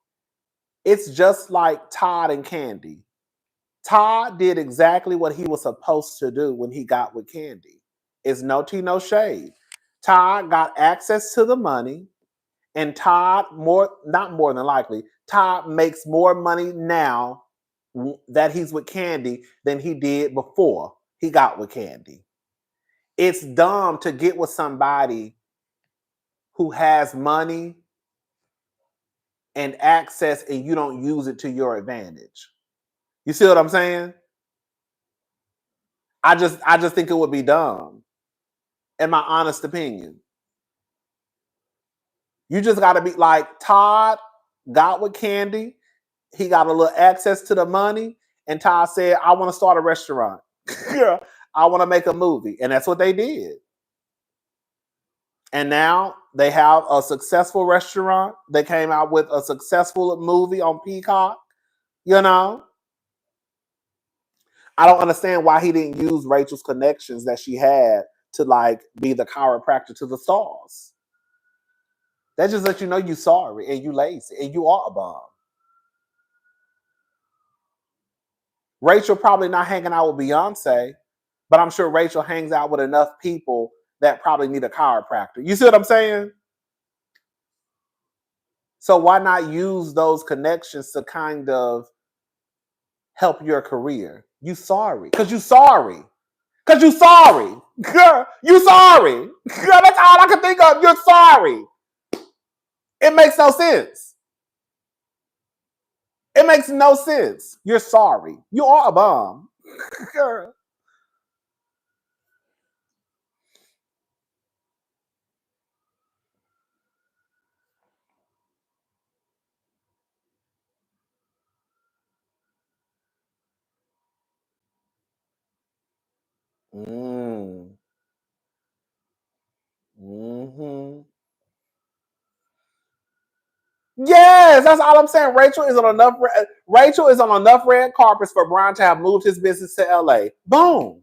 It's just like Todd and Candy. Todd did exactly what he was supposed to do when he got with Candy. It's no tea, no shade. Todd got access to the money, and Todd, not more than likely, Todd makes more money now that he's with Candy than he did before he got with Candy. It's dumb to get with somebody who has money and access and you don't use it to your advantage. You see what I'm saying? I just think it would be dumb, in my honest opinion. You just got to be like Todd got with Candy. he got a little access to the money, and Ty said, I want to start a restaurant. I want to make a movie. And that's what they did. And now they have a successful restaurant. They came out with a successful movie on Peacock. You know, I don't understand why he didn't use Rachel's connections that she had to like be the chiropractor to the stars. That just lets you know you sorry and you lazy and you are a bum. Rachel probably not hanging out with Beyonce, but I'm sure Rachel hangs out with enough people that probably need a chiropractor. You see what I'm saying? So why not use those connections to kind of help your career? You sorry. Because you sorry. Because you sorry. Girl, you sorry. Girl, that's all I can think of. You're sorry. It makes no sense. It makes no sense. You're sorry. You are a bum. Girl. Mm-hmm. Yes, that's all I'm saying. Rachel is on enough red carpets for Brian to have moved his business to LA. Boom.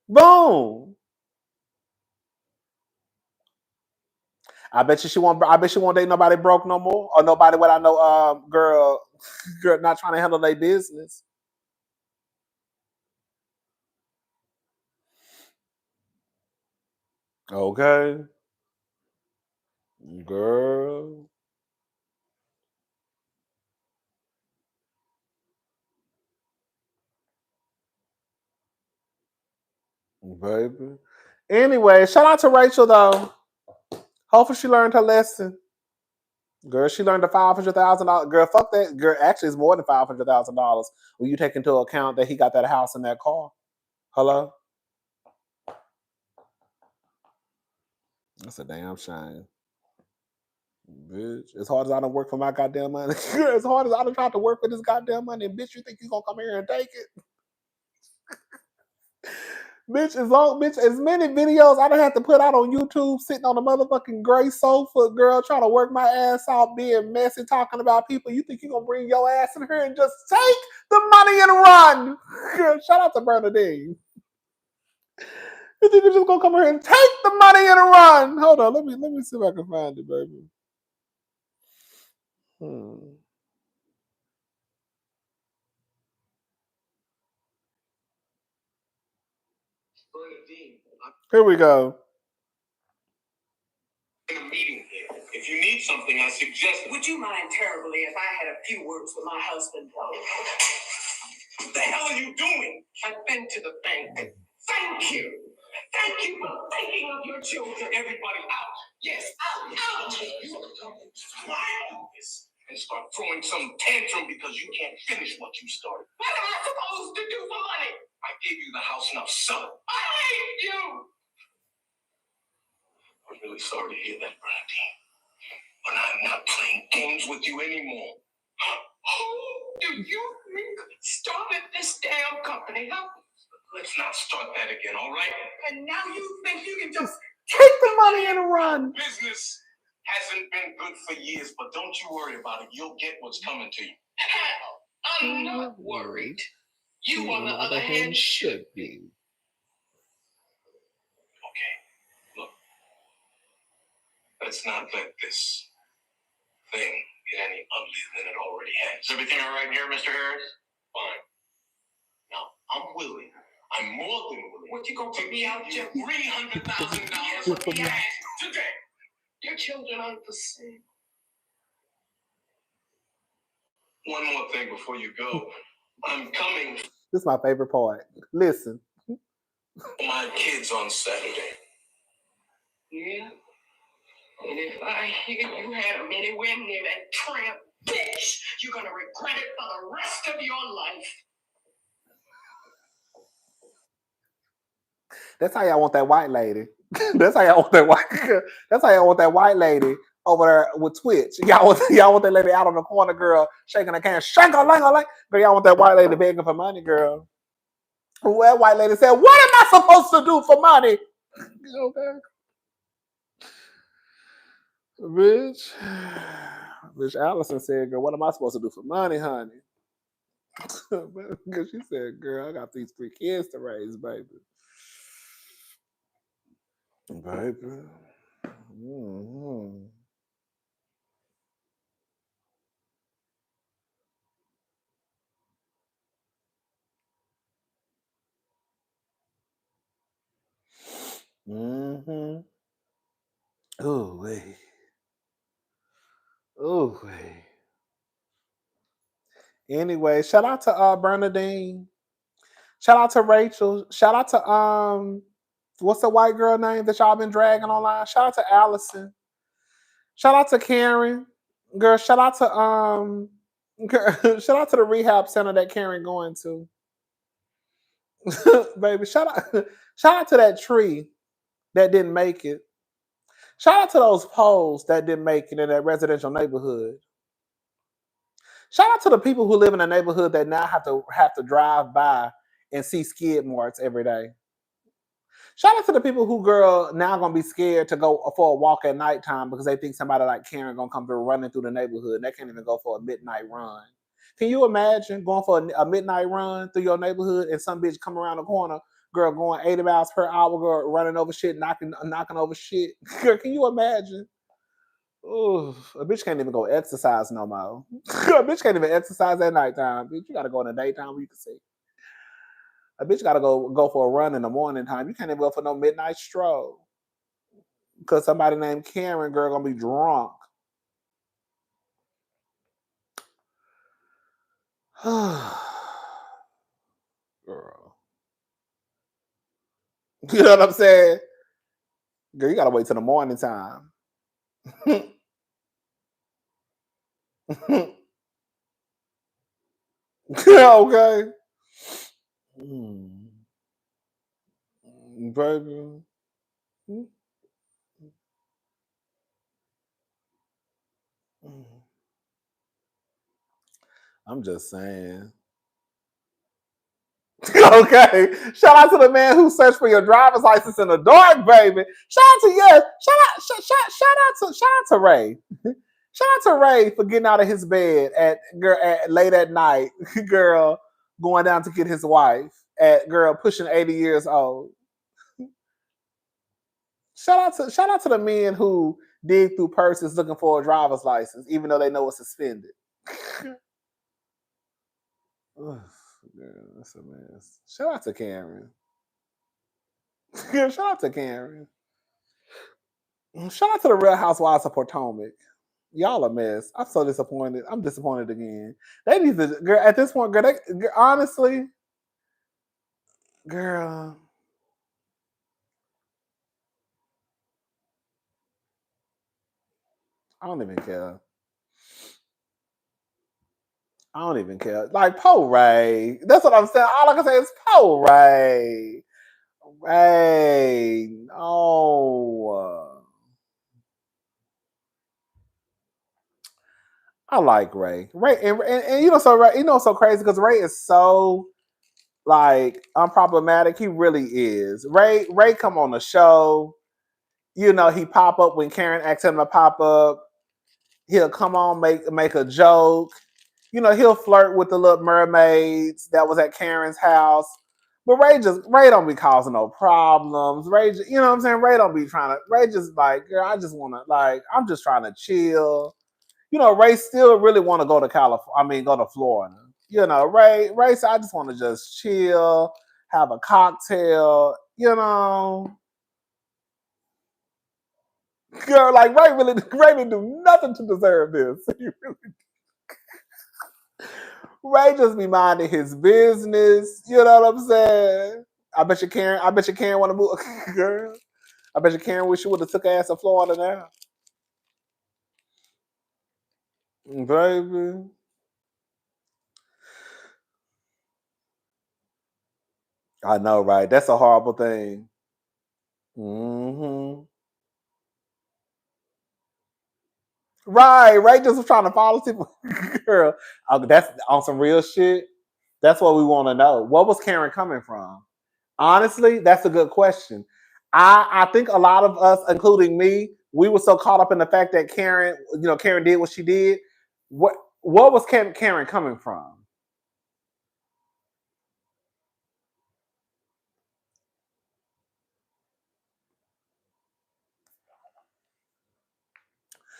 Boom. I bet she won't date nobody broke no more. Or nobody what I know girl not trying to handle their business. Okay. Girl. Baby. Anyway, shout out to Rachel though. Hopefully she learned her lesson. Girl, she learned the $500,000. Girl, fuck that. Girl, actually, it's more than $500,000 when you take into account that he got that house and that car. Hello? That's a damn shame. Bitch, as hard as I don't work for my goddamn money, as hard as I don't try to work for this goddamn money, bitch, you think you gonna come here and take it? Bitch, as many videos I don't have to put out on YouTube sitting on a motherfucking gray sofa, girl, trying to work my ass off, being messy, talking about people. You think you gonna bring your ass in here and just take the money and run? Girl, shout out to Bernadine. You think you're just gonna come here and take the money and run? Hold on, let me see if I can find it, baby. Here we go. In a meeting here. If you need something, I suggest. Would you mind terribly if I had a few words with my husband? What the hell are you doing? I've been to the bank. Thank you. Thank you for thinking of your children. Everybody out. Yes, out. You are coming to my office and start throwing some tantrum because you can't finish what you started. What am I supposed to do for money? I gave you the house, now sell it. I hate you. I'm really sorry to hear that, Brandy. But I'm not playing games with you anymore. Who do you think started this damn company? Huh? Let's not start that again, all right? And now you think you can just take the money and run. Business hasn't been good for years, but don't you worry about it. You'll get what's coming to you. Hell, I'm not worried. You, on the other hand, should be. Okay, look. Let's not let this thing get any uglier than it already has. Is everything all right here, Mr. Harris? Fine. Now, I'm willing. I'm more than willing. What, you gonna take me out, Jeff? $300,000 for cash today. Your children aren't the same. One more thing before you go. I'm coming. This is my favorite part. Listen. My kids on Saturday. Yeah. And if I hear you had them anywhere near that tramp bitch, you're gonna regret it for the rest of your life. That's how y'all want that white lady. That's how y'all want that white lady over there with Twitch. Y'all want that lady out on the corner, girl, shaking her can, shake a lang a lang. Girl, y'all want that white lady begging for money, girl. Well, that white lady said, "What am I supposed to do for money?" Okay, bitch. Bitch, Allison said, "Girl, what am I supposed to do for money, honey?" Because she said, "Girl, I got these 3 kids to raise, baby." Baby. Mm-hmm. Mm-hmm. Ooh, wait. Ooh, wait. Anyway, shout out to Bernadine. Shout out to Rachel. Shout out to what's the white girl name that y'all been dragging online? Shout out to Allison. Shout out to Karen. Girl, shout out to girl, shout out to the rehab center that Karen going to. Baby, shout out to that tree that didn't make it. Shout out to those poles that didn't make it in that residential neighborhood. Shout out to the people who live in a neighborhood that now have to drive by and see skid marks every day. Shout out to the people who, girl, now gonna be scared to go for a walk at nighttime because they think somebody like Karen gonna come through running through the neighborhood. And they can't even go for a midnight run. Can you imagine going for a midnight run through your neighborhood and some bitch come around the corner, girl, going 80 miles per hour, girl, running over shit, knocking over shit? Girl, can you imagine? Ooh, a bitch can't even go exercise no more. A bitch can't even exercise at nighttime. Bitch, you gotta go in the daytime where you can see. A bitch gotta go for a run in the morning time. You can't even go for no midnight stroll. Because somebody named Karen, girl, gonna be drunk. Girl. You know what I'm saying? Girl, you gotta wait till the morning time. Okay. Mm, baby. I'm just saying. Okay. Shout out to the man who searched for your driver's license in the dark, baby. Shout out to yes. Shout out to Ray. Shout out to Ray for getting out of his bed at late at night, girl, going down to get his wife at girl pushing 80 years old. Shout out to the men who dig through purses looking for a driver's license, even though they know it's suspended. Ugh, girl, that's a mess. Shout out to Karen. Shout out to Karen. Shout out to the Real Housewives of Potomac. Y'all a mess. I'm so disappointed. I'm disappointed again. They need to, girl. At this point, girl. Honestly, girl. I don't even care. I don't even care. Like Poe Ray. That's what I'm saying. All I can say is Poe Ray. Ray. No. I like Ray. Ray and you know so Ray, so crazy because Ray is so like unproblematic. He really is. Ray come on the show. You know, he pop up when Karen asks him to pop up. He'll come on, make a joke. You know, he'll flirt with the little mermaids that was at Karen's house. But Ray don't be causing no problems. You know what I'm saying? Ray don't be trying to. Ray just like, girl, I just want to like, I'm just trying to chill. You know, Ray still really want to go to California. I mean, go to Florida. You know, Ray said, I just want to just chill, have a cocktail. You know, girl, like Ray didn't do nothing to deserve this. Ray just be minding his business. You know what I'm saying? I bet you Karen want to move. Girl, I bet you Karen wish she would have took ass to Florida now. Baby. I know, right? That's a horrible thing. Hmm. Right. Just trying to follow people. Girl, that's on some real shit. That's what we want to know. What was Karen coming from? Honestly, that's a good question. I think a lot of us, including me, we were so caught up in the fact that Karen did what she did. What was Karen coming from?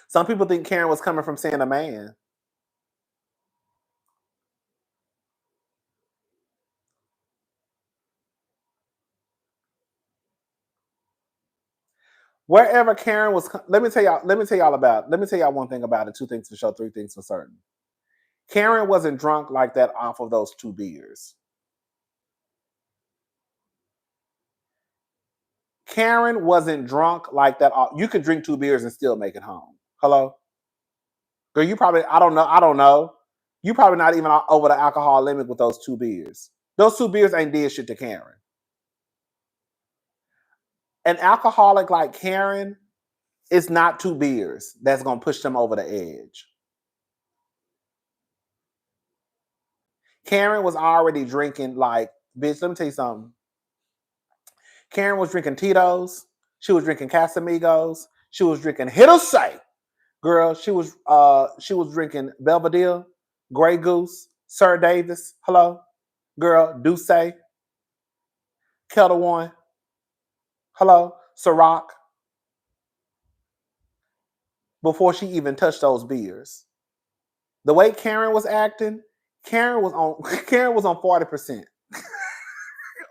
Some people think Karen was coming from seeing a man. Wherever Karen was, let me tell y'all. Let me tell y'all about. Let me tell y'all one thing about it. Two things for sure. Three things for certain. Karen wasn't drunk like that off of those 2 beers. Karen wasn't drunk like that. You could drink 2 beers and still make it home. Hello, girl. You probably. I don't know. I don't know. You probably not even over the alcohol limit with those 2 beers. Those 2 beers ain't did shit to Karen. An alcoholic like Karen, it's not 2 beers that's gonna push them over the edge. Karen was already drinking like, bitch, let me tell you something. Karen was drinking Tito's. She was drinking Casamigos. She was drinking Say. Girl, she was drinking Belvedere, Grey Goose, Sir Davis. Hello, girl, Douce, Kettle One. Hello, Ciroc. Before she even touched those beers, the way Karen was acting, Karen was on Karen was on 40%.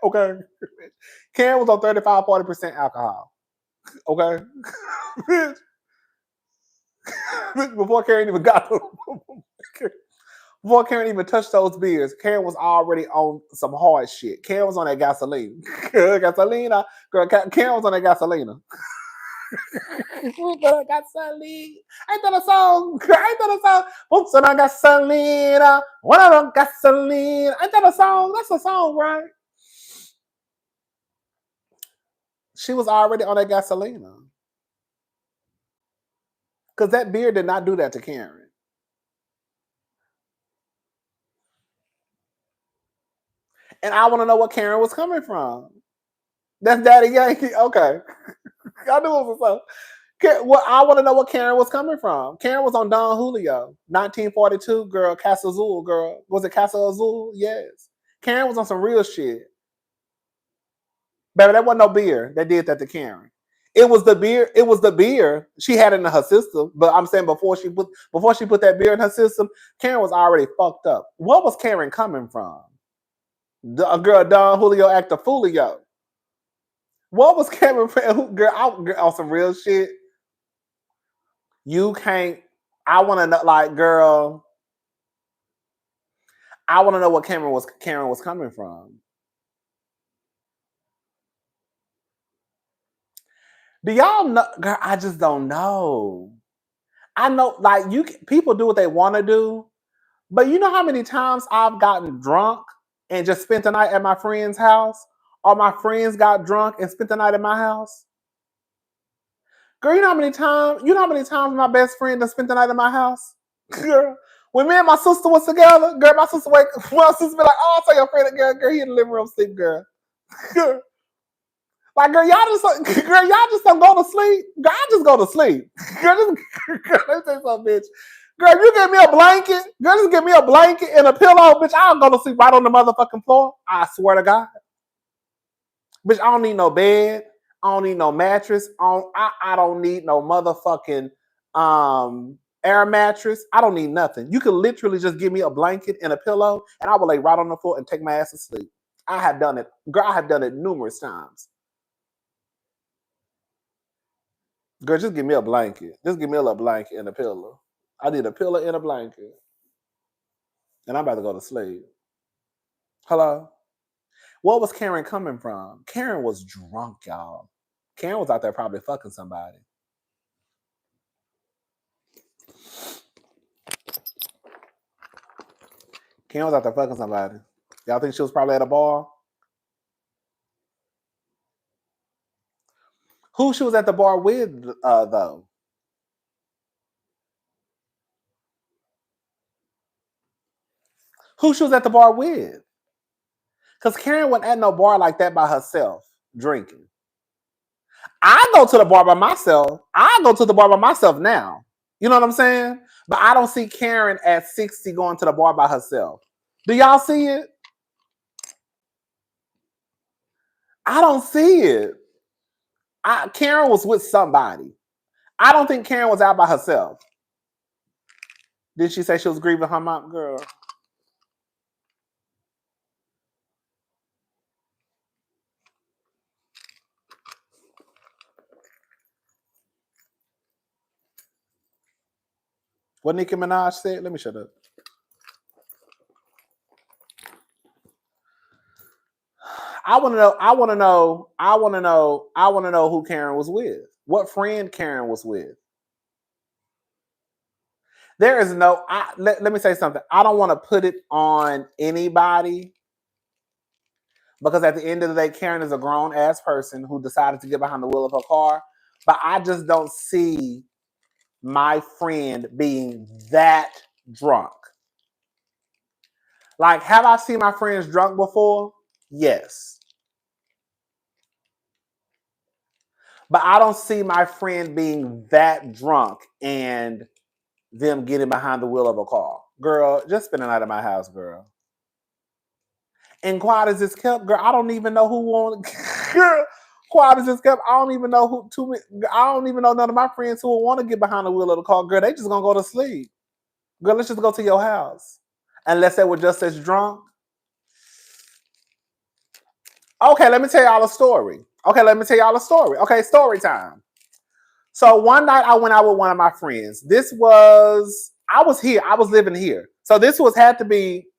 Okay, Karen was on 35-40% alcohol. Okay, before Karen even got before Karen even touched those beers, Karen was already on some hard shit. Karen was on that gasoline. Gasolina. Girl, Karen was on that gasolina. Gasoline. Ain't that a song? Ain't that a song? Oops, on that gasolina. What on gasoline? Ain't that a song? That's a song, right? She was already on that gasolina. Because that beer did not do that to Karen. And I want to know what Karen was coming from. That's Daddy Yankee. Okay. I knew it was a song. Well, I want to know what Karen was coming from. Karen was on Don Julio, 1942, girl, Casa Azul, girl. Was it Casa Azul? Yes. Karen was on some real shit. Baby, that wasn't no beer that did that to Karen. It was the beer. It was the beer she had in her system. But I'm saying before she put that beer in her system, Karen was already fucked up. What was Karen coming from? A girl, Don Julio act a foolio. What was Karen from? Girl, on some real shit. You can't. I want to know, like, girl. I want to know what Karen was coming from. Do y'all know? Girl, I just don't know. I know, like, people do what they want to do, but you know how many times I've gotten drunk and just spent the night at my friend's house, or my friends got drunk and spent the night at my house. Girl, you know how many times? You know how many times my best friend has spent the night at my house? Girl, when me and my sister was together, girl, my sister my sister be like, "Oh, I'll tell your friend, girl, he in the living room sleep, girl." Girl, like, girl, y'all just don't go to sleep. Girl, I just go to sleep. Girl, let me tell you something, bitch. Girl, if you give me a blanket, girl, just give me a blanket and a pillow, bitch. I'll go to sleep right on the motherfucking floor. I swear to God. Bitch, I don't need no bed. I don't need no mattress. I don't need no motherfucking air mattress. I don't need nothing. You can literally just give me a blanket and a pillow, and I will lay right on the floor and take my ass to sleep. I have done it. Girl, I have done it numerous times. Girl, just give me a blanket. Just give me a little blanket and a pillow. I need a pillow and a blanket. And I'm about to go to sleep. Hello? What was Karen coming from? Karen was drunk, y'all. Karen was out there probably fucking somebody. Karen was out there fucking somebody. Y'all think she was probably at a bar? Who she was at the bar with, though? Who she was at the bar with? Because Karen wasn't at no bar like that by herself, drinking. I go to the bar by myself. I go to the bar by myself now. You know what I'm saying? But I don't see Karen at 60 going to the bar by herself. Do y'all see it? I don't see it. Karen was with somebody. I don't think Karen was out by herself. Did she say she was grieving her mom? Girl. What Nicki Minaj said? Let me shut up. I want to know who Karen was with. What friend Karen was with. There is no, let me say something. I don't want to put it on anybody because at the end of the day, Karen is a grown ass person who decided to get behind the wheel of her car. But I just don't see my friend being that drunk. Like, have I seen my friends drunk before? Yes. But I don't see my friend being that drunk and them getting behind the wheel of a car. Girl, just spend the night at my house, girl. And quiet as it's kept, girl, I don't even know who won. Girl, quiet as it's kept, I don't even know I don't even know none of my friends who will want to get behind the wheel of the car. Girl, they just gonna go to sleep. Girl, let's just go to your house. Unless they were just as drunk. Okay, let me tell y'all a story. Okay, story time. So one night I went out with one of my friends. I was living here. So this happened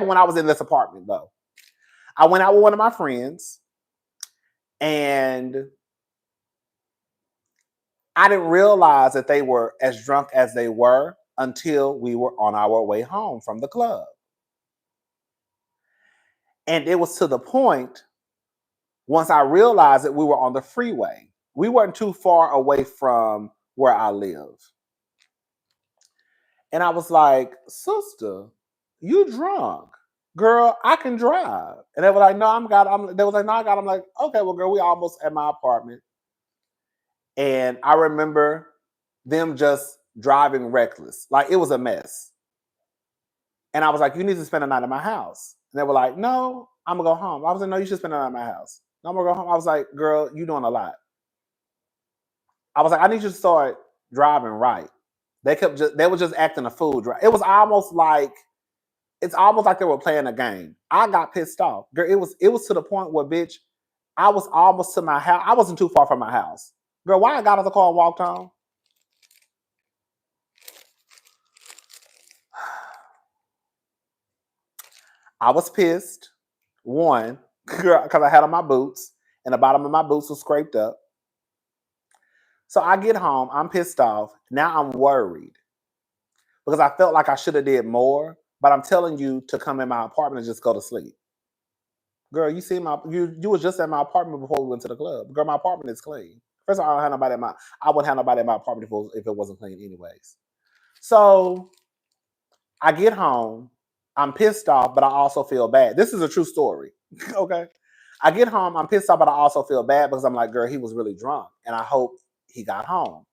when I was in this apartment though. I went out with one of my friends and I didn't realize that they were as drunk as they were until we were on our way home from the club. And it was to the point, once I realized that we were on the freeway. We weren't too far away from where I live. And I was like, sister, you drunk. Girl, I can drive. And they were like, no, they was like, no, I got it. I'm like, okay, well, girl, we almost at my apartment. And I remember them just driving reckless. Like, it was a mess. And I was like, you need to spend the night at my house. And they were like, no, I'm going to go home. I was like, no, you should spend the night at my house. No, I'm going to go home. I was like, girl, you doing a lot. I was like, I need you to start driving right. They were just acting a fool. It was almost like, it's almost like they were playing a game. I got pissed off. Girl, it was to the point where, bitch, I was almost to my house. I wasn't too far from my house. Girl, why I got out of the car and walked home? I was pissed. One, because I had on my boots and the bottom of my boots was scraped up. So I get home, I'm pissed off. Now I'm worried because I felt like I should have did more, but I'm telling you to come in my apartment and just go to sleep. Girl, you was just at my apartment before we went to the club. Girl, my apartment is clean. First of all, I wouldn't have nobody in my apartment if it wasn't clean anyways. So I get home, I'm pissed off, but I also feel bad. This is a true story. Okay. I get home, I'm pissed off, but I also feel bad because I'm like, girl, he was really drunk and I hope he got home.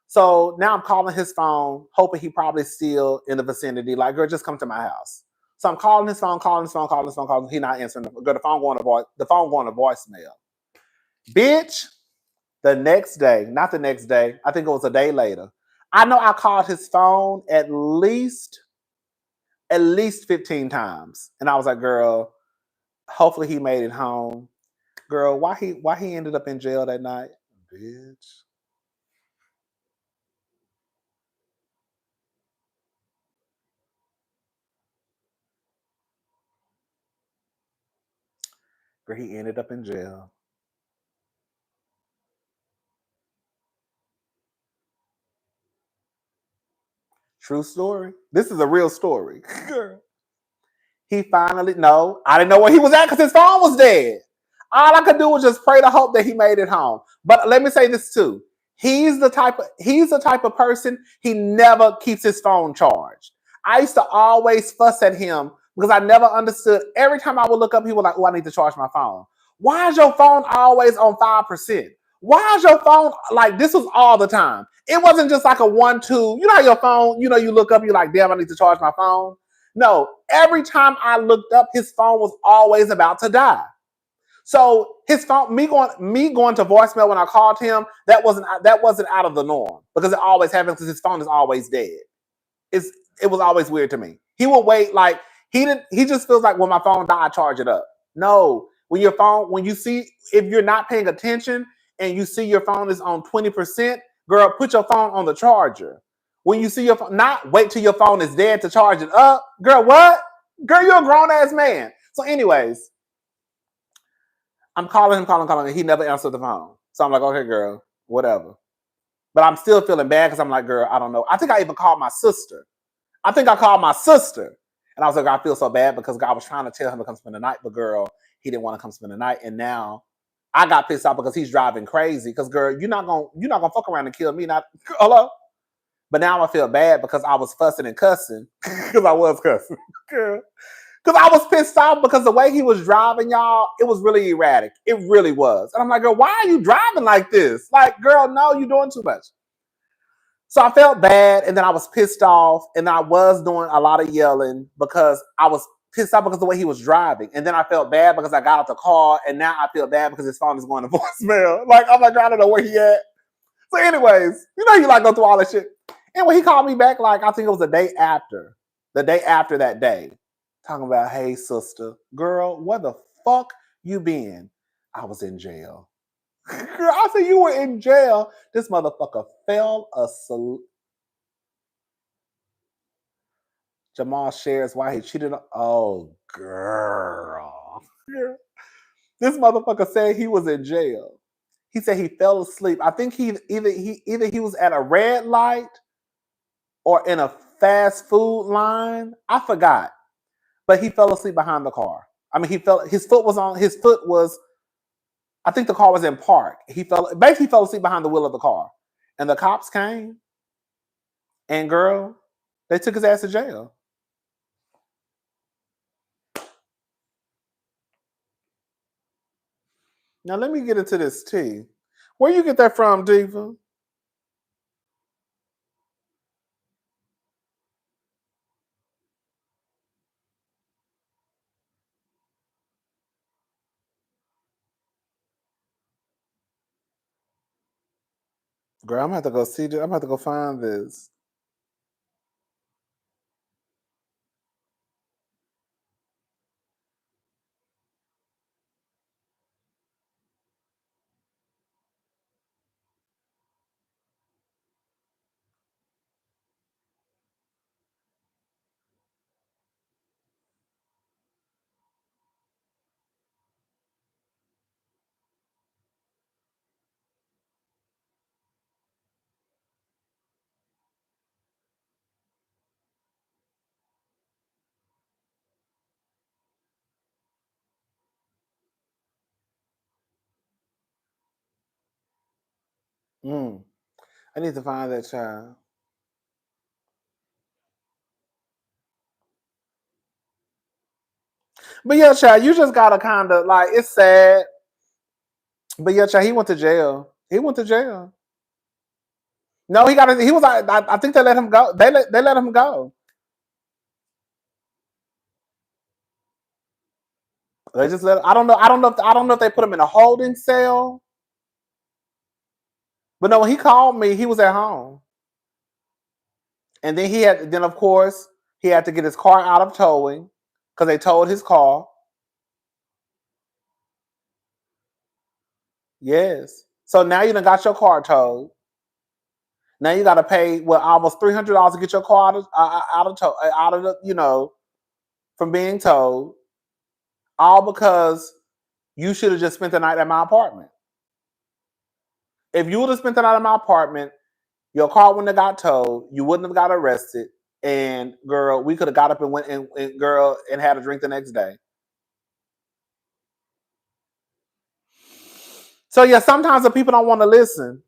So now I'm calling his phone, hoping he probably still in the vicinity. Like, girl, just come to my house. So I'm calling his phone. He not answering. Girl, the phone going to voicemail. Bitch, not the next day, I think it was a day later. I know I called his phone at least 15 times. And I was like, girl, hopefully he made it home. Girl, why he ended up in jail that night? Bitch. Girl, he ended up in jail. True story. This is a real story. He finally, no, I didn't know where he was at because his phone was dead. All I could do was just pray to hope that he made it home. But let me say this too. He's the type of person, he never keeps his phone charged. I used to always fuss at him because I never understood. Every time I would look up, he was like, oh, I need to charge my phone. Why is your phone always on 5%? Why is your phone like this? Was all the time. It wasn't just like a 1-2. You know how your phone, you know, you look up, you're like, damn, I need to charge my phone. No, every time I looked up, his phone was always about to die. So his phone, me going to voicemail when I called him, that wasn't out of the norm because it always happens because his phone is always dead. It was always weird to me. He would wait like he just feels like when my phone died, I charge it up. No, when you see if you're not paying attention and you see your phone is on 20%, girl, put your phone on the charger. When you see your phone, not wait till your phone is dead to charge it up. Girl, what? Girl, you're a grown ass man. So, anyways, I'm calling him, and he never answered the phone. So I'm like, okay, girl, whatever. But I'm still feeling bad because I'm like, girl, I don't know. I think I even called my sister. And I was like, I feel so bad because I was trying to tell him to come spend the night, but girl, he didn't want to come spend the night. And now I got pissed off because he's driving crazy. Because girl, you're not gonna fuck around and kill me. Not hello. But now I feel bad because I was fussing and cussing. Because I was cussing. Girl. Because I was pissed off because the way he was driving, y'all, it was really erratic. It really was. And I'm like, girl, why are you driving like this? Like, girl, no, you're doing too much. So I felt bad, and then I was pissed off, and I was doing a lot of yelling because I was pissed off because of the way he was driving. And then I felt bad because I got out the car, and now I feel bad because his phone is going to voicemail. Like, I'm like, I don't know where he at. So anyways, you know, you like go through all that shit. Anyway, he called me back, like, I think it was the day after that day. Talking about, hey, sister, girl, where the fuck you been? I was in jail. Girl, I said, you were in jail. This motherfucker fell asleep. Jamal shares why he cheated on. Oh, girl. This motherfucker said he was in jail. He said he fell asleep. I think either he was at a red light or in a fast food line. I forgot. But he fell asleep behind the car. I mean, his foot was, I think the car was in park. He fell asleep behind the wheel of the car. And the cops came. And girl, they took his ass to jail. Now let me get into this tea. Where you get that from, Diva? Girl, I'm gonna have to go see this. I'm gonna have to go find this. I need to find that child. But yeah, child, you just gotta kind of like, it's sad. But yeah, child, he went to jail. No, he was like, I think they let him go. They let him go. They just let. I don't know if they put him in a holding cell. But no, when he called me, he was at home. And then of course, he had to get his car out of towing because they towed his car. Yes. So now you done got your car towed. Now you got to pay almost $300 to get your car out of the from being towed. All because you should have just spent the night at my apartment. If you would have spent the night at my apartment, your car wouldn't have got towed. You wouldn't have got arrested. And girl, we could have got up and went and had a drink the next day. So yeah, sometimes the people don't want to listen.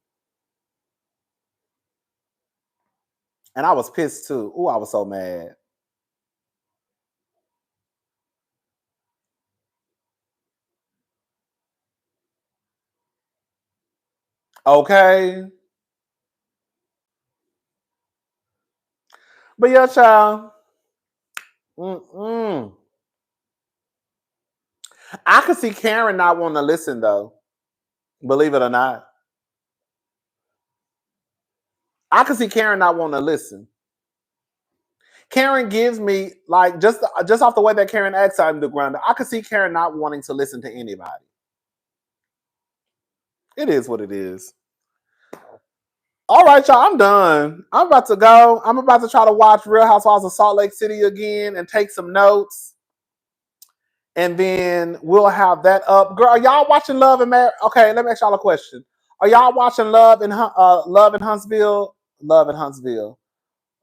And I was pissed too. Ooh, I was so mad. Okay. But yeah, child. Mm-mm. I could see Karen not wanting to listen though. Believe it or not. I could see Karen not wanting to listen. Karen gives me like just off the way that Karen acts on the ground. I could see Karen not wanting to listen to anybody. It is what it is. All right, y'all. I'm done. I'm about to go. I'm about to try to watch Real Housewives of Salt Lake City again and take some notes. And then we'll have that up. Girl, are y'all watching Love and Marriage? Okay, let me ask y'all a question. Are y'all watching Love in Huntsville? Love in Huntsville.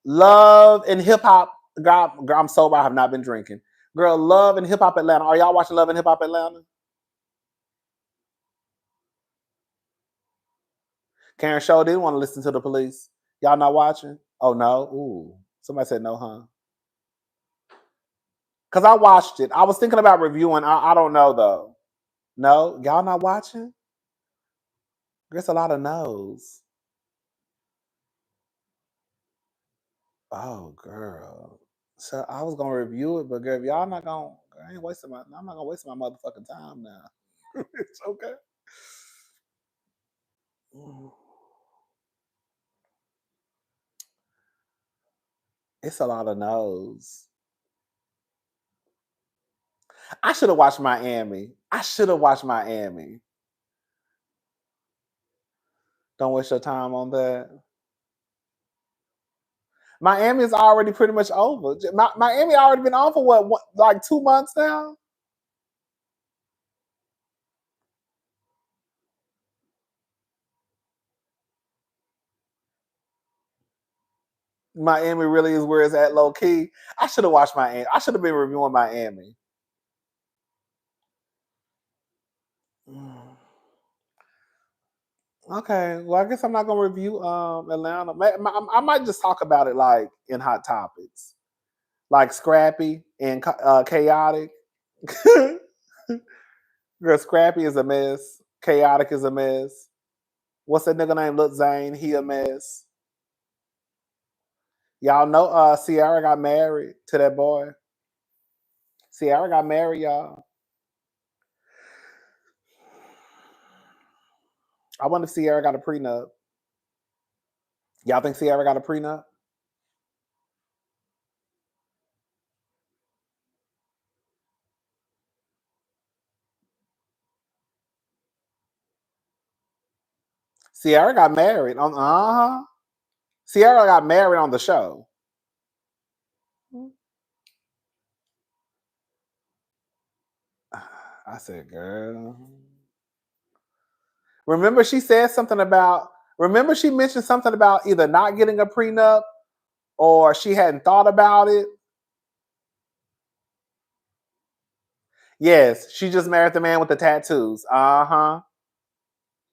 Love and Hip Hop. God, I'm sober. I have not been drinking. Girl, Love and Hip Hop Atlanta. Are y'all watching Love and Hip Hop Atlanta? Karen Show didn't want to listen to the police. Y'all not watching? Oh no. Ooh. Somebody said no, huh? Because I watched it. I was thinking about reviewing. I don't know though. No? Y'all not watching? There's a lot of no's. Oh girl. So I was gonna review it, but girl, if y'all not gonna I'm not gonna waste my motherfucking time now. It's okay. It's a lot of no's. I should have watched Miami. Don't waste your time on that. Miami is already pretty much over. Miami already been on for what, like 2 months now? Miami really is where it's at low key. I should have watched Miami. I should have been reviewing Miami. Okay, well, I guess I'm not gonna review Atlanta. I might just talk about it like in Hot Topics, like Scrappy and Chaotic. Girl, Scrappy is a mess. Chaotic is a mess. What's that nigga named Lil Zane? He a mess. Y'all know Ciara got married to that boy. Ciara got married, y'all. I wonder if Ciara got a prenup. Y'all think Ciara got a prenup? Ciara got married on Ciara got married on the show. I said, girl. Remember she said something about remember she mentioned something about either not getting a prenup or she hadn't thought about it. Yes, she just married the man with the tattoos. Uh-huh.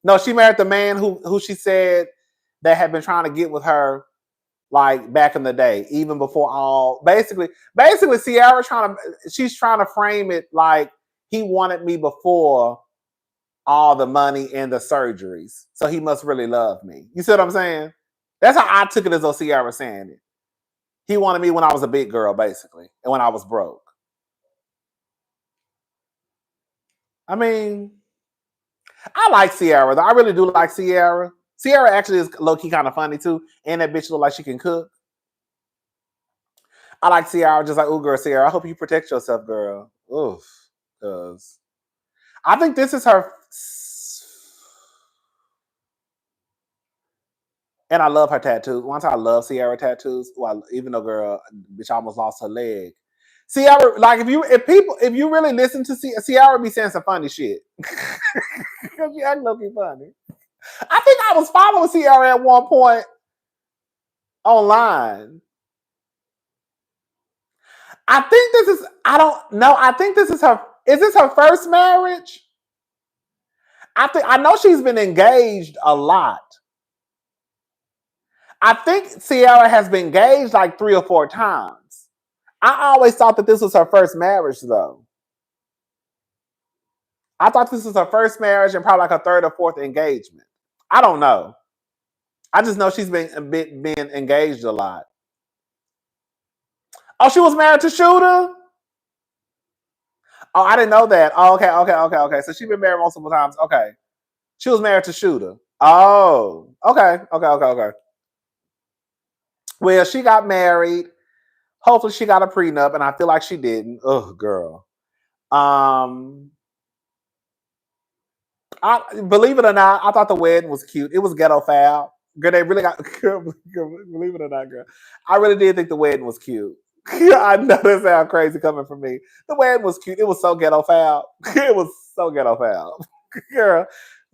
No, she married the man who she said that had been trying to get with her like back in the day, even before all basically Ciara she's trying to frame it like he wanted me before all the money and the surgeries. So he must really love me. You see what I'm saying? That's how I took it as though Ciara was saying it. He wanted me when I was a big girl, basically, and when I was broke. I mean, I like Ciara, though. I really do like Ciara. Ciara actually is low-key kind of funny, too. And that bitch look like she can cook. I like Ciara, just like, ooh, girl, Ciara, I hope you protect yourself, girl. Oof. Because I think this is her. And I love her tattoos. Once I love Ciara tattoos. Well, even though girl, bitch almost lost her leg. Ciara, like if you really listen to Ciara, be saying some funny shit. Because she act low-key funny. I think I was following Ciara at one point online. I think this is. I don't know. I think this is her. Is this her first marriage? I know she's been engaged a lot. I think Ciara has been engaged like 3 or 4 times. I always thought that this was her first marriage, though. I thought this was her first marriage and probably like her 3rd or 4th engagement. I don't know. I just know she's been engaged a lot. Oh, she was married to Shooter? Oh, I didn't know that. Oh, okay. So she's been married multiple times. Okay. She was married to Shooter. Oh, okay. Well, she got married. Hopefully she got a prenup, and I feel like she didn't. Oh, girl. I believe it or not, I thought the wedding was cute. It was ghetto foul. Girl, they really got believe it or not, girl. I really did think the wedding was cute. I know that sounds crazy coming from me. The wedding was cute. It was so ghetto foul. It was so ghetto foul. Girl,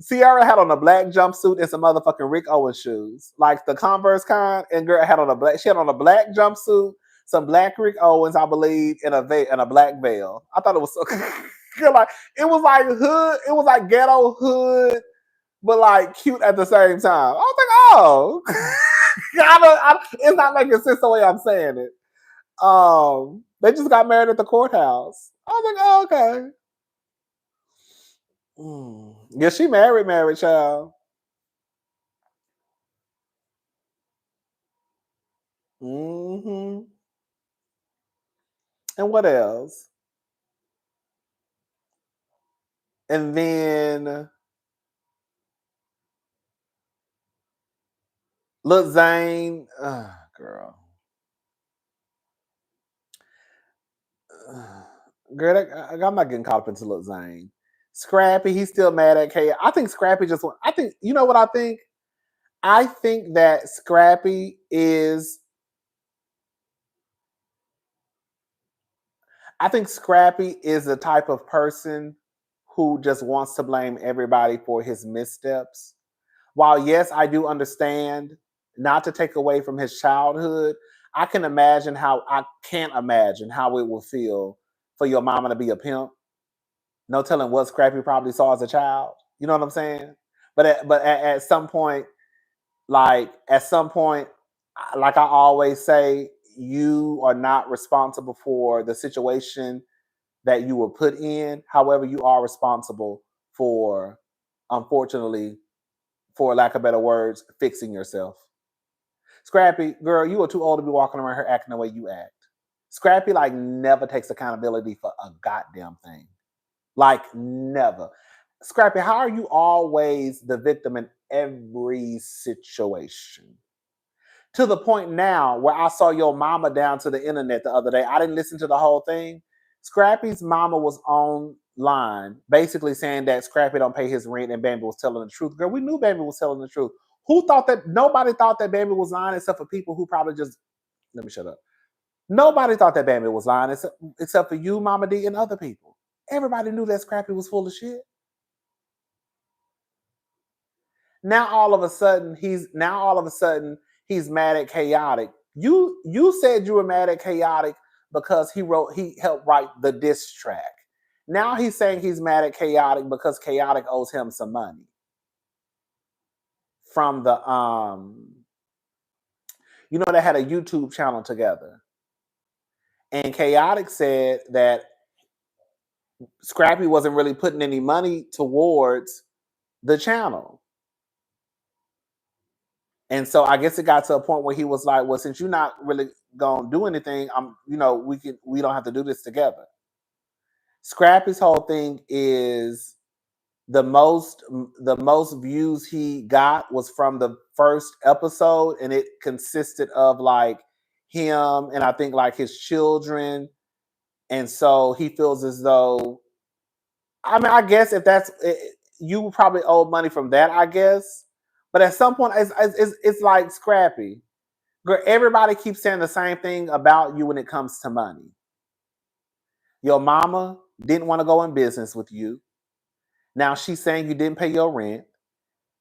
Ciara had on a black jumpsuit and some motherfucking Rick Owens shoes, like the Converse kind. And girl had on a black. She had on a black jumpsuit, some black Rick Owens, I believe, and a black veil. I thought it was so. Girl, like it was like hood. It was like ghetto hood, but like cute at the same time. I was like, oh, it's not making sense the way I'm saying it. They just got married at the courthouse. I was like, oh, okay. Yeah, she married, child. Mm-hmm. And what else? And then Lil Zane, girl. Girl, I'm not getting caught up into Lil Zane. Scrappy, he's still mad at K. I think Scrappy just went. I think, you know what I think? I think that Scrappy is. I think Scrappy is the type of person who just wants to blame everybody for his missteps. While, yes, I do understand, not to take away from his childhood, I can't imagine how it will feel for your mama to be a pimp. No telling what Scrappy probably saw as a child. You know what I'm saying? At some point, like I always say, you are not responsible for the situation that you were put in. However, you are responsible for, unfortunately, for lack of better words, fixing yourself. Scrappy, girl, you are too old to be walking around here acting the way you act. Scrappy, like, never takes accountability for a goddamn thing. Like, never. Scrappy, how are you always the victim in every situation? To the point now where I saw your mama down to the internet the other day. I didn't listen to the whole thing. Scrappy's mama was online basically saying that Scrappy don't pay his rent and Bambi was telling the truth. Girl, we knew Bambi was telling the truth. Who thought that? Nobody thought that Bambi was lying except for people who probably just, let me shut up. Nobody thought that Bambi was lying except for you, Mama D, and other people. Everybody knew that Scrappy was full of shit. Now all of a sudden he's mad at Chaotic. You said you were mad at Chaotic because he helped write the diss track. Now he's saying he's mad at Chaotic because Chaotic owes him some money from the they had a YouTube channel together. And Chaotic said that Scrappy wasn't really putting any money towards the channel. And so I guess it got to a point where he was like, well, since you're not really gonna do anything, we don't have to do this together. Scrappy's whole thing is the most views he got was from the first episode, and it consisted of like him and I think like his children. And so he feels as though, I mean, I guess if that's it, you probably owe money from that, I guess. But at some point, it's like Scrappy. Girl, everybody keeps saying the same thing about you when it comes to money. Your mama didn't want to go in business with you. Now she's saying you didn't pay your rent.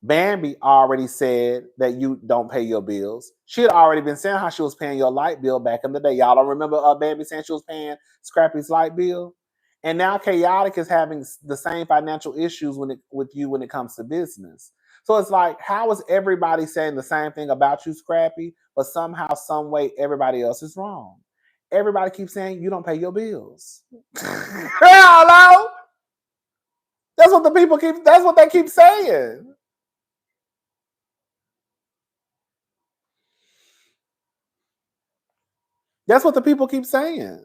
Bambi already said that you don't pay your bills. She had already been saying how she was paying your light bill back in the day. Y'all don't remember Bambi saying she was paying Scrappy's light bill? And now Chaotic is having the same financial issues with you when it comes to business. So it's like, how is everybody saying the same thing about you, Scrappy, but somehow, some way, everybody else is wrong? Everybody keeps saying you don't pay your bills. Hello? That's what they keep saying. That's what the people keep saying.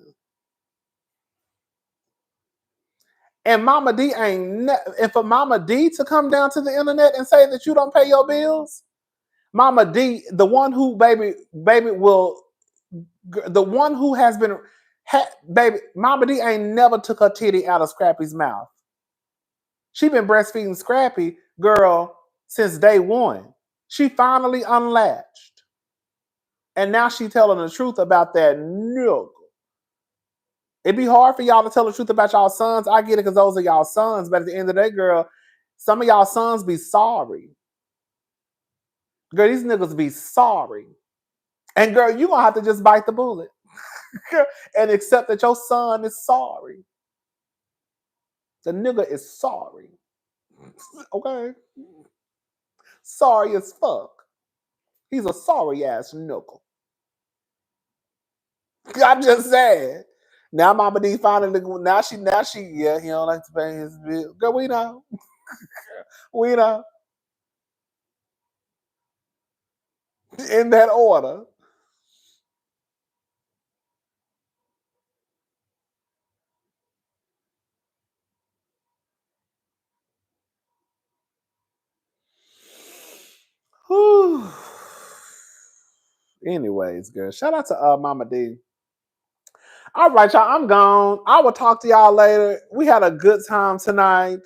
And Mama D ain't, and for Mama D to come down to the internet and say that you don't pay your bills, Mama D, the one who, baby will, the one who has been, baby, Mama D ain't never took her titty out of Scrappy's mouth. She been breastfeeding Scrappy, girl, since day one. She finally unlatched. And now she telling the truth about that nigga. It'd be hard for y'all to tell the truth about y'all sons. I get it because those are y'all sons. But at the end of the day, girl, some of y'all sons be sorry. Girl, these niggas be sorry. And girl, you gonna have to just bite the bullet. And accept that your son is sorry. The nigga is sorry. Okay? Sorry as fuck. He's a sorry ass nigga. I'm just saying. Now Mama D finally, now she, yeah, he don't like to pay his bill. Girl, we know. We know. In that order. Whew. Anyways, girl, shout out to Mama D. All right, y'all, I'm gone. I will talk to y'all later. We had a good time tonight.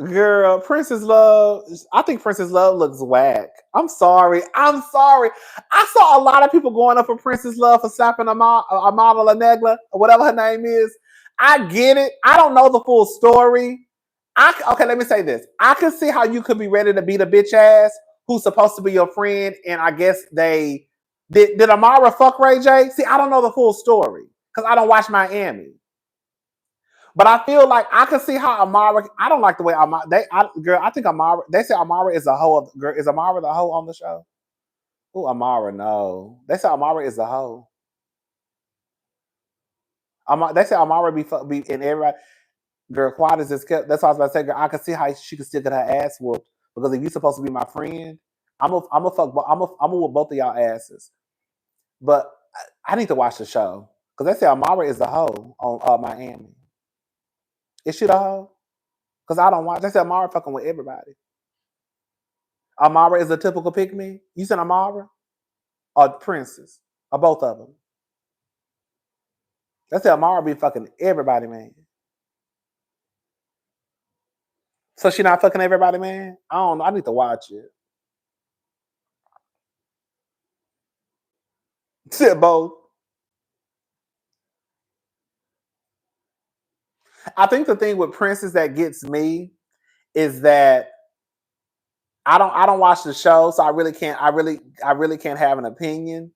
Girl, Princess Love, I think Princess Love looks whack. I'm sorry. I saw a lot of people going up for Princess Love for slapping Amada La Negra, or whatever her name is. I get it. I don't know the full story. Okay, let me say this. I can see how you could be ready to beat a bitch ass who's supposed to be your friend, and I guess they did Amara fuck Ray J? See, I don't know the full story because I don't watch Miami. But I feel like I can see how Amara. I don't like the way Amara. I think Amara. They say Amara is a hoe. Is Amara the hoe on the show? Oh, Amara, no. They say Amara is a hoe. They say Amara be in everybody. Girl, quiet as it's kept. That's what I was about to say. Girl, I can see how she could still get her ass whooped because if you're supposed to be my friend, I'm a whoop both of y'all asses. But I need to watch the show because they say Amara is a hoe on Miami. Is she the hoe? Because I don't watch. They say Amara fucking with everybody. Amara is a typical pick me. You said Amara or Princess or both of them. They say Amara be fucking everybody, man. So she not fucking everybody, man? I don't know. I need to watch it. Shit, both. I think the thing with Princess that gets me is that I don't watch the show, so I really can't have an opinion.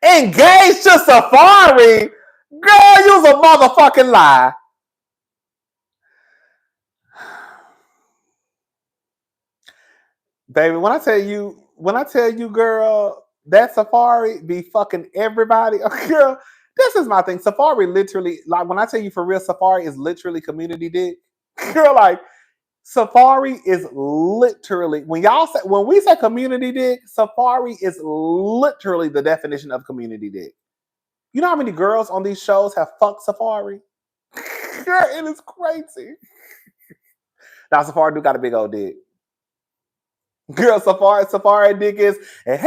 Engaged to Safari? Girl, you's a motherfucking lie. Baby, when I tell you, girl, that Safari be fucking everybody. Girl, this is my thing. Safari literally, like when I tell you for real, Safari is literally community dick. Girl, like Safari is literally when we say community dick, Safari is literally the definition of community dick. You know how many girls on these shows have fucked Safari? Girl, it is crazy. Now Safari do got a big old dick. Girl, Safari dick is heavy.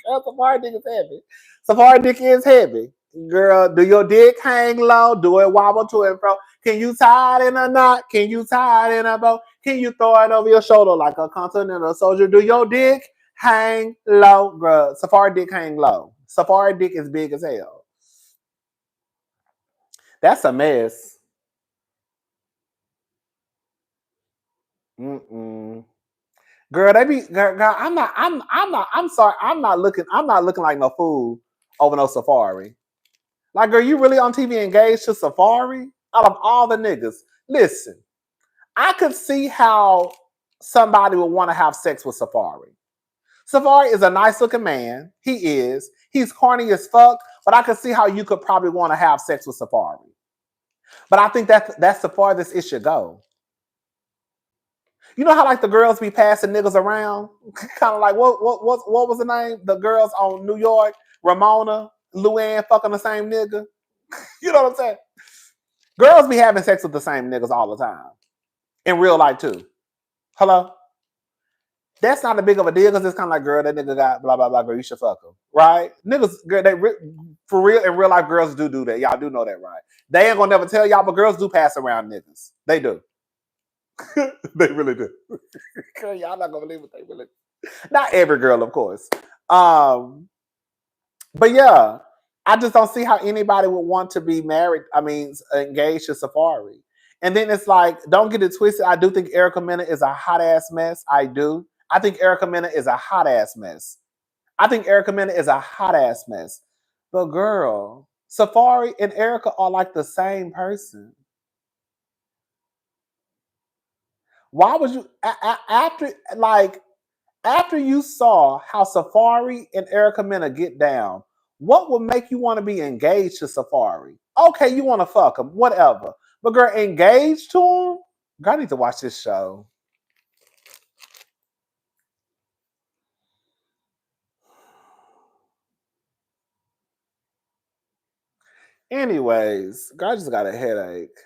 Girl, Safari dick is heavy. Safari dick is heavy. Girl, do your dick hang low? Do it wobble to and fro? Can you tie it in a knot? Can you tie it in a bow? Can you throw it over your shoulder like a continental soldier? Do your dick hang low? Girl, Safari dick hang low. Safari dick is big as hell. That's a mess. Mm-mm. Girl, they be girl, I'm sorry, I'm not looking like no fool over no Safari. Like, girl, you really on TV engaged to Safari? Out of all the niggas. Listen, I could see how somebody would want to have sex with Safari. Safari is a nice looking man. He is. He's corny as fuck, but I could see how you could probably want to have sex with Safari. But I think that's the farthest it should go. You know how like the girls be passing niggas around? Kind of like what was the name? The girls on New York, Ramona, Luann fucking the same nigga. You know what I'm saying? Girls be having sex with the same niggas all the time. In real life too. Hello? That's not a big of a deal because it's kind of like, girl, that nigga got blah, blah, blah, girl, you should fuck him. Right? Niggas, girl, for real, in real life, girls do that. Y'all do know that, right? They ain't gonna never tell y'all, but girls do pass around niggas. They do. They really do. Girl, y'all not gonna believe what they really do. Not every girl, of course. But yeah, I just don't see how anybody would want to be married, engaged to Safari. And then it's like, don't get it twisted. I do think Erica Mena is a hot ass mess. I do. I think Erica Mena is a hot ass mess. But girl, Safari and Erica are like the same person. Why would you after you saw how Safari and Erica Mena get down, what would make you want to be engaged to Safari? Okay, you want to fuck him, whatever. But girl, engaged to him? Girl, I need to watch this show. Anyways, girl, I just got a headache.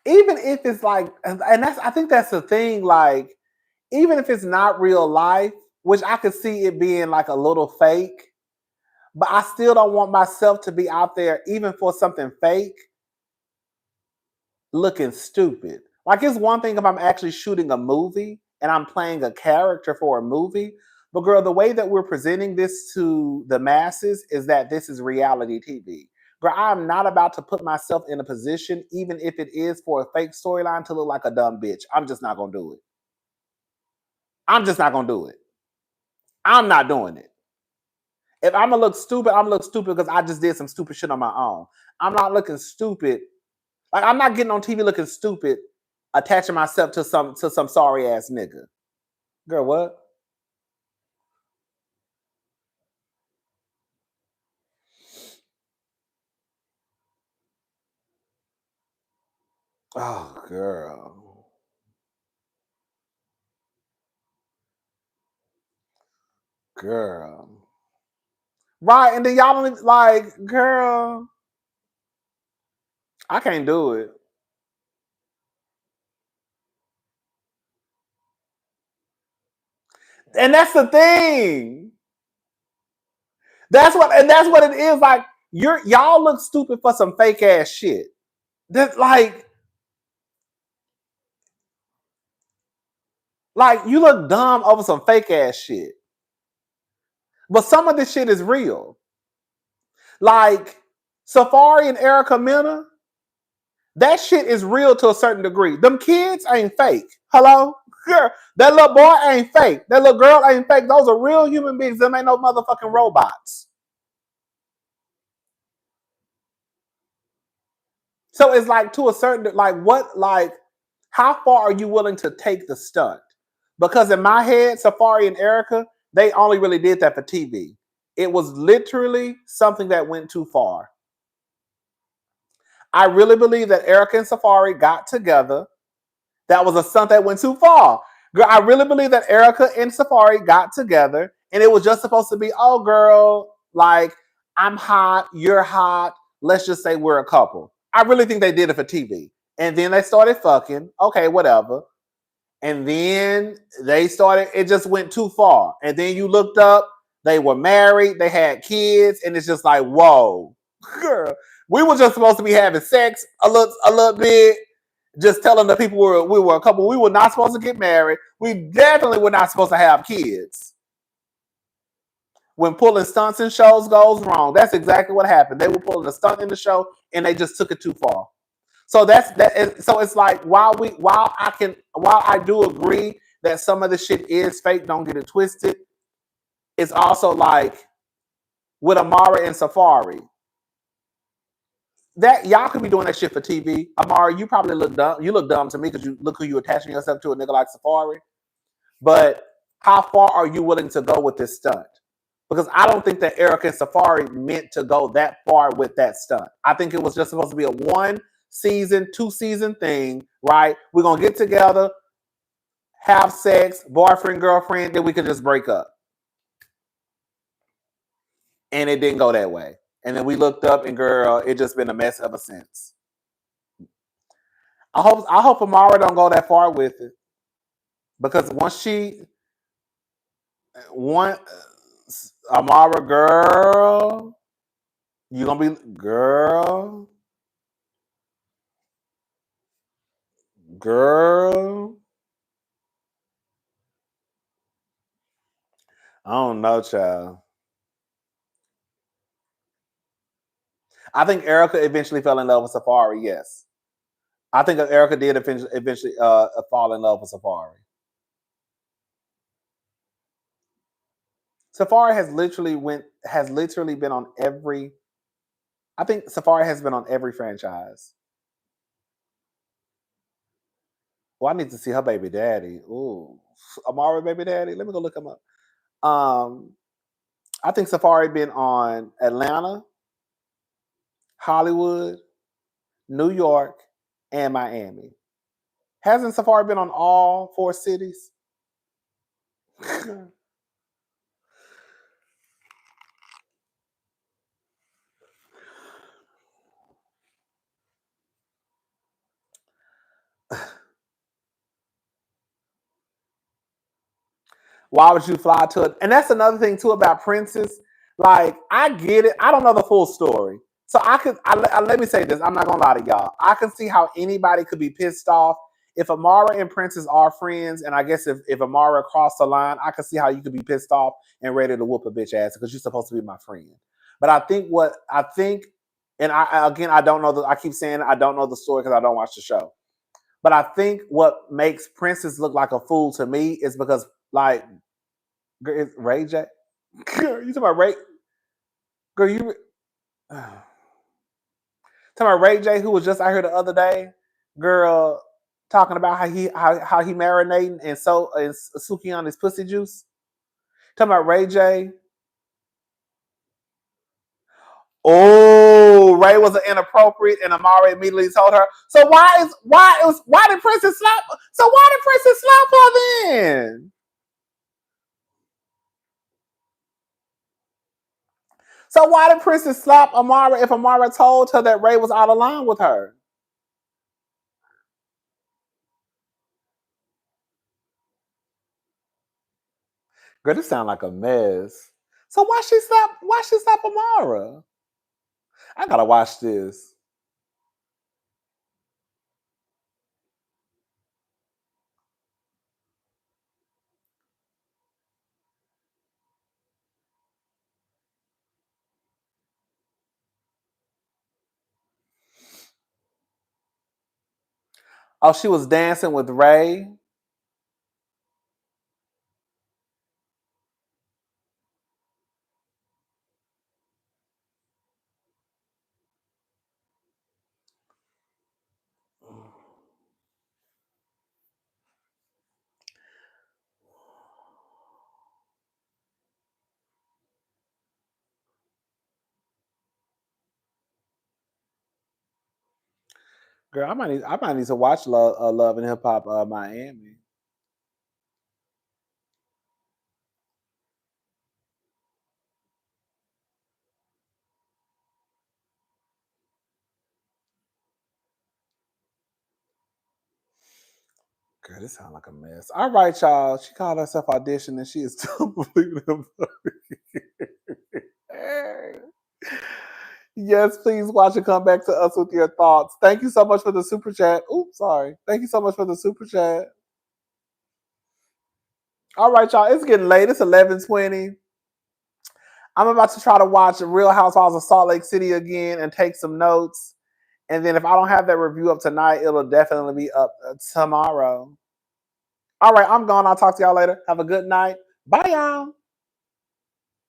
Even if it's like, I think that's the thing, like, even if it's not real life, which I could see it being like a little fake, but I still don't want myself to be out there, even for something fake, looking stupid. Like, it's one thing if I'm actually shooting a movie and I'm playing a character for a movie, but girl, the way that we're presenting this to the masses is that this is reality TV. Girl, I'm not about to put myself in a position, even if it is for a fake storyline, to look like a dumb bitch. I'm just not gonna do it. I'm not doing it. If I'm gonna look stupid, I'm gonna look stupid because I just did some stupid shit on my own. I'm not looking stupid. Like, I'm not getting on TV looking stupid, attaching myself to some sorry ass nigga. Girl, what? Oh, girl. Girl. Right, and then y'all don't like, girl, I can't do it. And that's the thing. That's what it is. Like, y'all look stupid for some fake ass shit. That's like you look dumb over some fake ass shit. But some of this shit is real. Like, Safari and Erica Mena, that shit is real to a certain degree. Them kids ain't fake. Hello? Girl, that little boy ain't fake. That little girl ain't fake. Those are real human beings. Them ain't no motherfucking robots. So it's like, to a certain, how far are you willing to take the stunt? Because in my head, Safari and Erica, they only really did that for TV. It was literally something that went too far. I really believe that Erica and Safari got together. That was a stunt that went too far. Girl, I really believe that Erica and Safari got together and it was just supposed to be, oh, girl, like, I'm hot, you're hot. Let's just say we're a couple. I really think they did it for TV. And then they started fucking. Okay, whatever. And then it just went too far. And then you looked up, they were married, they had kids, and it's just like, whoa, girl, we were just supposed to be having sex a little bit, just telling the people we were a couple. We were not supposed to get married. We definitely were not supposed to have kids. When pulling stunts in shows goes wrong, that's exactly what happened. They were pulling a stunt in the show, and they just took it too far. So so it's like, while I do agree that some of the shit is fake, don't get it twisted. It's also like with Amara and Safari, that y'all could be doing that shit for TV. Amara, you probably look dumb. You look dumb to me because you look who you attaching yourself to, a nigga like Safari. But how far are you willing to go with this stunt? Because I don't think that Erica and Safari meant to go that far with that stunt. I think it was just supposed to be a 1 season, 2 season thing, right? We're going to get together, have sex, boyfriend, girlfriend, then we could just break up. And it didn't go that way. And then we looked up and girl, it just been a mess ever since. I hope Amara don't go that far with it. Because Amara, girl, you gonna be girl. I don't know, child. I think Erica eventually fell in love with Safari, yes. I think Erica did eventually fall in love with Safari. Safari has literally been on every. I think Safari has been on every franchise. Well, I need to see her baby daddy. Ooh, Amara baby daddy. Let me go look him up. I think Safari been on Atlanta, Hollywood, New York, and Miami. Hasn't Safari been on all 4 cities? Why would you fly to it? And that's another thing too about Princess. Like, I get it. I don't know the full story. So let me say this. I'm not gonna lie to y'all. I can see how anybody could be pissed off if Amara and Princess are friends. And I guess if Amara crossed the line, I can see how you could be pissed off and ready to whoop a bitch ass because you're supposed to be my friend. But I think, and I don't know. I keep saying I don't know the story because I don't watch the show. But I think what makes Princess look like a fool to me is because, like, Ray J. You talking about Ray? Girl, you talking about Ray J, who was just out here the other day, girl, talking about how he marinating and Suki on his pussy juice. Talking about Ray J. Oh, Ray was inappropriate, and Amari immediately told her. So why did Princess slap? So why did Princess slap her then? So why did Princess slap Amara if Amara told her that Ray was out of line with her? Girl, this sound like a mess. So why she slap Amara? I gotta watch this. Oh, she was dancing with Ray. Girl, I might need to watch Love and Hip Hop Miami. Girl, this sounds like a mess. All right, y'all. She called herself audition and she is still believing him. Yes, please watch and come back to us with your thoughts. Thank you so much for the super chat. Oops, sorry. Thank you so much for the super chat. All right, y'all. It's getting late. It's 11:20. I'm about to try to watch Real Housewives of Salt Lake City again and take some notes. And then if I don't have that review up tonight, it'll definitely be up tomorrow. All right, I'm gone. I'll talk to y'all later. Have a good night. Bye, y'all.